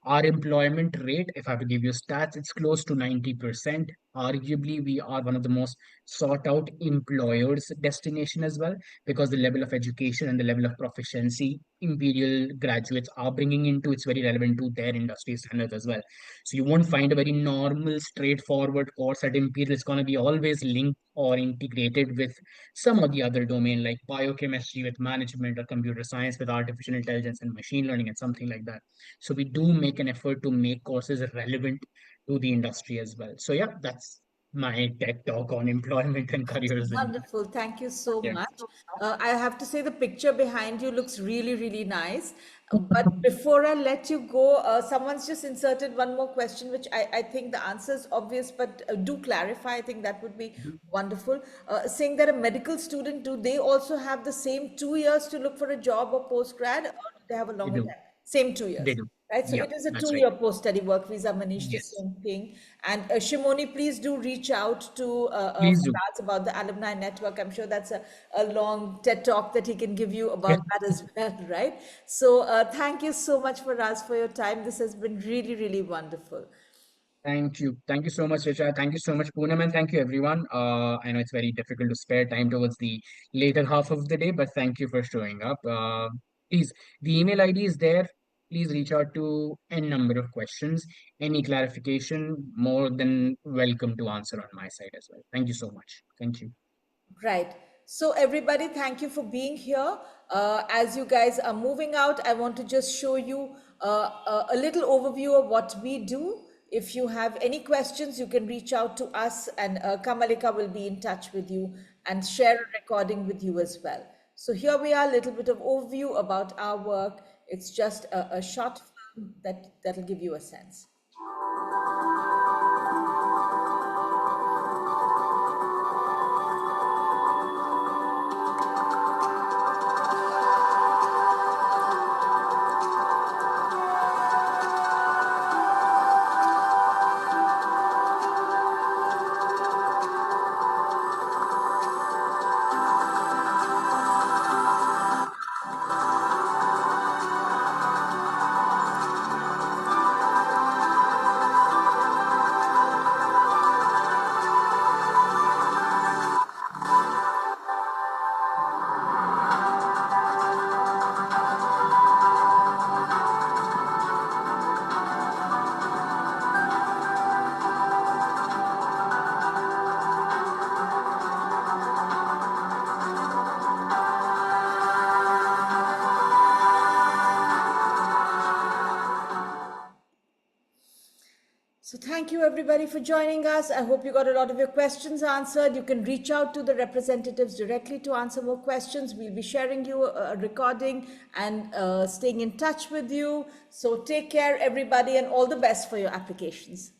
Our employment rate, if I have to give you stats, it's close to 90%. arguably we are one of the most sought out employers destination as well, because the level of education and the level of proficiency Imperial graduates are bringing into, it's very relevant to their industry standards as well. So you won't find a very normal straightforward course at Imperial. It's going to be always linked or integrated with some of the other domain like biochemistry with management, or computer science with artificial intelligence and machine learning and something like that. So we do make an effort to make courses relevant to the industry as well. So yeah, that's my TED talk on employment and careers in. Wonderful. Thank you so Yeah. much. I have to say the picture behind you looks really, really nice. But before I let you go, someone's just inserted one more question, which I think the answer is obvious, but do clarify. I think that would be wonderful. Saying that a medical student, do they also have the same 2 years to look for a job or postgrad, or do they have a They longer do. time? Same two They years. do. Right, so Yeah, it is a that's right. 2 year post-study work visa, Manish, the Yes. same thing. And Shimoni, please do reach out to Please do. Faraz about the alumni network. I'm sure that's a long TED talk that he can give you Yeah. about that as well, right? So thank you so much, Faraz, for your time. This has been really, really wonderful. Thank you. Thank you so much, Richa. Thank you so much, Poonam, and thank you, everyone. I know it's very difficult to spare time towards the later half of the day, but thank you for showing up. Please, the email ID is there. Please reach out to n number of questions. Any clarification, more than welcome to answer on my side as well. Thank you so much. Thank you. Right. So, everybody, thank you for being here. As you guys are moving out, I want to just show you a little overview of what we do. If you have any questions, you can reach out to us, and Kamalika will be in touch with you and share a recording with you as well. So, here we are, a little bit of overview about our work. It's just a short film that'll give you a sense. So thank you everybody for joining us. I hope you got a lot of your questions answered. You can reach out to the representatives directly to answer more questions. We'll be sharing you a recording and staying in touch with you. So take care everybody, and all the best for your applications.